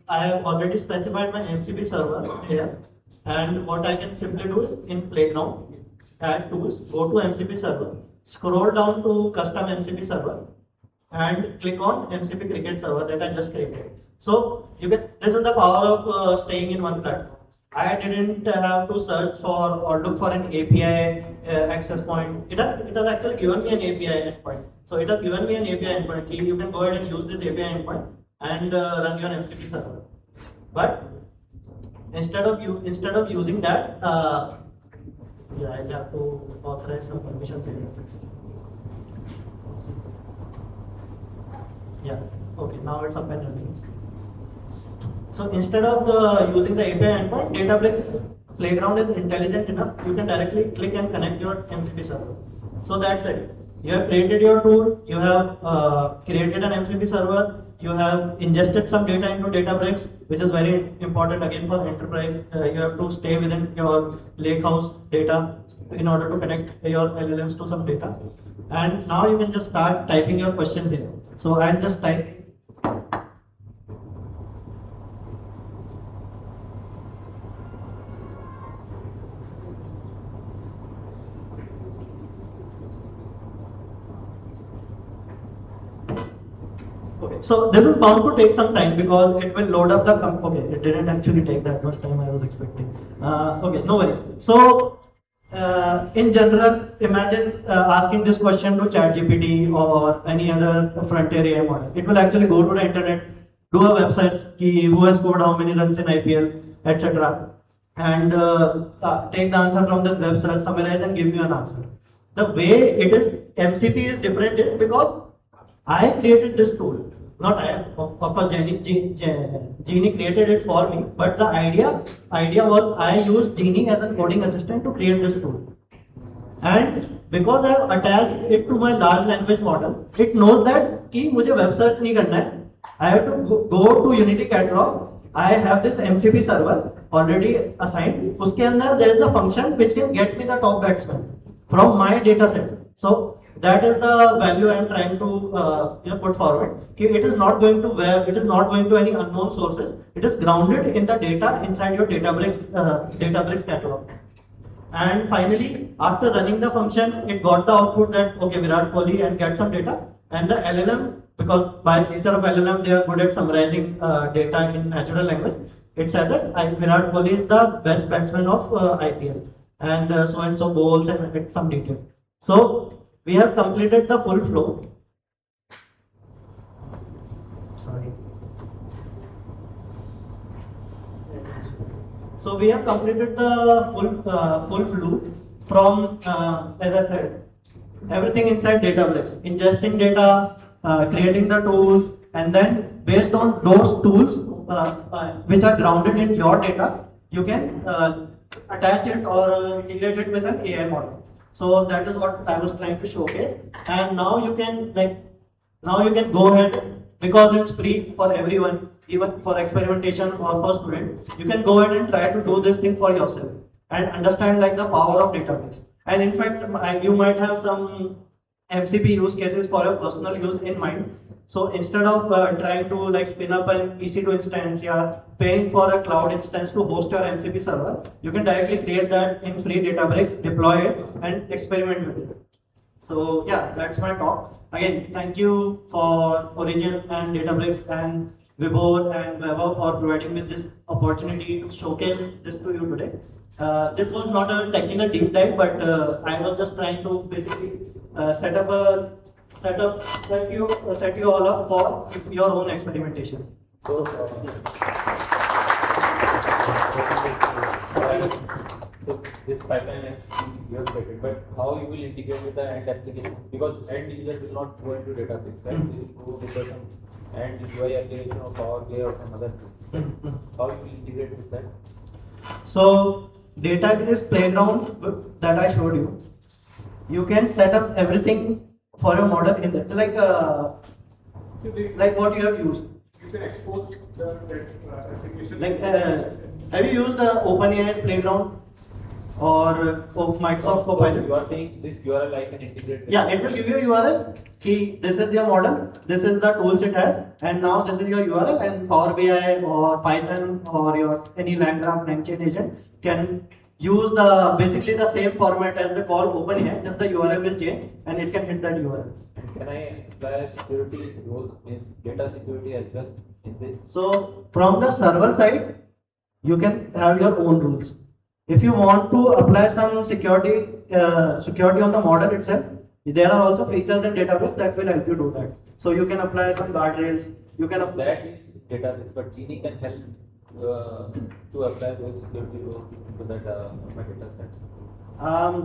I have already specified my MCP server here. And what I can simply do is in Playground, add tools, go to MCP server, scroll down to custom MCP server, and click on MCP Cricket server that I just created. So this is the power of staying in one platform. I didn't have to search for or look for an API access point. It has actually given me an API endpoint. So it has given me an API endpoint. You can go ahead and use this API endpoint and run your MCP server. But instead of using that, I'll have to authorize some permissions here. Yeah. Okay. Now it's up and running. So instead of using the API endpoint, Databricks playground is intelligent enough. You can directly click and connect your MCP server. So that's it. You have created your tool. You have created an MCP server. You have ingested some data into Databricks, which is very important again for enterprise. You have to stay within your lakehouse data in order to connect your LLMs to some data. And now you can just start typing your questions in. So I'll just type. Okay, so this is bound to take some time because it will load up the okay, it didn't actually take that much time I was expecting. Okay, no worry. So in general, imagine asking this question to ChatGPT or any other frontier AI model. It will actually go to the internet, do a website, who has scored how many runs in IPL, etc. and take the answer from this website, summarize and give you an answer. The way it is, MCP is different is because I created this tool, not I. Of course, Genie created it for me. But the idea was I used Genie as a coding assistant to create this tool. And because I have attached it to my large language model, it knows that कि मुझे web search नहीं करना है. I have to go to Unity Catalog. I have this MCP server already assigned. उसके अंदर there is a function which can get me the top batsman from my data set. So that is the value I am trying to put forward. It is not going to web, it is not going to any unknown sources. It is grounded in the data inside your Databricks catalog. And finally, after running the function, it got the output that okay, Virat Kohli and get some data. And the LLM, because by nature of LLM, they are good at summarizing data in natural language. It said that Virat Kohli is the best batsman of IPL, and so goals and some detail. So we have completed the full flow. Sorry. So we have completed the full flow from, as I said, everything inside Databricks, ingesting data, creating the tools, and then based on those tools which are grounded in your data, you can attach it or integrate it with an AI model. So that is what I was trying to showcase. And now you can go ahead, because it's free for everyone, even for experimentation or for students. You can go ahead and try to do this thing for yourself and understand like the power of database. And in fact, you might have some MCP use cases for your personal use in mind. So instead of trying to like spin up an EC2 instance, paying for a cloud instance to host your MCP server, you can directly create that in free Databricks, deploy it, and experiment with it. So yeah, that's my talk. Again, thank you for Origin and Databricks and Vibhor and Vaibhav for providing me this opportunity to showcase this to you today. This was not a technical deep dive, but I was just trying to basically set you all up for your own experimentation. So, so this pipeline is you have created, but how you will integrate with the end application? Because end user will not go into Databricks, right? They will go with some end UI application or Power BI or some other tool. How you will integrate with that? So Databricks playground that I showed you, you can set up everything for your model in that, like what you have used. You can expose the application. Like, have you used OpenAI's playground or Microsoft Copilot? You are saying this URL I can integrate. Yeah, it will give you a URL. Key, this is your model, this is the tools it has, and now this is your URL, and Power BI or Python or your any LangGraph, LangChain agent can use basically the same format as the call OpenAI, just the URL will change and it can hit that URL. Can I apply security role, means data security as well in this? So from the server side, you can have your own rules. If you want to apply some security on the model itself, there are also features in Databricks that will help you do that. So you can apply some guardrails. You can apply. That is Databricks, but Genie can help to apply those security rules to that my data sets.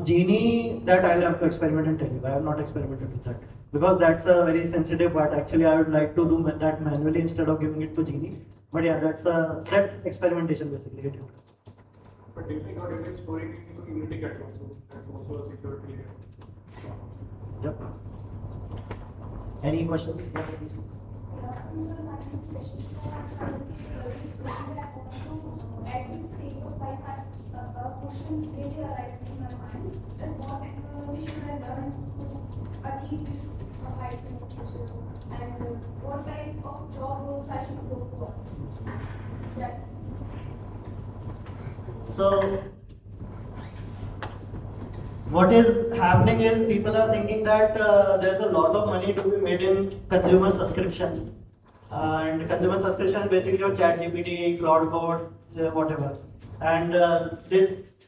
Genie, that I'll have to experiment and tell you. I have not experimented with that. because that's a very sensitive part. Actually, I would like to do that manually instead of giving it to Genie. But yeah, that's experimentation basically. But depending on data storing into Unity cat also, that's also a security area. Yep. Any questions? At this stage of life, a question really arises in my mind that what technology should I learn to achieve this height in the future, and what type of job roles I should go for. Yeah. So, what is happening is people are thinking that there's a lot of money to be made in consumer subscriptions. And consumer subscription is basically your ChatGPT, Cloud Code, whatever. And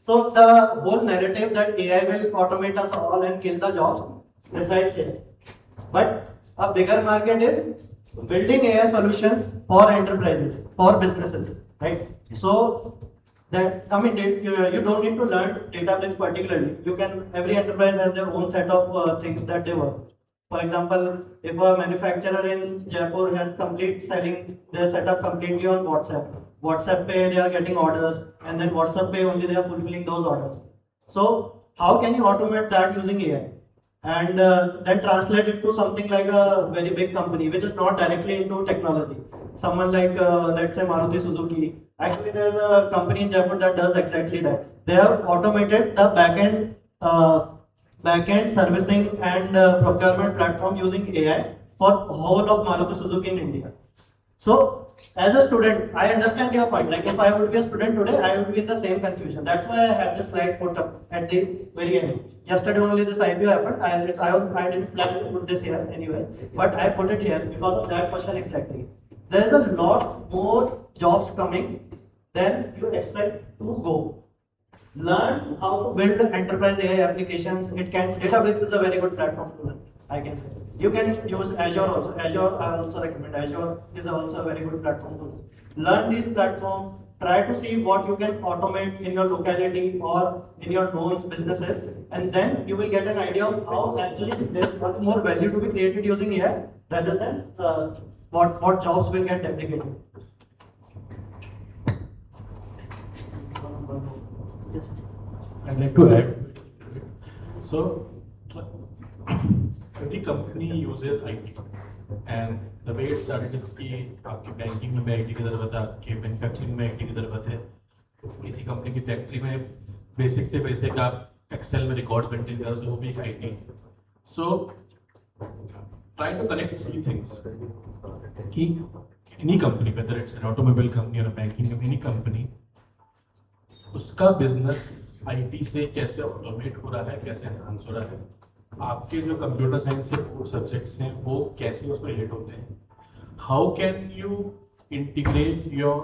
so the whole narrative that AI will automate us all and kill the jobs resides here. But a bigger market is building AI solutions for enterprises, for businesses, right? So that you don't need to learn Databricks particularly. Every enterprise has their own set of things that they work. For example, if a manufacturer in Jaipur has selling their setup completely on WhatsApp Pay they are getting orders, and then WhatsApp Pay only they are fulfilling those orders. So how can you automate that using AI? And then translate it to something like a very big company which is not directly into technology. Someone like let's say Maruti Suzuki. Actually, there's a company in Jaipur that does exactly that. They have automated the backend servicing and procurement platform using AI for whole of Maruti Suzuki in India. So, as a student, I understand your point. Like if I would be a student today, I would be in the same confusion. That's why I had this slide put up at the very end. Yesterday only this IPO happened. I didn't plan to put this here anyway, but I put it here because of that question exactly. There is a lot more jobs coming than you expect to go. Learn how to build enterprise AI applications. Databricks is a very good platform to learn, I can say. You can use Azure also. Azure, I also recommend. Azure is also a very good platform to learn these platforms. Try to see what you can automate in your locality or in your known businesses, and then you will get an idea of how actually there's much more value to be created using AI rather than what jobs will get deprecated. Yes. I'd like to add. So, every company uses IT, and the way it started is कि आपके banking में IT की ज़रूरत है, आपके manufacturing में IT की ज़रूरत है, किसी कंपनी की फैक्ट्री में बेसिक से बेसिक आप एक्सेल में रिकॉर्ड्स मेंटेन करो तो वो भी एक IT है. So, try to connect three things. कि any company, whether it's an automobile company or a banking company, any company, उसका बिजनेस आईटी से कैसे ऑटोमेट हो रहा है, कैसे एनहांस हो रहा है, आपके जो कंप्यूटर साइंस से कोर सब्जेक्ट्स हैं वो कैसे उसमें रिलेट होते हैं. How can you integrate your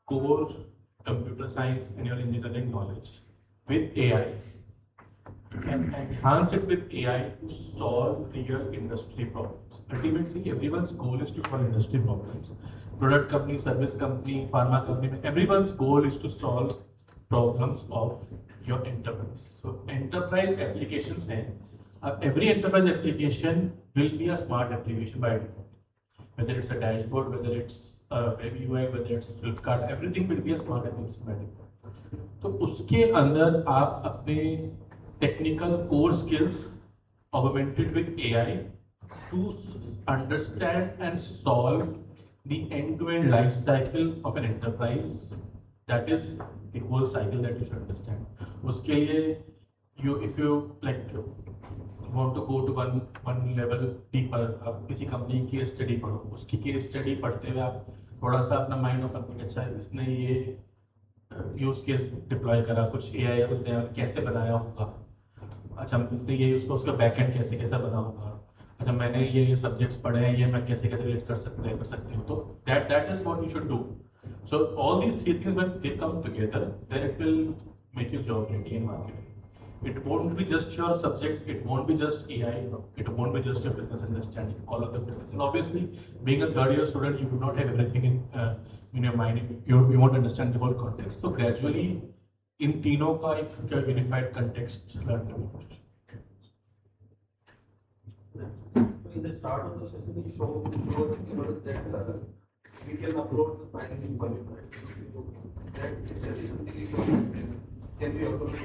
core computer science and your engineering knowledge with AI and enhance it with AI to solve real industry problems. Ultimately, everyone's goal is to solve industry problems. Product company, service company, pharma company, everyone's goal is to solve problems of your enterprise. So, enterprise applications हैं. Every enterprise application will be a smart application by default. Whether it's a dashboard, whether it's a web UI, whether it's Flipkart, everything will be a smart application by default. तो उसके अंदर आप अपने technical core skills augmented with AI to understand and solve the end-to-end life cycle of an enterprise. That is the whole cycle that you should understand. उसके लिए if you like want to go to one level deeper, आप किसी company की case study पढ़ो, उसकी case study पढ़ते हुए आप थोड़ा सा अपना माइंड ओपन करके अच्छा इसने ये यूज केस डिप्लॉय करा, कुछ एआई या कुछ कैसे बनाया होगा, अच्छा इसने ये उसका बैकएंड कैसे बना होगा, अच्छा मैंने ये सब्जेक्ट्स पढ़े हैं, ये मैं कैसे रिलेट कर सकती हूँ. तो that is what you should do. So all these three things, when they come together, then it will make your job ready in marketing. It won't be just your subjects, it won't be just AI, it won't be just your business understanding, all of them. And obviously, being a third-year student, you do not have everything in your mind. You want to understand the whole context. So gradually, in तीनों का एक unified context learn करने की कोशिश. in the start of the session, you showed that we can upload the files in volume, right? That is something can be uploaded.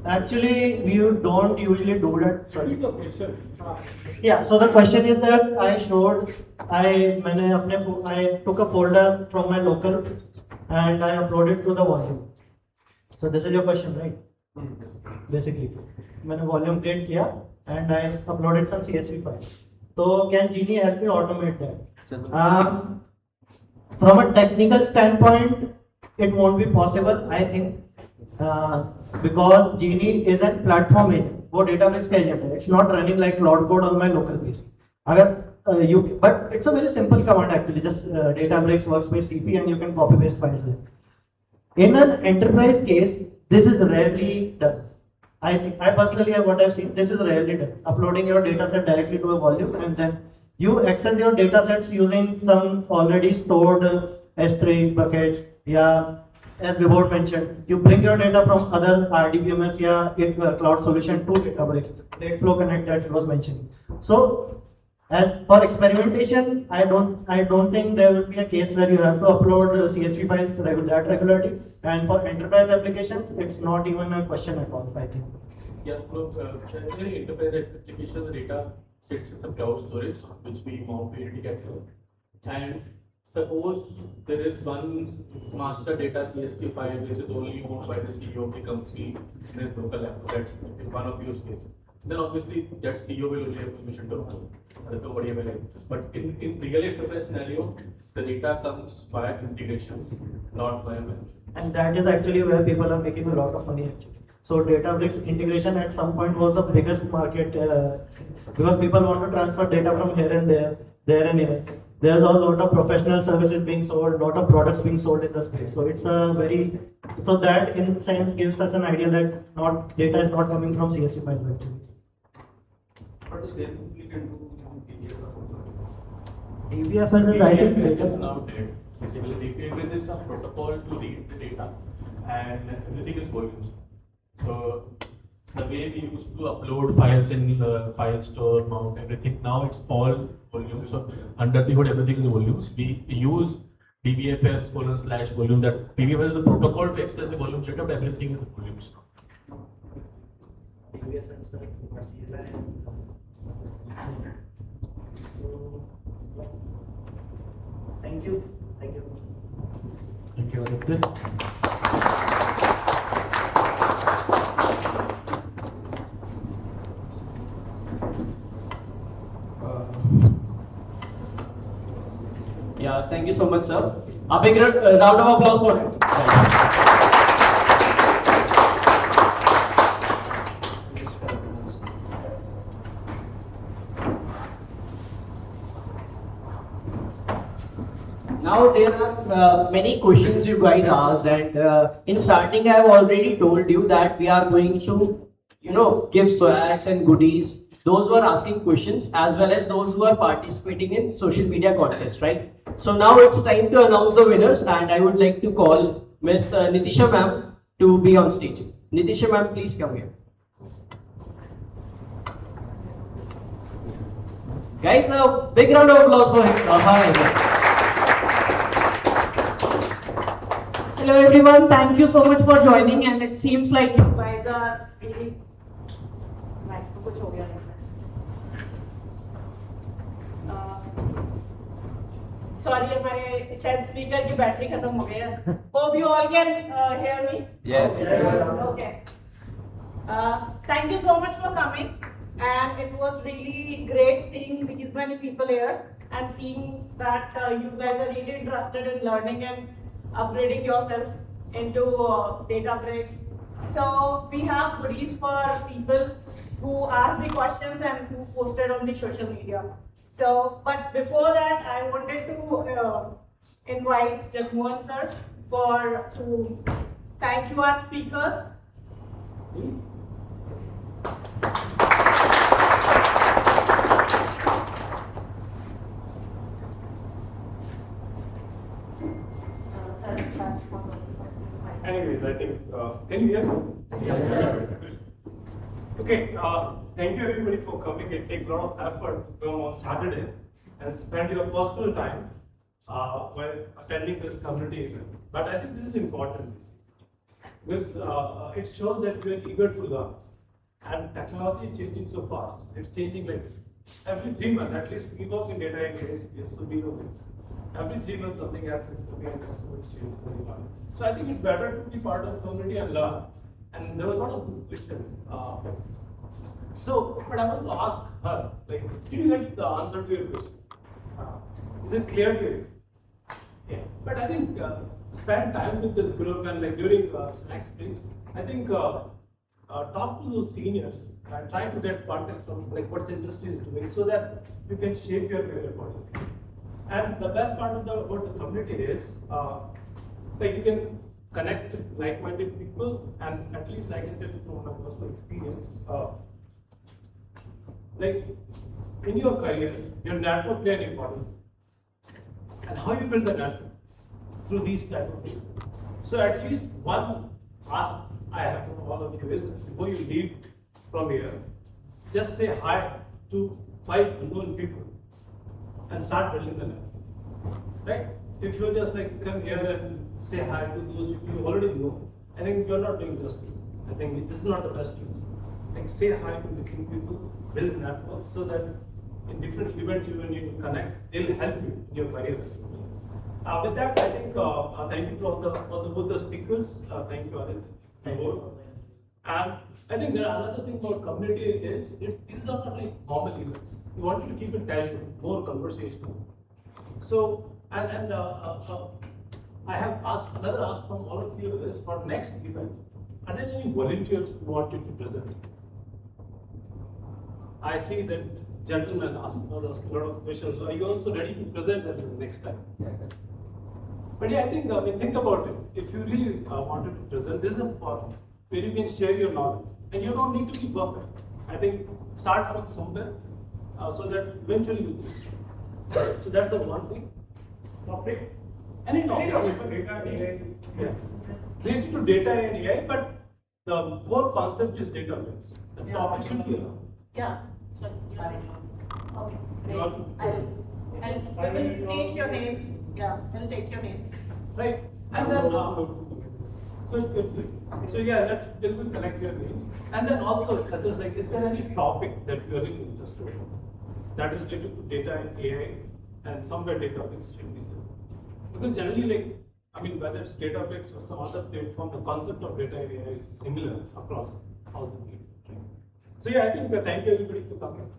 Actually, we don't usually do that. Sorry. The question. Yeah, so the question is that I took a folder from my local and I uploaded to the volume. So this is your question, right? Basically, मैंने volume create किया and I uploaded some CSV files. So can Genie help me automate that? From a technical standpoint, it won't be possible, I think, because Genie is a platform agent. वो Databricks का agent है. It's not running like Cloud Code on my local PC. But it's a very simple command actually. Just Databricks workspace CP and you can copy paste files there. In an enterprise case, this is rarely done. I personally have what I've seen. This is rarely done. Uploading your dataset directly to a volume and then you access your datasets using some already stored S3 buckets. Yeah, as Vibhor mentioned, you bring your data from other RDBMS cloud solution to Databricks. Flow Connect that it was mentioned. So, as for experimentation, I don't think there will be a case where you have to upload CSV files that regularly. And for enterprise applications, it's not even a question at all, I think. Yeah, look, generally enterprise application the data sits in some cloud storage, which we mount to capture. And suppose there is one master data CSV file which is only owned by the CEO of the company in a local app. That's one of use case. Then obviously that CEO will only have permission to run. But in real enterprise scenario, the data comes via integrations, not via management. And that is actually where people are making a lot of money actually. So Databricks integration at some point was the biggest market because people want to transfer data from here and there and here. There's a lot of professional services being sold, a lot of products being sold in the space. So it's so that in sense gives us an idea that data is not coming from CSV files actually. But the same we can do DBFS is I think DBFS is now dead. Basically, DBFS is a protocol to read the data, and everything is volumes. So the way we used to upload files in file store, mount everything, now it's all volumes. So under the hood, everything is volumes. We use DBFS:/volume. That DBFS is a protocol to access the volume data, but everything is volumes. Thank you. Thank you. Thank you, Aditya. Yeah, thank you so much, sir. A big round of applause for him. Now there are many questions you guys asked, and in starting I have already told you that we are going to, give swags and goodies. Those who are asking questions as well as those who are participating in social media contest, right? So now it's time to announce the winners, and I would like to call Miss Nitisha ma'am to be on stage. Nitisha ma'am, please come here. Guys, a big round of applause for him. Hello everyone, thank you so much for joining, and it seems like you guys are really sorry, हमारे शायद speaker की battery खत्म हो गई है. Hope you all can hear me. Yes. Okay. Thank you so much for coming, and it was really great seeing these many people here and seeing that you guys are really interested in learning and upgrading yourself into Databricks. So we have goodies for people who asked the questions and who posted on the social media. So, but before that, I wanted to invite Jagmohan sir to thank you our speakers. Anyways, I think, can you hear me? Yes. Okay, thank you everybody for coming. It takes a lot of effort to come on Saturday and spend your personal time while attending this community event. But I think this is important because it shows that we are eager to learn. And technology is changing so fast. It's changing like every 3 months. At least we work in data and space, so we know that every 3 months something else is coming and customer is changing very fast. So I think it's better to be part of the community and learn. And there was a lot of good questions. So, but I want to ask her, like, did you get the answer to your question? Is it clear to you? Yeah. But I think spend time with this group and like during snack breaks, I think talk to those seniors and try to get context from like what the industry is doing so that you can shape your career accordingly. And the best part of about the community is like you can connect with like-minded people, and at least I can tell you from my personal experience. Like in your career, your network play an important role. And how you build the network through these type of people. So at least one ask I have from all of you is before you leave from here, just say hi to 5 unknown people and start building the network. Right? If you just like come here and say hi to those people you already know, I think you're not doing justice. I think this is not the best use. Like say hi to different people, build networks so that in different events you when you connect, they'll help you in your career as well. With that, I think thank you to all both the speakers. Thank you, Aditya. And I think there another thing about community is these are not like normal events. We want you to keep it casual, more conversational. So and I have asked another ask from all of you is for next event. Are there any volunteers who want you to present? I see that gentleman was asking a lot of questions. So are you also ready to present as well next time? But yeah, I think think about it. If you really wanted to present, this is a forum where you can share your knowledge, and you don't need to be perfect. I think start from somewhere so that eventually you will. So that's the one thing. Topic. Any topic. Data, AI. Yeah. Related to data and AI, but the core concept is Databricks. The topic should be around. Yeah. Okay. You want to I will take your names. Yeah, I'll take your names. Right. And then good. So yeah, we will collect your names. And then also such as like, is there any topic that you are really interested in that is related to data and AI and somewhere Databricks should be there? Because generally like, I mean whether it's Databricks or some other platform, the concept of data and AI is similar across all the people. Right? So yeah, I think thank you everybody for coming.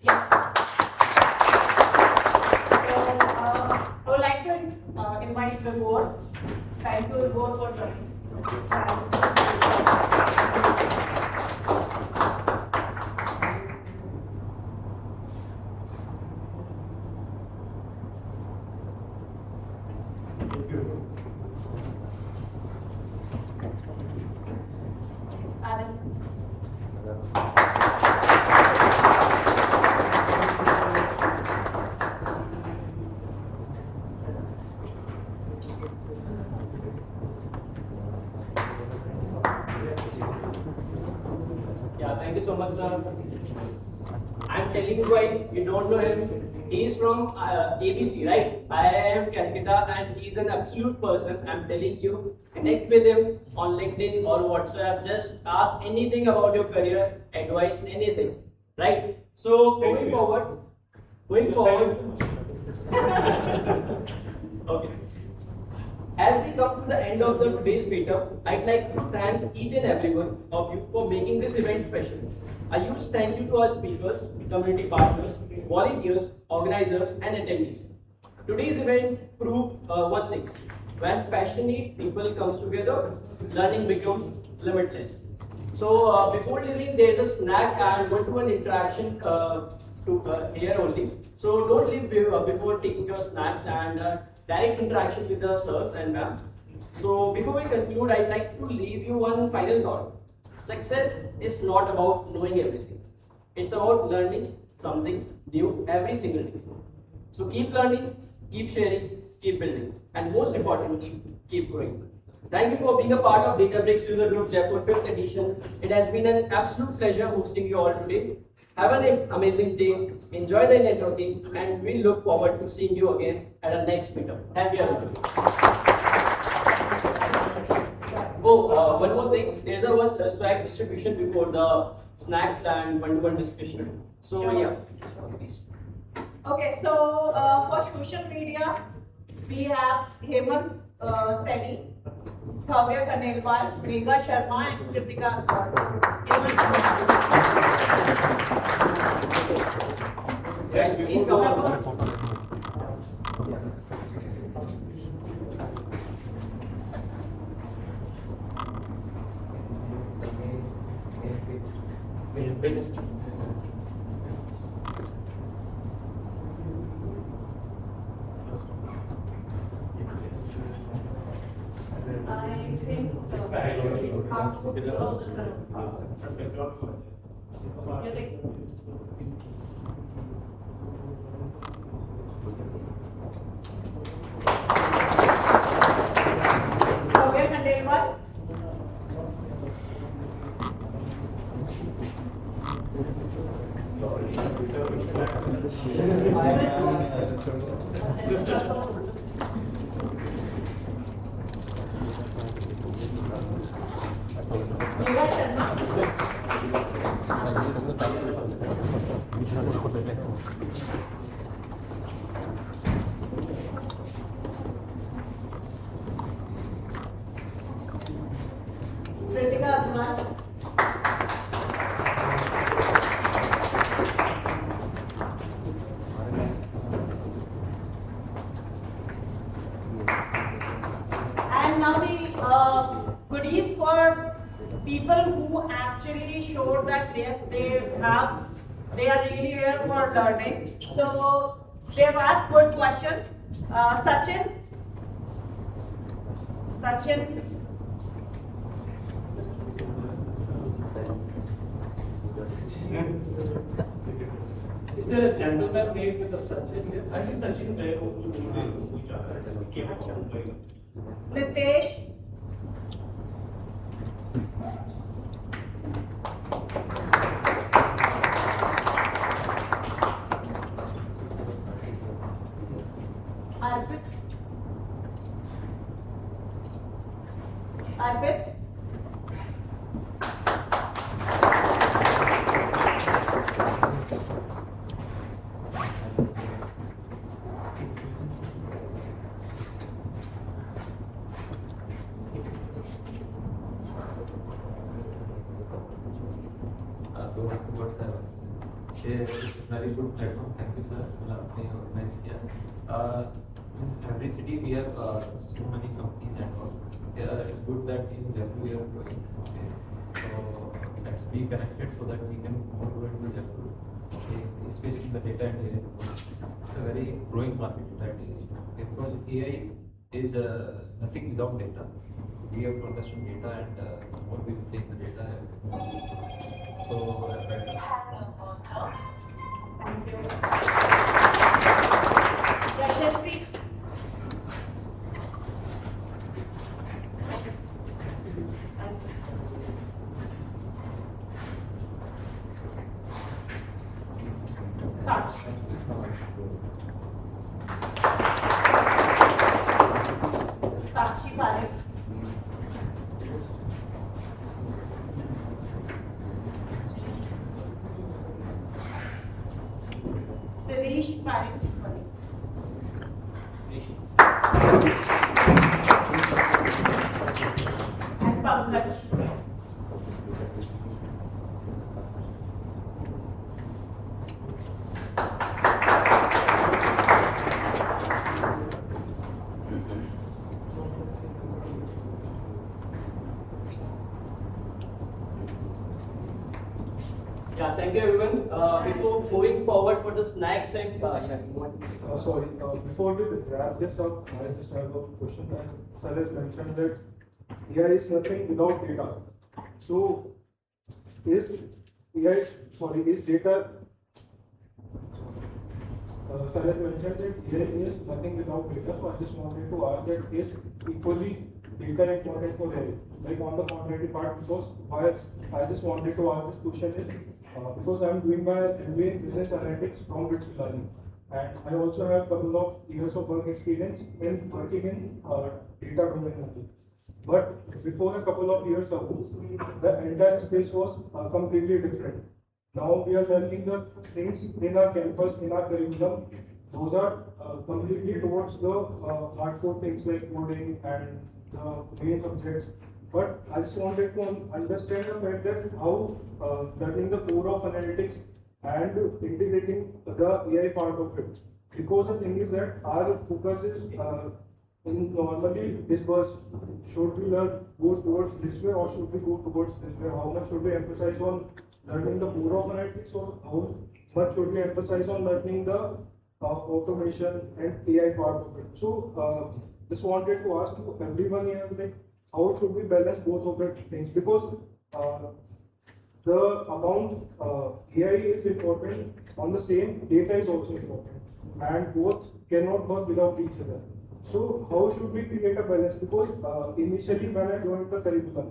Yeah. I would like to invite Vibor. Thank you, Vibor, for joining. Thank you. Thank you so much, sir. I'm telling you guys, you don't know him. He is from ABC, right? I am Calcutta, and he's an absolute person. I'm telling you, connect with him on LinkedIn or WhatsApp. Just ask anything about your career, advice, anything, right? So going forward. Okay. As we come to the end of the today's meetup, I'd like to thank each and every one of you for making this event special. A huge thank you to our speakers, community partners, volunteers, organizers, and attendees. Today's event proved one thing: when passionate people comes together, learning becomes limitless. So before leaving, there's a snack and one-to-one interaction here only. So don't leave before taking your snacks and direct interaction with the sirs and ma'am. So before we conclude, I'd like to leave you one final thought. Success is not about knowing everything. It's about learning something new every single day. So keep learning, keep sharing, keep building, and most importantly, keep growing. Thank you for being a part of Databricks User Group Jaipur 5th edition. It has been an absolute pleasure hosting you all today. Have an amazing day, enjoy the networking, and we look forward to seeing you again at our next meetup. Thank you, everyone. Oh, one more thing. There's a one swag distribution before the snacks and one-to-one discussion. So Sure. yeah, please. Okay, so for social media, we have Hemant Seni, Bhavya Khanelwal, Megha Sharma, and Kritika Agrawal. Guys, please come on. I think Bhavya Khanelwal. Megha Sharma. Kritika Agrawal. And now the goodies for people who actually showed that yes, they are really here for learning. So they have asked good questions. Sachin. Is there a gentleman name with a Sachin here? I think Sachin Nitesh. Arpit. Very good platform. Thank you, sir. They organized here. In every city we have so many companies and all. It's good that in Jaipur we are growing. Okay. So let's be connected so that we can grow into Jaipur. Okay. Especially the data and AI. It's a very growing market that is. Okay. Because AI is nothing without data. We have to understand data and what we will take the data. So Thank you. Yashasvi. Sakshi. Sakshi Parekh. Sirish Parekh. And Pankaj. Yeah, thank you everyone. Before moving forward for the snacks and Sorry, before we wrap this up, I just have a question. As Sir has mentioned that AI is nothing without data. So, is AI, sorry, is data, Sir has mentioned that AI is nothing without data. So, I just wanted to ask that is equally data important for AI? Like on the quantitative part, because why I just wanted to ask this question is because I'm doing my MBA in business analytics from which learning, and I also have a couple of years of work experience in working in data domain only. But before a couple of years ago, the entire space was completely different. Now we are learning the things in our campus, in our curriculum. Those are completely towards the hardcore things like coding and the main subjects. But I just wanted to understand the fact that how learning the core of analytics and integrating the AI part of it. Because the thing is that our focus is in normally disperse. Should we learn go towards this way or should we go towards this way? How much should we emphasize on learning the core of analytics or how much should we emphasize on learning the automation and AI part of it? So just wanted to ask to everyone here, like how should we balance both of the things? Because the amount AI is important, on the same data is also important, and both cannot work without each other. So how should we create a balance? Because initially when I joined the curriculum,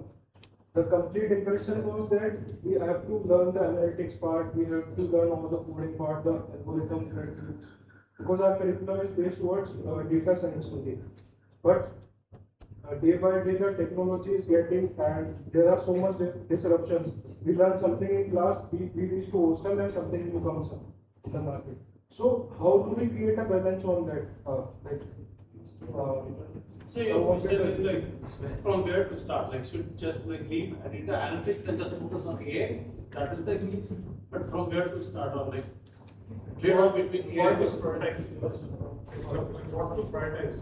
the complete impression was that we have to learn the analytics part, we have to learn all the coding part, the algorithm frameworks, because our curriculum is based towards data science only. But day by day the technology is getting and there are so much disruptions. We learn something in class, we reach to hostel and something new comes up in the market. So how do we create a balance on that? So your question is like from where to start? Like should just like leave data analytics and just focus on AI? That is the case. But from where to start on like trade-off between AI and what to prioritize?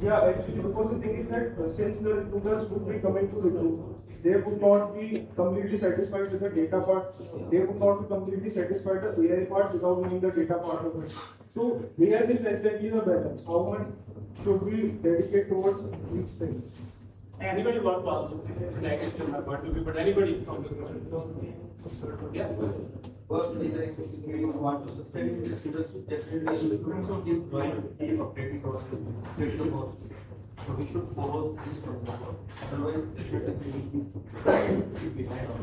Yeah, actually, because the thing is that since the recruiters would be coming to recruit, they would not be completely satisfied with the data part. They would not be completely satisfied with the AI part without knowing the data part of it. So here is exactly the balance. How much should we dedicate towards each thing? Anybody want to answer? I guess you have one to be, but anybody from the group? Yeah. Firstly, like if we want to sustain this, definitely students will keep updating our curriculum. So we should follow this from the otherwise definitely we will be behind on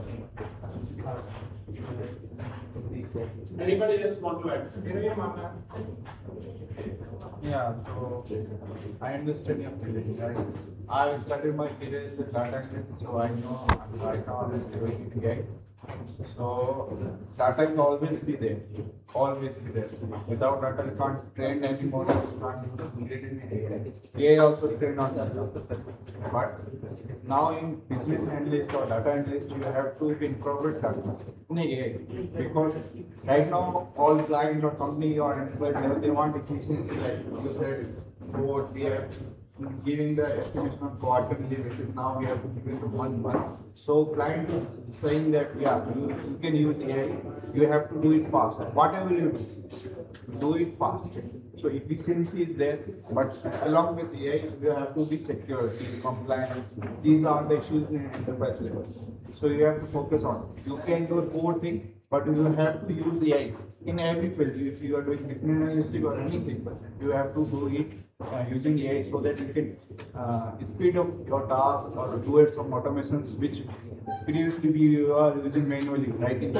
Anybody else want to add? Yeah, so I understand your feeling, right? I started my career in the data analyst, so I know right now I'm doing AI. So data will always be there, always be there. Without data, you can't train any model, you can't create any AI. AI also train on data. But now in business analyst or data analyst, you have to incorporate data in AI because right now all client or company or enterprise they want efficiency, like you said. So what we have giving the estimation on quarterly basis. Now we have to give it to 1 month. So client is saying that yeah, you can use AI. You have to do it fast. Whatever you do it fast. So efficiency is there, but along with AI, you have to be security, compliance. These are the issues in enterprise level. So you have to focus on. You can do a core thing, but you have to use AI in every field. If you are doing business analytic or anything, you have to do it using AI so that you can speed up your task or do it some automations which previously you are using manually, writing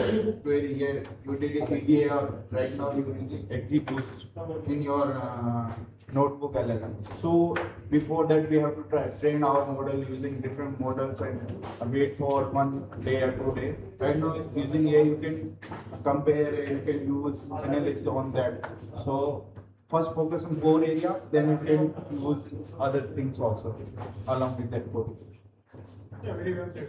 query here, you did it EDA or right now you are using XGBoost in your notebook LLM. So before that we have to train our model using different models and wait for 1 day or 2 days. Right now using AI you can compare, you can use analytics on that. So first focus on core area, then you can use other things also along with that core. Yeah, very well said.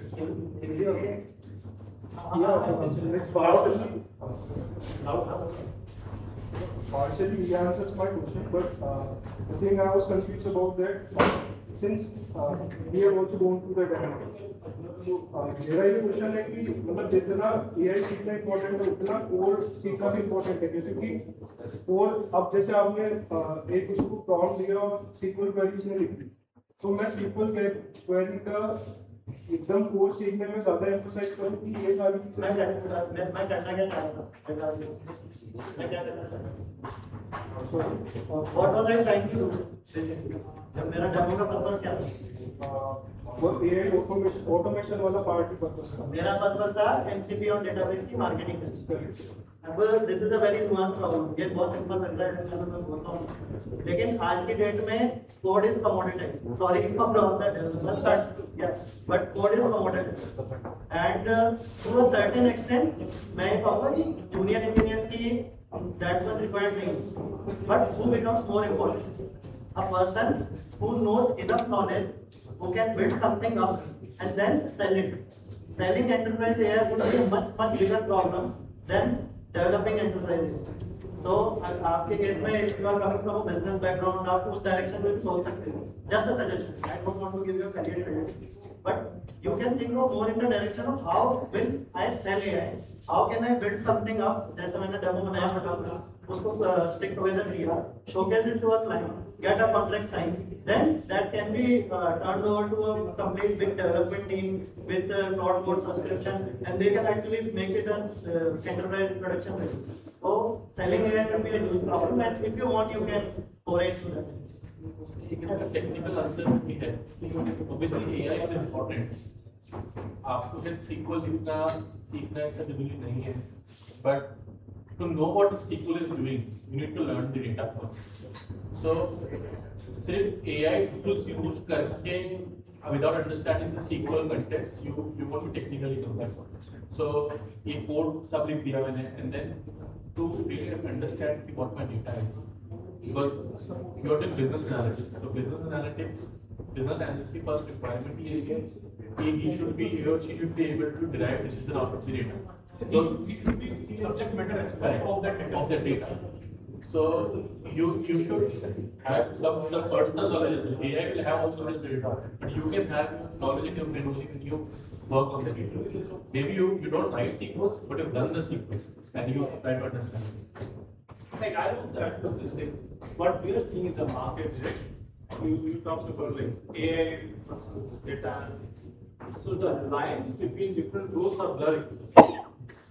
Partially he answers my question, but the thing I was confused about that, since we have also gone through the dynamics. मेरा ये question है कि मतलब जितना AI सीखना important है उतना core सीखना भी इम्पोर्टेंट है क्योंकि कोर अब जैसे आपने एक उसको प्रॉम्प्ट दिया और SQL क्वेरीज में लिखी तो मैं SQL क्वेरी का एकदम कोर सीखने में ज्यादा एम्फसाइज करूं कि ये सारी चीजें मैं करना क्या चाहता हूं मैं क्या करना चाहता हूं what was I trying to do मेरा डेमो का पर्पस क्या था? वो AI automation वाला पार्ट ही पर्पस था। मेरा पर्पस था MCP और डेटाबेस की मार्केटिंग। अब this is a very nuance problem, ये बहुत सिंपल लग रहा है मैं बोलता हूँ, लेकिन आज की डेट में code is commoditised, sorry for all the developers, but code is commoditised and to a certain extent मैं कहूँगा कि जूनियर इंजीनियर्स की दैट वाज रिक्वायर्ड नहीं, but who becomes more important, a person who knows enough knowledge, who can build something up and then sell it. Selling enterprise AI would be a much bigger problem than developing enterprise. So आपके case में if you are coming from a business background, आप उस direction में भी सोच सकते हो. Just a suggestion. I don't want to give you a career advice, but you can think of more in the direction of how will I sell AI? How can I build something up? जैसे मैंने demo बनाया फटाफट, उसको stick together किया, showcase it to a client, get a contract signed, then that can be turned over to a complete big development team with cloud code subscription, and they can actually make it an enterprise production ready. So selling AI will be a huge problem, and if you want, you can foray into that. इसका technical answer भी है। Obviously AI is important. आपको शायद SQL सीखना ऐसा जरूरी नहीं है, but to know what SQL is doing, you need to learn the data first. So सिर्फ AI tools यूज करके without understanding the SQL context, you won't be technically competent. So ये कोड सब लिख दिया मैंने, and then to really understand what my data is. Because you are doing business analytics. So business analyst की first requirement ये है कि he should be, he or she should be able to derive decision out of the data. So he should be subject matter expert of that data. So you should have some personal knowledge as well. AI will have all the knowledge of the data, but you can have knowledge in your brain only when you work on the data. Maybe you don't write sequence, but you've done the sequence and you try to understand it. Like I also add to this thing, what we are seeing in the market is, you talked about like AI versus data analytics. So the lines between different roles are blurring.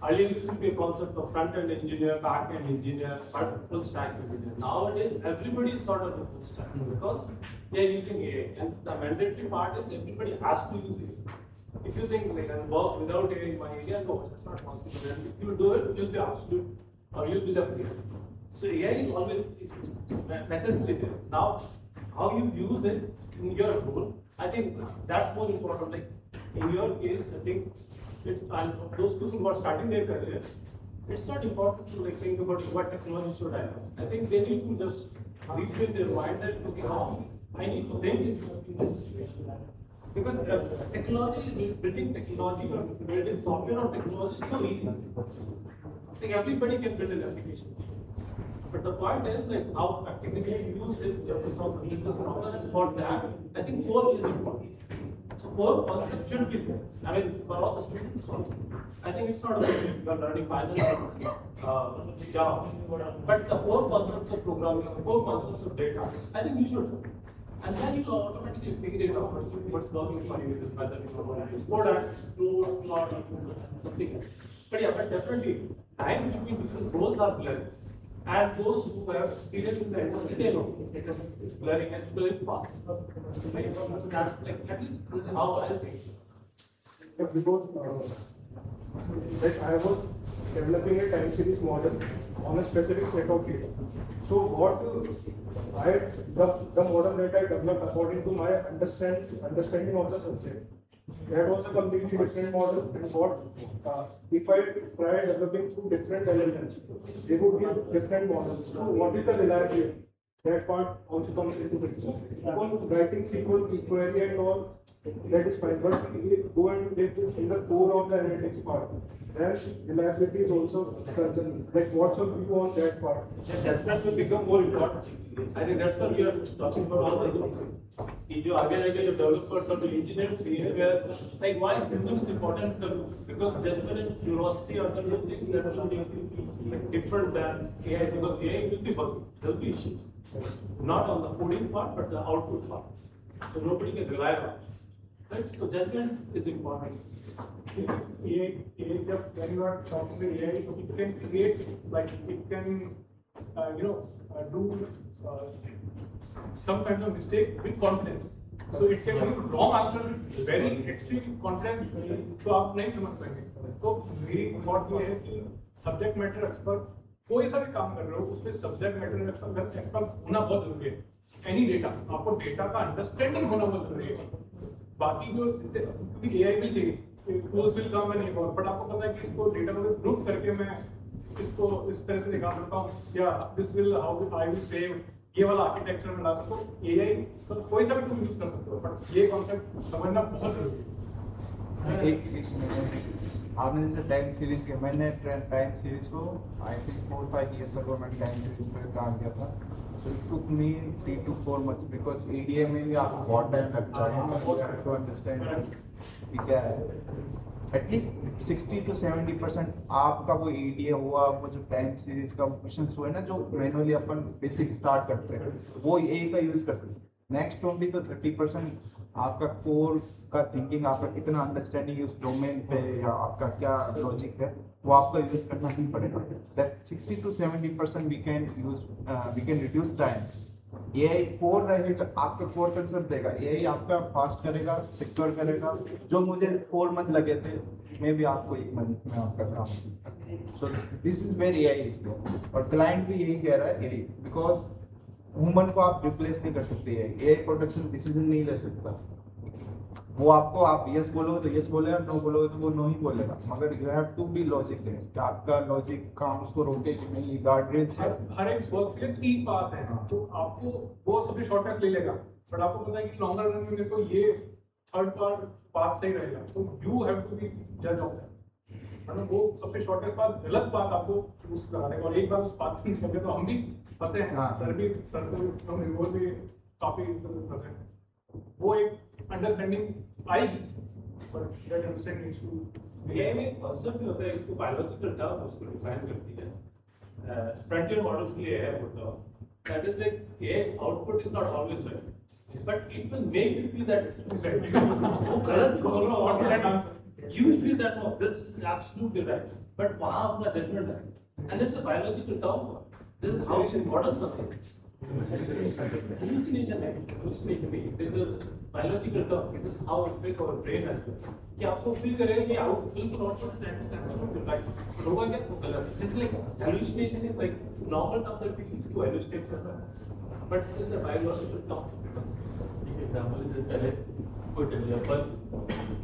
Earlier used to be a concept of front-end engineer, back-end engineer, but full stack engineer. Nowadays, everybody is sort of a full stack because they are using AI, and the mandatory part is everybody has to use it. If you think like I'll work without AI in my area, no, it's not possible. And if you do it, you'll be absolute, or you'll be left behind. So AI is always necessary there. Now, how you use it in your role, I think that's more important. Like in your case, I think it's, and those people who are starting their career, it's not important to like think about what technology should I use. I think they need to just retrain their mind that okay, how I need to think in this situation. Because technology, building technology or building software or technology is so easy. Like everybody can build an application. But the point is like how practically you use it to solve the business problem, and for that, I think core is important. So core concept should be there. I mean, for all the students also. I think it's not about you are learning Python or Java, but the core concepts of programming, the core concepts of data, I think you should know. And then you will automatically figure it out what's working for you, whether you want to use Codex, plot, or something else. But yeah, but definitely lines between different roles are blurred. And those who have experience in the industry, they know it's blurring and it's blurring fast. So that's like, at least this is how I think. Yeah, because like I was developing a time series model on a specific set of data. So what the model that I developed according to my understanding of the subject, that was a completely different model. And what if I try developing two different LLMs, they would be different models. So what is the reliability? That part also comes into picture. Because writing SQL query and all, that is fine. But we go and take this in the core of the analytics part. Then reliability is also concerned. Like what's your view on that part? That will become more important. I think that's what we are talking about all the things. जो आगे जाके जो developers और जो engineers भी हैं, where like why human is important because judgment and curiosity are the two things that will be like different than AI, because AI will be bugging, there will be issues, not on the coding part but the output part. So nobody can rely on it. Right? So judgment is important. AI, when you are talking to AI, it can create, like it can, do some kind of mistake with confidence. So it can be wrong answer with very extreme confidence, तो आप नहीं समझ पाएंगे. तो मेरी thought ये है कि सब्जेक्ट मैटर एक्सपर्ट कोई सा भी काम कर रहे हो उसमें सब्जेक्ट मैटर एक्सपर्ट होना बहुत जरूरी है. एनी डेटा, आपको डेटा का अंडरस्टैंडिंग होना बहुत जरूरी है. बाकी जो क्योंकि एआई भी चाहिए, tools will come and evolve, but आपको पता है कि इसको डेटा को ग्रुप करके मैं इसको इस तरह से निकाल सकता हूँ, या this will how I will save, ये वाला आर्किटेक्चर में ला सकते हो. एआई तो कोई सा भी टूल यूज कर सकते हो, बट ये कॉन्सेप्ट समझना बहुत जरूरी है. एक आपने जैसे टाइम सीरीज के, मैंने टाइम सीरीज को आई थिंक 4-5 years ago मैंने टाइम सीरीज पर काम किया था. So it took me 3 to 4 months because EDA में भी आपको बहुत टाइम लगता है to understand कि क्या है. एटलीस्ट 60 to 70% आपका वो EDA हुआ, वो जो टाइम सीरीज का क्वेश्चन हुआ ना जो मैनुअली अपन बेसिक स्टार्ट करते हैं वो ए का यूज कर सकते हैं. नेक्स्ट 20 to 30% आपका कोर का थिंकिंग, आपका कितना अंडरस्टैंडिंग उस डोमेन पे या आपका क्या लॉजिक है वो आपका यूज करना ही पड़ेगा. That 60 to 70% we can reduce time. AI core रहेगा, आपका कोर कंसेप्ट रहेगा, एआई आपका फास्ट करेगा, सिक्योर करेगा. जो मुझे 4 month लगे थे मे भी आपको 1 month में आपका काम. So this is where AI is there. और क्लाइंट भी यही कह रहा है एआई, बिकॉज ह्यूमन को आप रिप्लेस नहीं कर सकते. एआई प्रोडक्शन डिसीजन नहीं ले सकता. वो आपको आप यस बोलोगे तो यस बोलेगा, नो बोलोगे तो वो नो ही बोलेगा. मगर you have to be logic there कि आपका लॉजिक काम उसको रोके कि नहीं. गार्ड रेल्स है, हर एक वर्क के लिए 3 पाथ है, तो आपको वो सबसे शॉर्टेस्ट ले लेगा, बट आपको पता है कि लॉन्गर रन में मेरे को ये थर्ड पाथ सही रहेगा. तो यू हैव टू बी जज ऑफ दैट. मतलब वो सबसे शॉर्टेस्ट पाथ गलत पाथ आपको चूज करा देगा. और एक बार उस पाथ पे चल गए तो हम भी फंसे हैं. सर को हम भी काफी फंसे हैं. वो एक अंडरस्टैंडिंग आएगी, but that understanding needs to. AI में एक कांसेप्ट होता है, इसको बायोलॉजिकल टर्म उसको डिफाइन करती है. फ्रंटियर मॉडल्स के लिए है वो term. That is like AI's output is not always right, but it will make you feel that it's right. वो गलत बोल रहा हो और answer, you will feel that no, this is absolutely right, but वहाँ अपना judgment है. And there's a biological term for it. This is how models are made. Hallucination है, hallucination में there's a biological term. This is how it makes our brain as well. कि आपको feel करे कि बिल्कुल output is absolutely right, but होगा क्या वो गलत. This is like hallucination is like normal term that we use to hallucinate something, but there's a biological term. एक एग्जांपल है, पहले कोई डेवलपर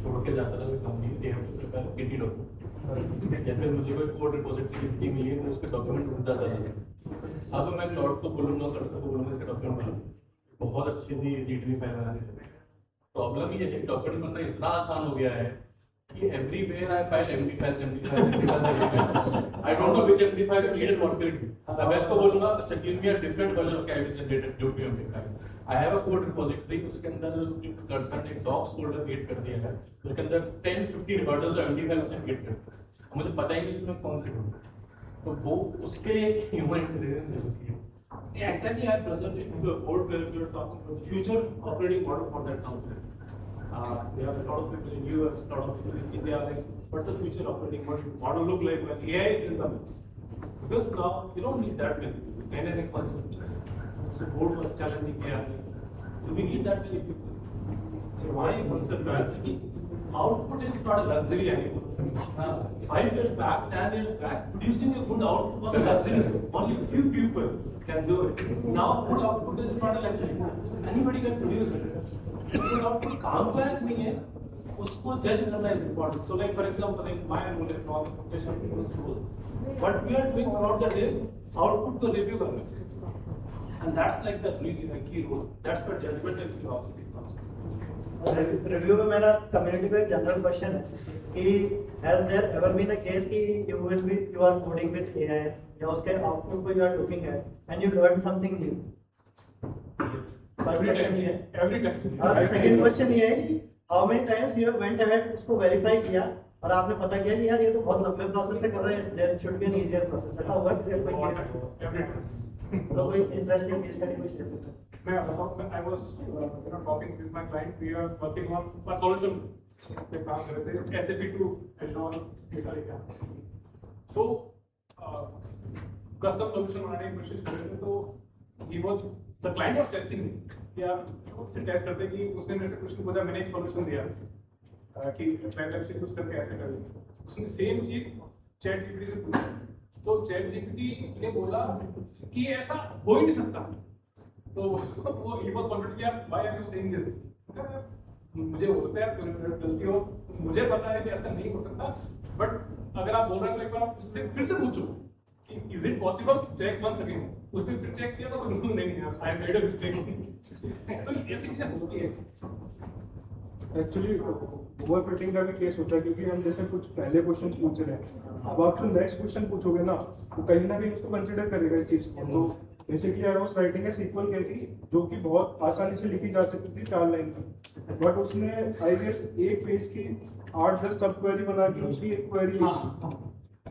छोड़ के जाता था कोई company, they have to prepare KT document, या फिर मुझे कोई कोड रिपोजिटरी किसी की मिली है मैं उसके डॉक्यूमेंट ढूंढता था. अब मैं क्लाउड को बोलूंगा, कर्सर को बोलूंगा इसका डॉक्यूमेंट बना, बहुत अच्छी सी रीडमी फाइल बना दी. प्रॉब्लम ये है कि डॉक्यूमेंट बनना इतना आसान हो गया है कि everywhere I file MD files I don't know which MD file is needed, what will it be. अब मैं इसको बोलूंगा अच्छा give me a different version of cabinet generated to be MD file. I have a code repository, उसके अंदर जो cursor एक docs folder create कर दिया है, उसके अंदर 10-15 वर्जन ऑफ एमडी फाइल उसने क्रिएट कर दिया. मुझे पता ही नहीं उसमें कौन सी ढूंढूं, तो वो उसके लिए एक ह्यूमन इंटेलिजेंस जरूरी है. Yeah, exactly. I presented to a board where we were talking about the future operating model for that company. We have a lot of people in US, a lot of people in India. Like, what's the future operating model look like when AI is in the mix? Because now you don't need that many people. Dynamic concept. So board was challenging AI. Do we need that many people? So my concept was thinking, output is not a luxury anymore. 5 years back, 10 years back, producing a good output was a luxury. Only few people can do it. Now, good output is not a luxury. Anybody can produce it. Good output काम का एक नहीं है, उसको judge करना is important. So, like for example, like my role in professional people's role, what we are doing throughout the day, output को review करना, and that's like the really key role. That's where judgment and philosophy comes. Review में मेरा community को एक general question है कि has there ever been a case कि you are coding with AI या उसके आउटपुट को you are looking at and you learn something new. First question ये है. Every time. और सेकंड क्वेश्चन ये है कि how many times you went ahead उसको वेरीफाई किया और आपने पता किया कि यार ये तो बहुत लंबे प्रोसेस से कर रहे हैं, there should be an easier process. ऐसा हुआ किसी कोई केस? Every time. तो कोई इंटरेस्टिंग केस स्टडी कुछ है? I was talking with my client. We are working on a solution पे काम कर रहे थे, SAP to Azure data लेके. So custom solution बनाने की कोशिश कर रहे थे. तो he was the client was testing या उससे टेस्ट करते कि उसने मेरे से क्वेश्चन पूछा, मैंने एक सॉल्यूशन दिया कि वेब से कुछ करके ऐसे करें, उसने सेम चीज चैट जीपीटी से पूछा, तो चैट जीपीटी ने बोला कि ऐसा हो ही नहीं सकता। तो वो ही वाज कॉन्फिडेंट यार why are you saying this, मुझे हो सकता है गलती हो, मुझे पता है कि ऐसा नहीं हो सकता, बट अगर आप बोल रहे हैं तो एक बार आप उससे फिर से पूछो कि is it possible, check once again. उसने फिर चेक किया तो नहीं यार आई मेड अ मिस्टेक। तो ऐसी चीजें होती है। एक्चुअली ओवरफिटिंग का भी केस होता है, क्योंकि हम जैसे कुछ पहले क्वेश्चन पूछ रहे हैं, अब आप जो नेक्स्ट क्वेश्चन पूछोगे ना, तो कहीं ना कहीं उसको कंसिडर करेगा इस चीज को। तो basically I was writing a SQL query जो कि बहुत आसानी से लिखी जा सकती थी 4 लाइन में, बट उसने आई गेस एक पेज की 8-10 सब क्वेरी बना के उसकी एक क्वेरी लिखी,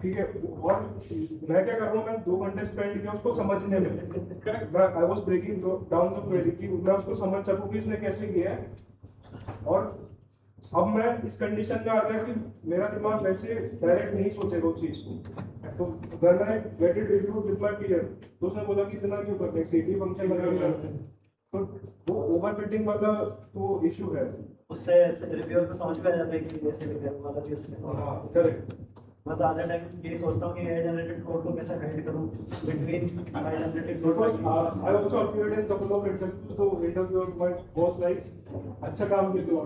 ठीक है। और मैं क्या कर रहा हूँ, मैं 2 घंटे स्पेंड किया उसको समझने में। I was breaking down the query कि मैं उसको समझ सकूं कि इसने कैसे किया है। और अब मैं इस कंडीशन में आ गया कि मेरा दिमाग वैसे डायरेक्ट नहीं सोचेगा उस चीज को। तो when I get it reviewed with my peer, तो उसने बोला कि इतना क्यों करते हैं, सीटी फंक्शन लगा के करते हैं। तो वो ओवरफिटिंग वाला तो इशू है, उससे रिव्यूअर को समझ में आ जाता है कि कैसे रिव्यूअर वाला भी उसमें। हाँ करेक्ट। मैं तो आधा टाइम ये सोचता हूँ कि एआई जनरेटेड कोड को कैसे हाइड करूँ between AI generated code. Because I also appeared in couple of interviews, so interviewer was like, अच्छा काम किया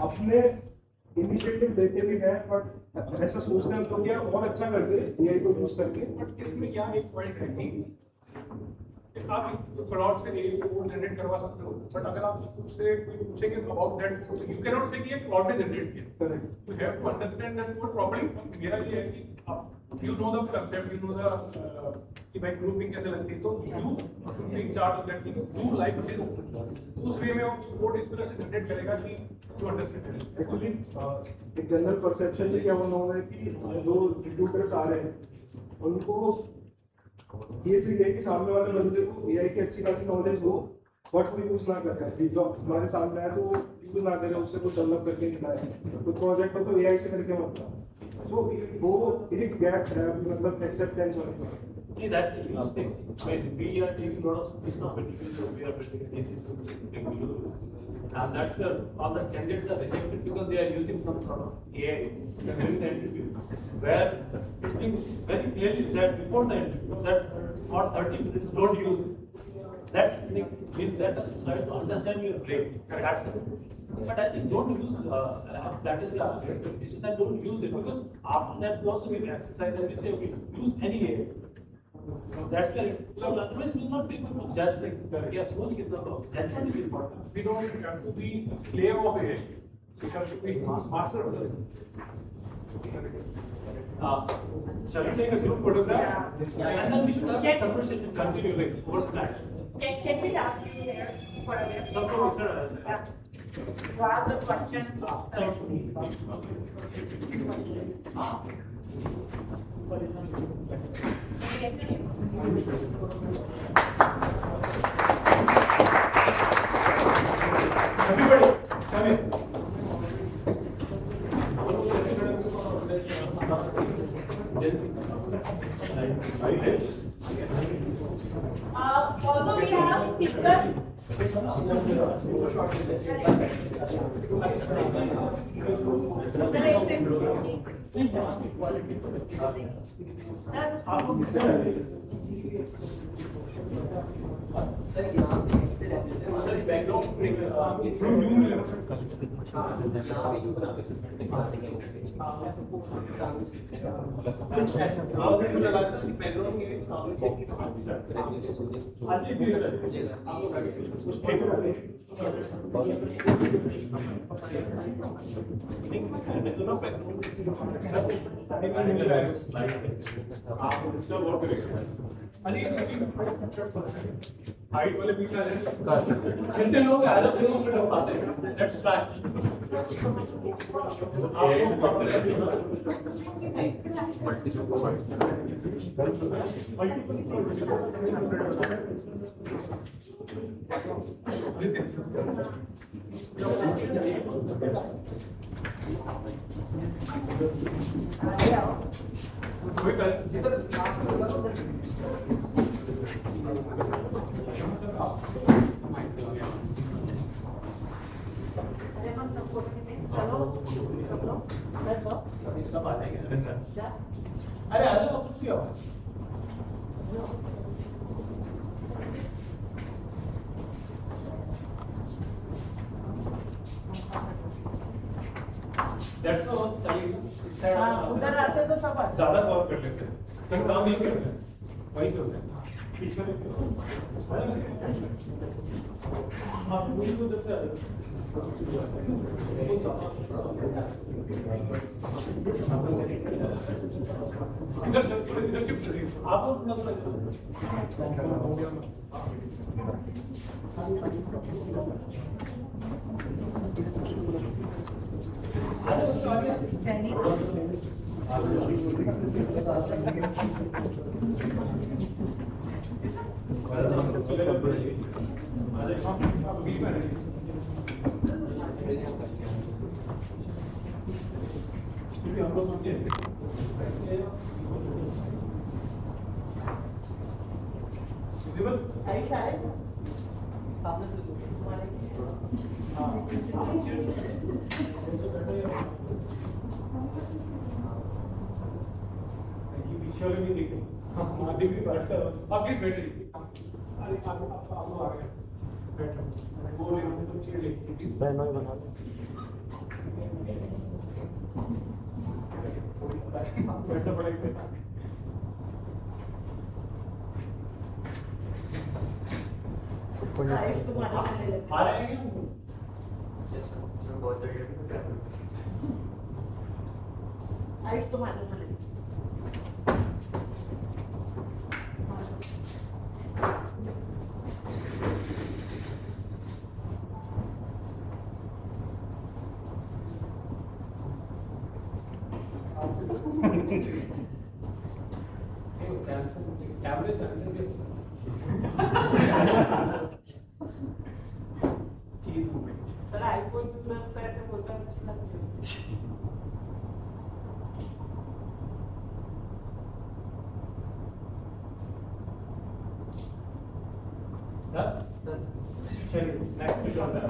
अपने इनिशिएटिव लेते भी हैं, बट ऐसा सोचते हैं तो क्या और अच्छा करते एआई को यूज करके। बट इसमें यहाँ एक पॉइंट है कि आप फ्रॉड से एआई कोड जनरेट करवा सकते हो, बट अगर आप उससे पूछेंगे about that code, you can not say कि ये फ्रॉड ने जनरेट किया। Correct. You have to understand that code properly. मेरा ये है कि आप you know the concept, you know the कि भाई ग्रुपिंग कैसे लगती है, तो you should be in charge of that thing, do like this. उस वे में कोड इस तरह से जनरेट करेगा कि यू अंडरस्टैंड। एक्चुअली एक जनरल परसेप्शन में क्या होना होगा कि जो रिक्रूटर्स आ रहे हैं उनको ये चाहिए कि सामने वाले बंदे को एआई की अच्छी खासी नॉलेज हो, बट वो यूज ना कर रहा है। जो हमारे सामने आया तो यूज ना करे, उससे कुछ डेवलप करके निकाले, तो प्रोजेक्ट को तो एआई से करके मतलब तो वो एक गैप है, मतलब एक्सेप्टेंस वाला। See, that's a huge thing. When we are taking a lot of it's not particular, so we are particular cases and that's the all the candidates are rejected because they are using some sort of AI during the interview, where it's been very clearly said before the interview that for 30 minutes don't use it. Let us try to understand your brain. That's it. But I think don't use that is the expectation that don't use it, because after that we also give exercise and we say okay, use any AI. So that's where so otherwise we will not be able to judge like yes, soch kitna low. Judgment is important. We don't have to be slave of AI. We have to be master of it. Shall we take a group photograph? And then we should have this conversation continue like over snacks. Can we have you here for a bit? Suppose sir. Yeah. To ask the question. Everybody, come in. Although we have speaker. Height वाले पीछे आ जाए। जितने लोग आ रहे हैं उनको पाते हैं। Let's try. सब आ जाएंगे सर। अरे आ जाओ कुछ भी आओ। That's the one style. उधर आते तो सब आते। ज्यादा कवर कर लेते हैं, फिर काम नहीं करते हैं, वही से होता है। पीछे आप मुझे तो जैसे इधर शिफ्ट करिए आप नहीं दिखे दिख रही बात कर आप किस बैठे अरे आप आ गए बैठो वो ले तो चेयर लेके बना बैठना पड़ेगा आ रहे हैं आयुष तुम्हारे कैमरे से चीज हो गई सर आईफोन प्लस का ऐसे बोलता अच्छी लगती है चलिए नेक्स्ट कुछ और है